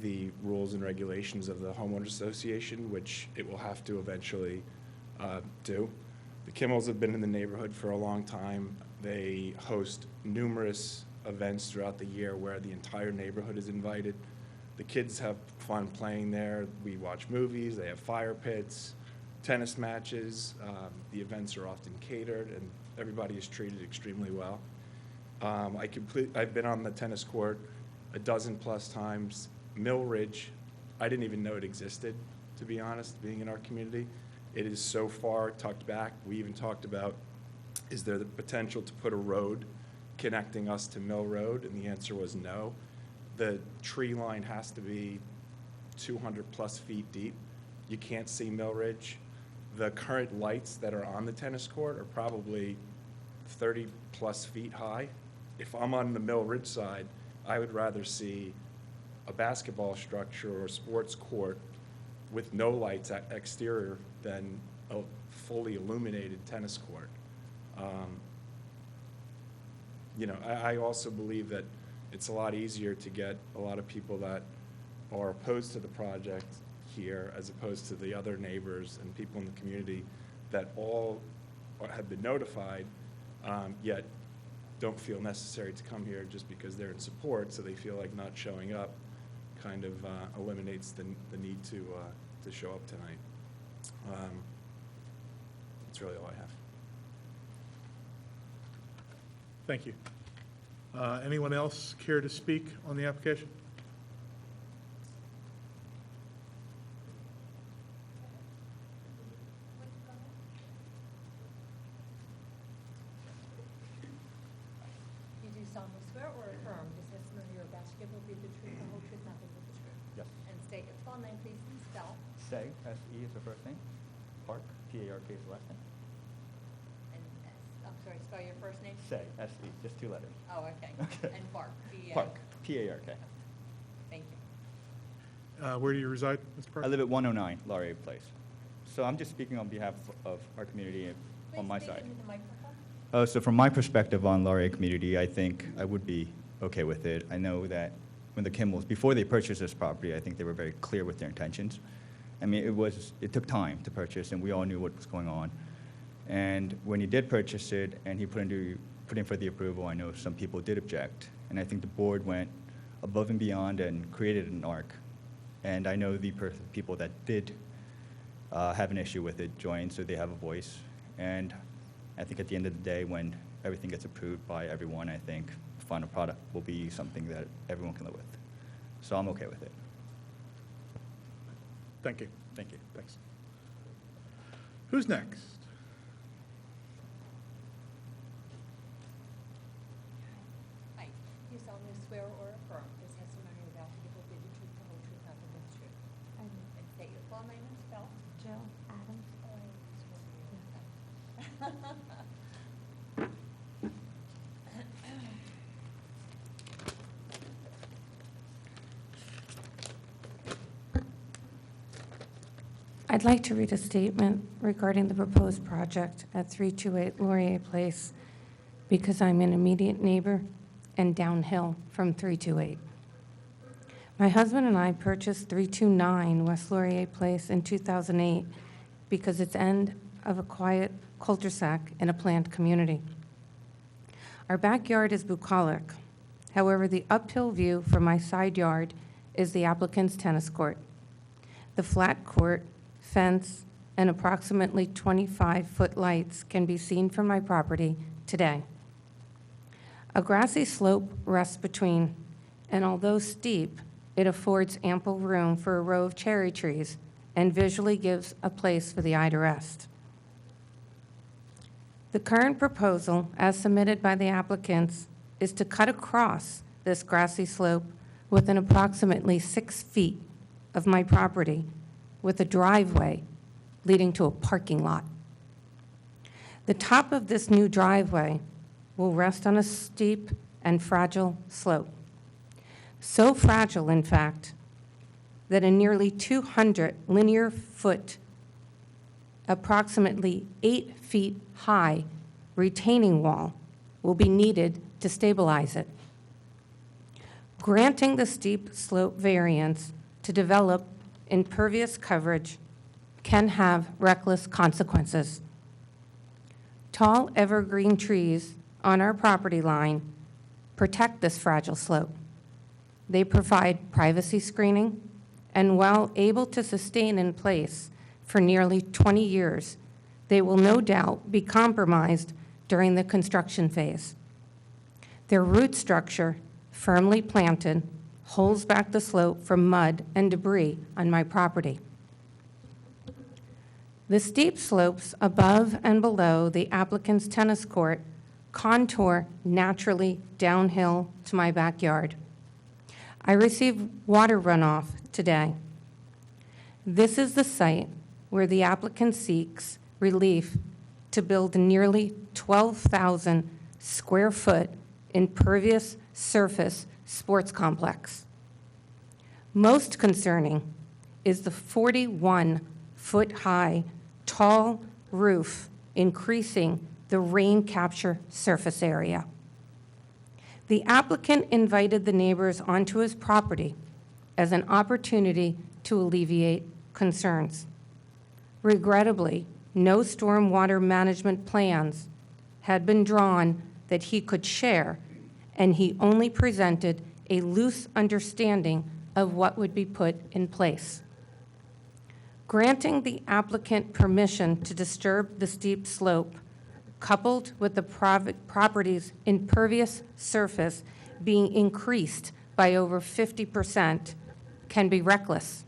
the rules and regulations of the homeowners association, which it will have to eventually do. The Kimmels have been in the neighborhood for a long time. They host numerous events throughout the year where the entire neighborhood is invited. The kids have fun playing there. We watch movies. They have fire pits, tennis matches. The events are often catered, and everybody is treated extremely well. I've been on the tennis court a dozen plus times. Mill Ridge, I didn't even know it existed, to be honest, being in our community. It is so far tucked back. We even talked about, is there the potential to put a road connecting us to Mill Road? And the answer was no. The tree line has to be 200 plus feet deep. You can't see Mill Ridge. The current lights that are on the tennis court are probably 30 plus feet high. If I'm on the Mill Ridge side, I would rather see a basketball structure or a sports court with no lights at exterior than a fully illuminated tennis court. I also believe that it's a lot easier to get a lot of people that are opposed to the project here as opposed to the other neighbors and people in the community that all have been notified, yet don't feel necessary to come here just because they're in support, so they feel like not showing up kind of eliminates the need to show up tonight. That's really all I have. Thank you. Anyone else care to speak on the application? You do solemnly swear or affirm the testimony you're about to give will be the truth, the whole truth, nothing but the truth. Yes. And state your full name, please, and spell. Say, S-E is the first name. Park, P-A-R-K is the last name. And, I'm sorry, spell your first name? Say, S-E, just two letters. Oh, okay. Okay. And Park, P-A. Park, P-A-R-K. Thank you. Where do you reside, Mr. Park? I live at 109 Laurier Place. So I'm just speaking on behalf of our community on my Please side. speak into the microphone. So from my perspective on Laurier community, I think I would be okay with it. I know that when the Kimmels, before they purchased this property, I think they were very clear with their intentions. I mean, it took time to purchase, and we all knew what was going on. And when he did purchase it and he put in for the approval, I know some people did object. And I think the board went above and beyond and created an arc. And I know the people that did have an issue with it joined, so they have a voice. And I think at the end of the day, when everything gets approved by everyone, I think the final product will be something that everyone can live with. So I'm okay with it. Thank you. Thank you. Thanks. Who's next? Hi. You solemnly swear or affirm the testimony you're about to give will be the truth, the whole truth, nothing but the truth. And state your full name and spell. Jill I'd like to read a statement regarding the proposed project at 328 Laurier Place because I'm an immediate neighbor and downhill from 328. My husband and I purchased 329 West Laurier Place in 2008 because it's end of a quiet cul-de-sac in a planned community. Our backyard is bucolic. However, the uphill view from my side yard is the applicant's tennis court. The flat court, fence, and approximately 25-foot lights can be seen from my property today. A grassy slope rests between, and although steep, it affords ample room for a row of cherry trees and visually gives a place for the eye to rest. The current proposal, as submitted by the applicants, is to cut across this grassy slope within approximately 6 feet of my property with a driveway leading to a parking lot. The top of this new driveway will rest on a steep and fragile slope. So fragile, in fact, that a nearly 200 linear foot, approximately 8 feet high retaining wall will be needed to stabilize it. Granting the steep slope variance to develop impervious coverage can have reckless consequences. Tall evergreen trees on our property line protect this fragile slope. They provide privacy screening, and while able to sustain in place for nearly 20 years, they will no doubt be compromised during the construction phase. Their root structure, firmly planted, holds back the slope from mud and debris on my property. The steep slopes above and below the applicant's tennis court contour naturally downhill to my backyard. I received water runoff today. This is the site where the applicant seeks relief to build a nearly 12,000 square foot impervious surface sports complex. Most concerning is the 41-foot-high tall roof increasing the rain capture surface area. The applicant invited the neighbors onto his property as an opportunity to alleviate concerns. Regrettably, no stormwater management plans had been drawn that he could share, and he only presented a loose understanding of what would be put in place. Granting the applicant permission to disturb the steep slope, coupled with the property's impervious surface being increased by over 50%, can be reckless.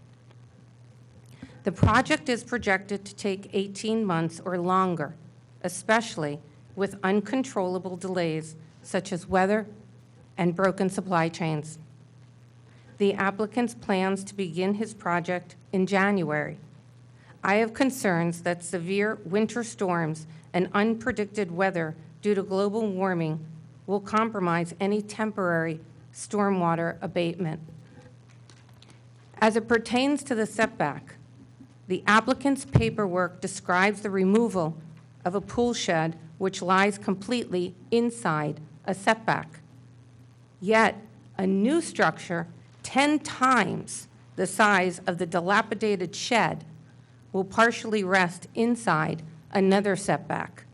The project is projected to take 18 months or longer, especially with uncontrollable delays such as weather and broken supply chains. The applicant's plans to begin his project in January. I have concerns that severe winter storms and unpredicted weather due to global warming will compromise any temporary stormwater abatement. As it pertains to the setback, the applicant's paperwork describes the removal of a pool shed which lies completely inside a setback. Yet, a new structure 10 times the size of the dilapidated shed will partially rest inside another setback.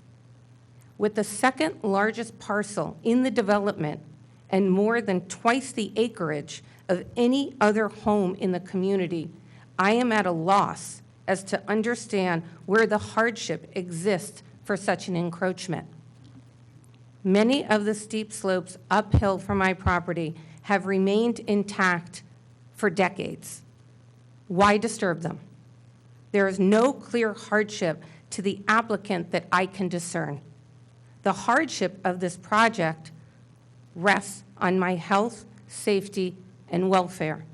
With the second largest parcel in the development and more than twice the acreage of any other home in the community, I am at a loss as to understand where the hardship exists for such an encroachment. Many of the steep slopes uphill from my property have remained intact for decades. Why disturb them? There is no clear hardship to the applicant that I can discern. The hardship of this project rests on my health, safety, and welfare.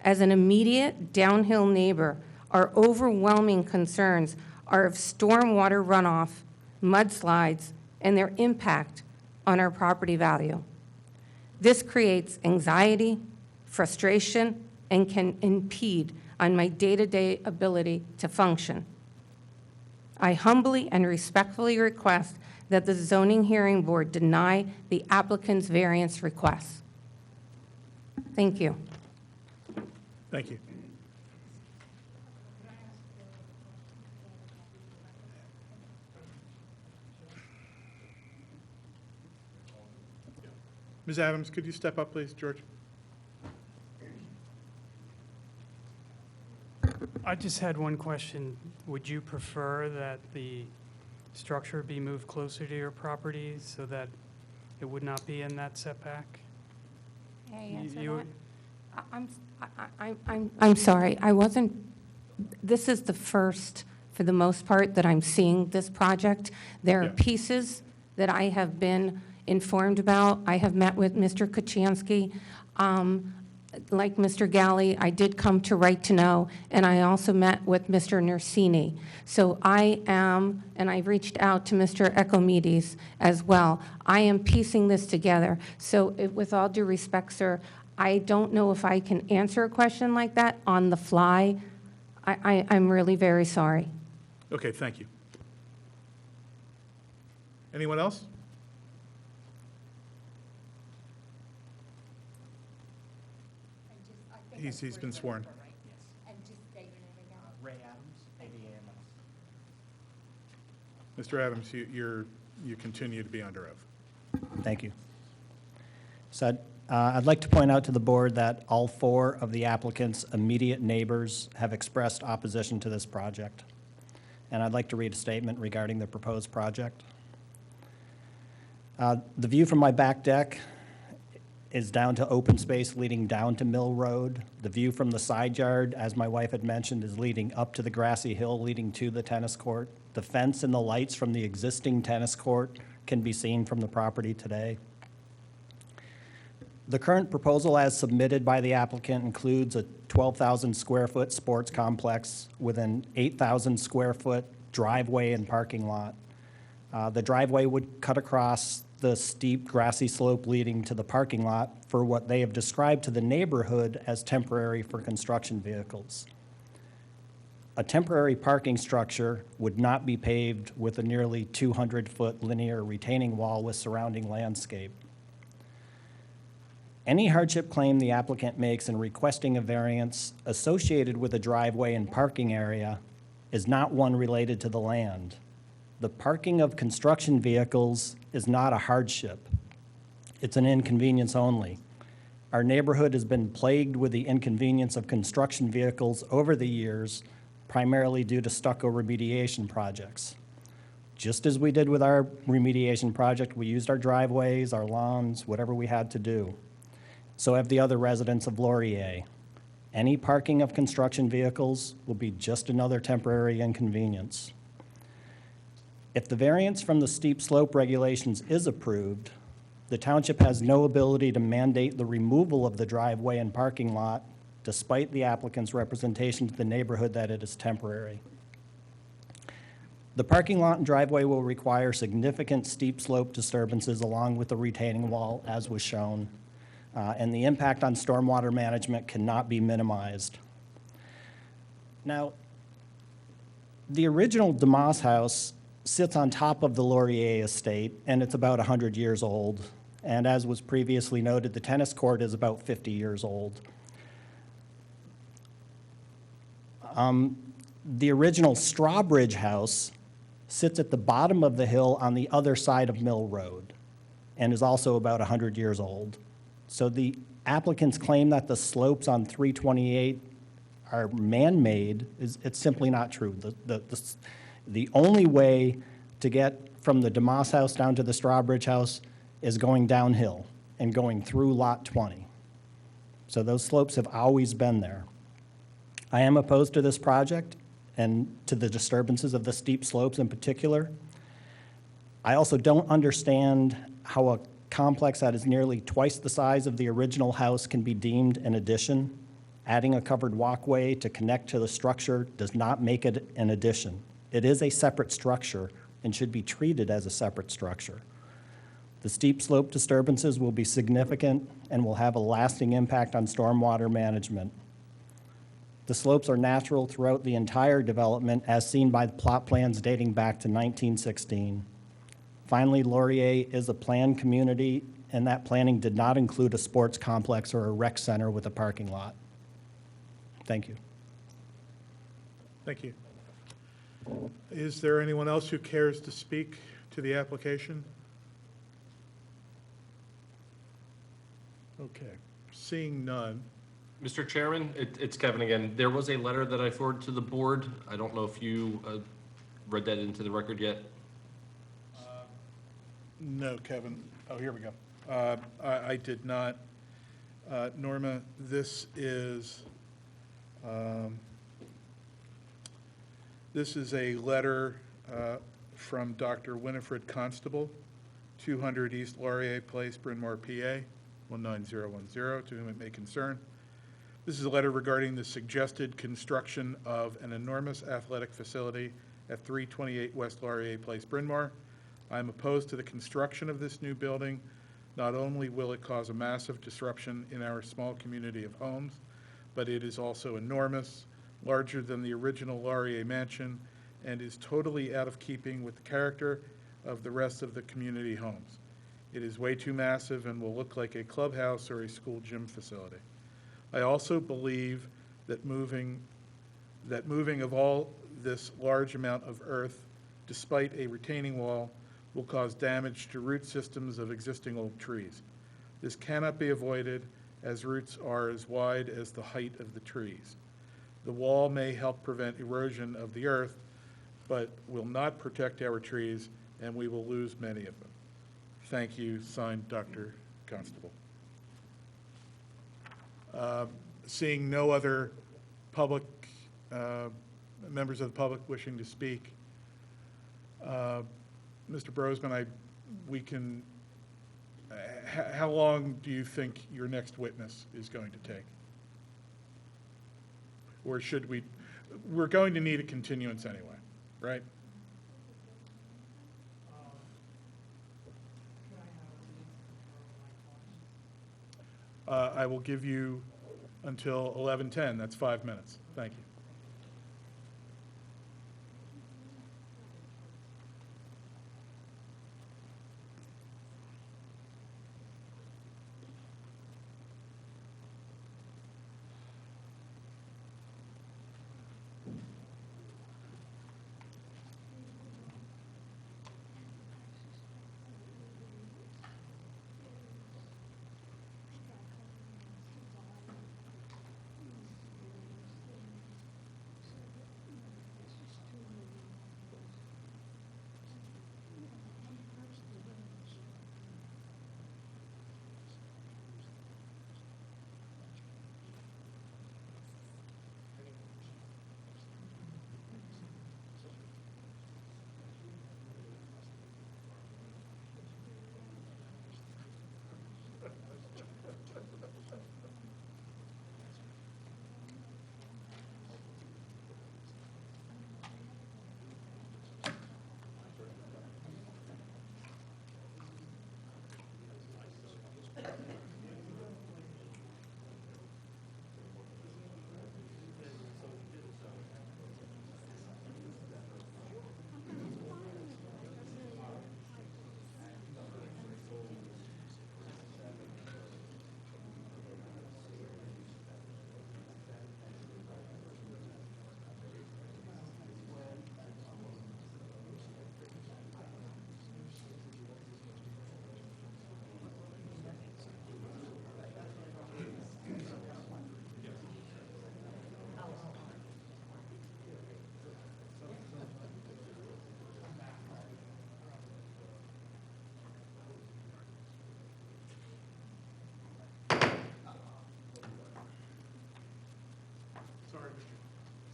As an immediate downhill neighbor, our overwhelming concerns are of stormwater runoff mudslides, and their impact on our property value. This creates anxiety, frustration, and can impede on my day-to-day ability to function. I humbly and respectfully request that the zoning hearing board deny the applicant's variance request. Thank you. Thank you. Ms. Adams, could you step up, please, George? I just had one question. Would you prefer that the structure be moved closer to your property so that it would not be in that setback? I'm sorry, I wasn't, this is the first, for the most part, that I'm seeing this project. There are pieces that I have been informed about. I have met with Mr. Kachansky. Like Mr. Galley, I did come to Right to Know, and I also met with Mr. Nursini. So I am, and I've reached out to Mr. Ecomedes as well. I am piecing this together. So with all due respect, sir, I don't know if I can answer a question like that on the fly. I'm really very sorry. Okay, thank you. Anyone else? He's been sworn. And just state your name again. Ray Adams, ABAMS. Mr. Adams, you continue to be under oath. Thank you. So I'd like to point out to the board that all 4 of the applicant's immediate neighbors have expressed opposition to this project. And I'd like to read a statement regarding the proposed project. The view from my back deck is down to open space leading down to Mill Road. The view from the side yard, as my wife had mentioned, is leading up to the grassy hill leading to the tennis court. The fence and the lights from the existing tennis court can be seen from the property today. The current proposal as submitted by the applicant includes a 12,000 square foot sports complex with an 8,000 square foot driveway and parking lot. The driveway would cut across the steep grassy slope leading to the parking lot for what they have described to the neighborhood as temporary for construction vehicles. A temporary parking structure would not be paved with a nearly 200-foot linear retaining wall with surrounding landscape. Any hardship claim the applicant makes in requesting a variance associated with a driveway and parking area is not one related to the land. The parking of construction vehicles is not a hardship. It's an inconvenience only. Our neighborhood has been plagued with the inconvenience of construction vehicles over the years, primarily due to stucco remediation projects. Just as we did with our remediation project, we used our driveways, our lawns, whatever we had to do. So have the other residents of Laurier. Any parking of construction vehicles will be just another temporary inconvenience. If the variance from the steep slope regulations is approved, the township has no ability to mandate the removal of the driveway and parking lot, despite the applicant's representation to the neighborhood that it is temporary. The parking lot and driveway will require significant steep slope disturbances along with the retaining wall, as was shown, and the impact on stormwater management cannot be minimized. Now, the original DeMoss house sits on top of the Laurier estate, and it's about 100 years old. And as was previously noted, the tennis court is about 50 years old. The original Strawbridge house sits at the bottom of the hill on the other side of Mill Road and is also about 100 years old. So the applicant's claim that the slopes on 328 are man-made it's simply not true. The only way to get from the DeMoss house down to the Strawbridge house is going downhill and going through Lot 20. So those slopes have always been there. I am opposed to this project and to the disturbances of the steep slopes in particular. I also don't understand how a complex that is nearly twice the size of the original house can be deemed an addition. Adding a covered walkway to connect to the structure does not make it an addition. It is a separate structure, and should be treated as a separate structure. The steep slope disturbances will be significant and will have a lasting impact on stormwater management. The slopes are natural throughout the entire development, as seen by the plot plans dating back to 1916. Finally, Laurier is a planned community, and that planning did not include a sports complex or a rec center with a parking lot. Thank you. Thank you. Is there anyone else who cares to speak to the application? Okay, seeing none. Mr. Chairman, it's Kevin again. There was a letter that I forwarded to the board. I don't know if you read that into the record yet. No, Kevin. Oh, here we go. I did not. Norma, this is a letter from Dr. Winifred Constable, 200 East Laurier Place, Bryn Mawr, PA, 19010, to whom it may concern. This is a letter regarding the suggested construction of an enormous athletic facility at 328 West Laurier Place, Bryn Mawr. I am opposed to the construction of this new building. Not only will it cause a massive disruption in our small community of homes, but it is also enormous, larger than the original Laurier mansion, and is totally out of keeping with the character of the rest of the community homes. It is way too massive and will look like a clubhouse or a school gym facility. I also believe that moving of all this large amount of earth, despite a retaining wall, will cause damage to root systems of existing old trees. This cannot be avoided, as roots are as wide as the height of the trees. The wall may help prevent erosion of the earth, but will not protect our trees, and we will lose many of them. Thank you, signed Dr. Constable. Seeing no other public, members of the public wishing to speak, Mr. Brosman, how long do you think your next witness is going to take? Or should we're going to need a continuance anyway, right? I will give you until 11:10. That's 5 minutes. Thank you.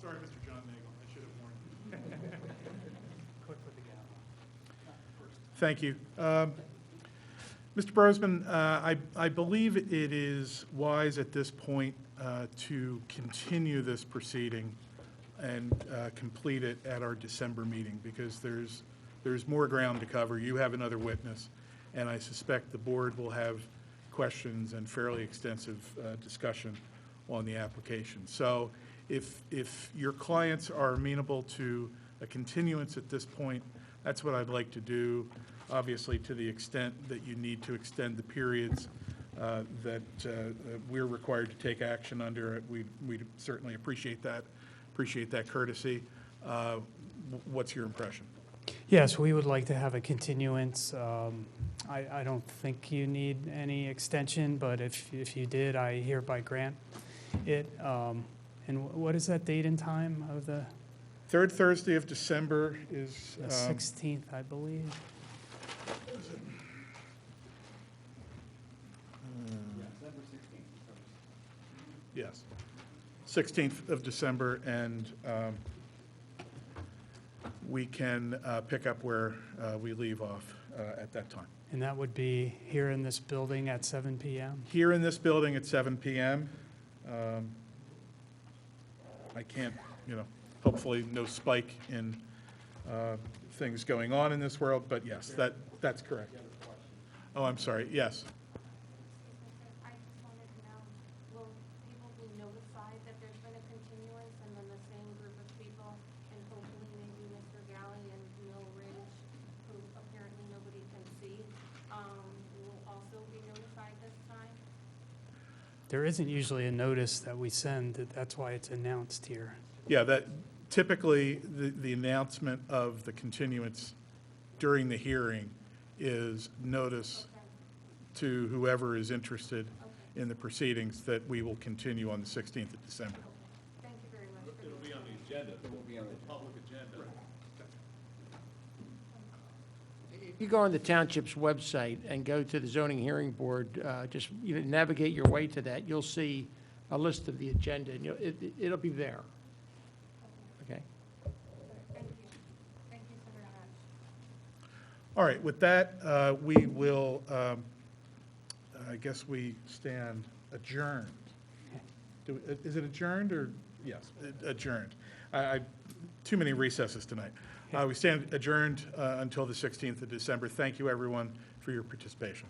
Sorry, Mr. John Nagel. I should have warned you. Quick with the gavel. Thank you. Mr. Brosman, I believe it is wise at this point to continue this proceeding and complete it at our December meeting, because there's there's more ground to cover. You have another witness, and I suspect the board will have questions and fairly extensive discussion on the application. So if your clients are amenable to a continuance at this point, that's what I'd like to do. Obviously, to the extent that you need to extend the periods that we're required to take action under, we'd certainly appreciate that courtesy. What's your impression? Yes, we would like to have a continuance. I don't think you need any extension, but if you did, I hereby grant it. And what is that date and time of the? Third Thursday of December is. The 16th, I believe. Yes, 16th of December, and we can pick up where we leave off at that time. And that would be here in this building at 7 p.m.? Here in this building at 7 p.m. I can't, hopefully no spike in things going on in this world, but yes, that's correct. Oh, I'm sorry, yes. I just wanted to know, will people be notified that there's been a continuance, and then the same group of people, and hopefully maybe Mr. Galley and Mill Ridge, who apparently nobody can see, will also be notified this time? There isn't usually a notice that we send. That's why it's announced here. Yeah, that typically the announcement of the continuance during the hearing is notice to whoever is interested in the proceedings that we will continue on the 16th of December. Thank you very much. It'll be on the agenda, it won't be on the public agenda. If you go on the township's website and go to the zoning hearing board, just navigate your way to that, you'll see a list of the agenda, and it'll be there. Okay? Thank you. Thank you so very much. All right, with that, we will, I guess we stand adjourned. Is it adjourned or, yes, adjourned. Too many recesses tonight. We stand adjourned until the 16th of December. Thank you, everyone, for your participation.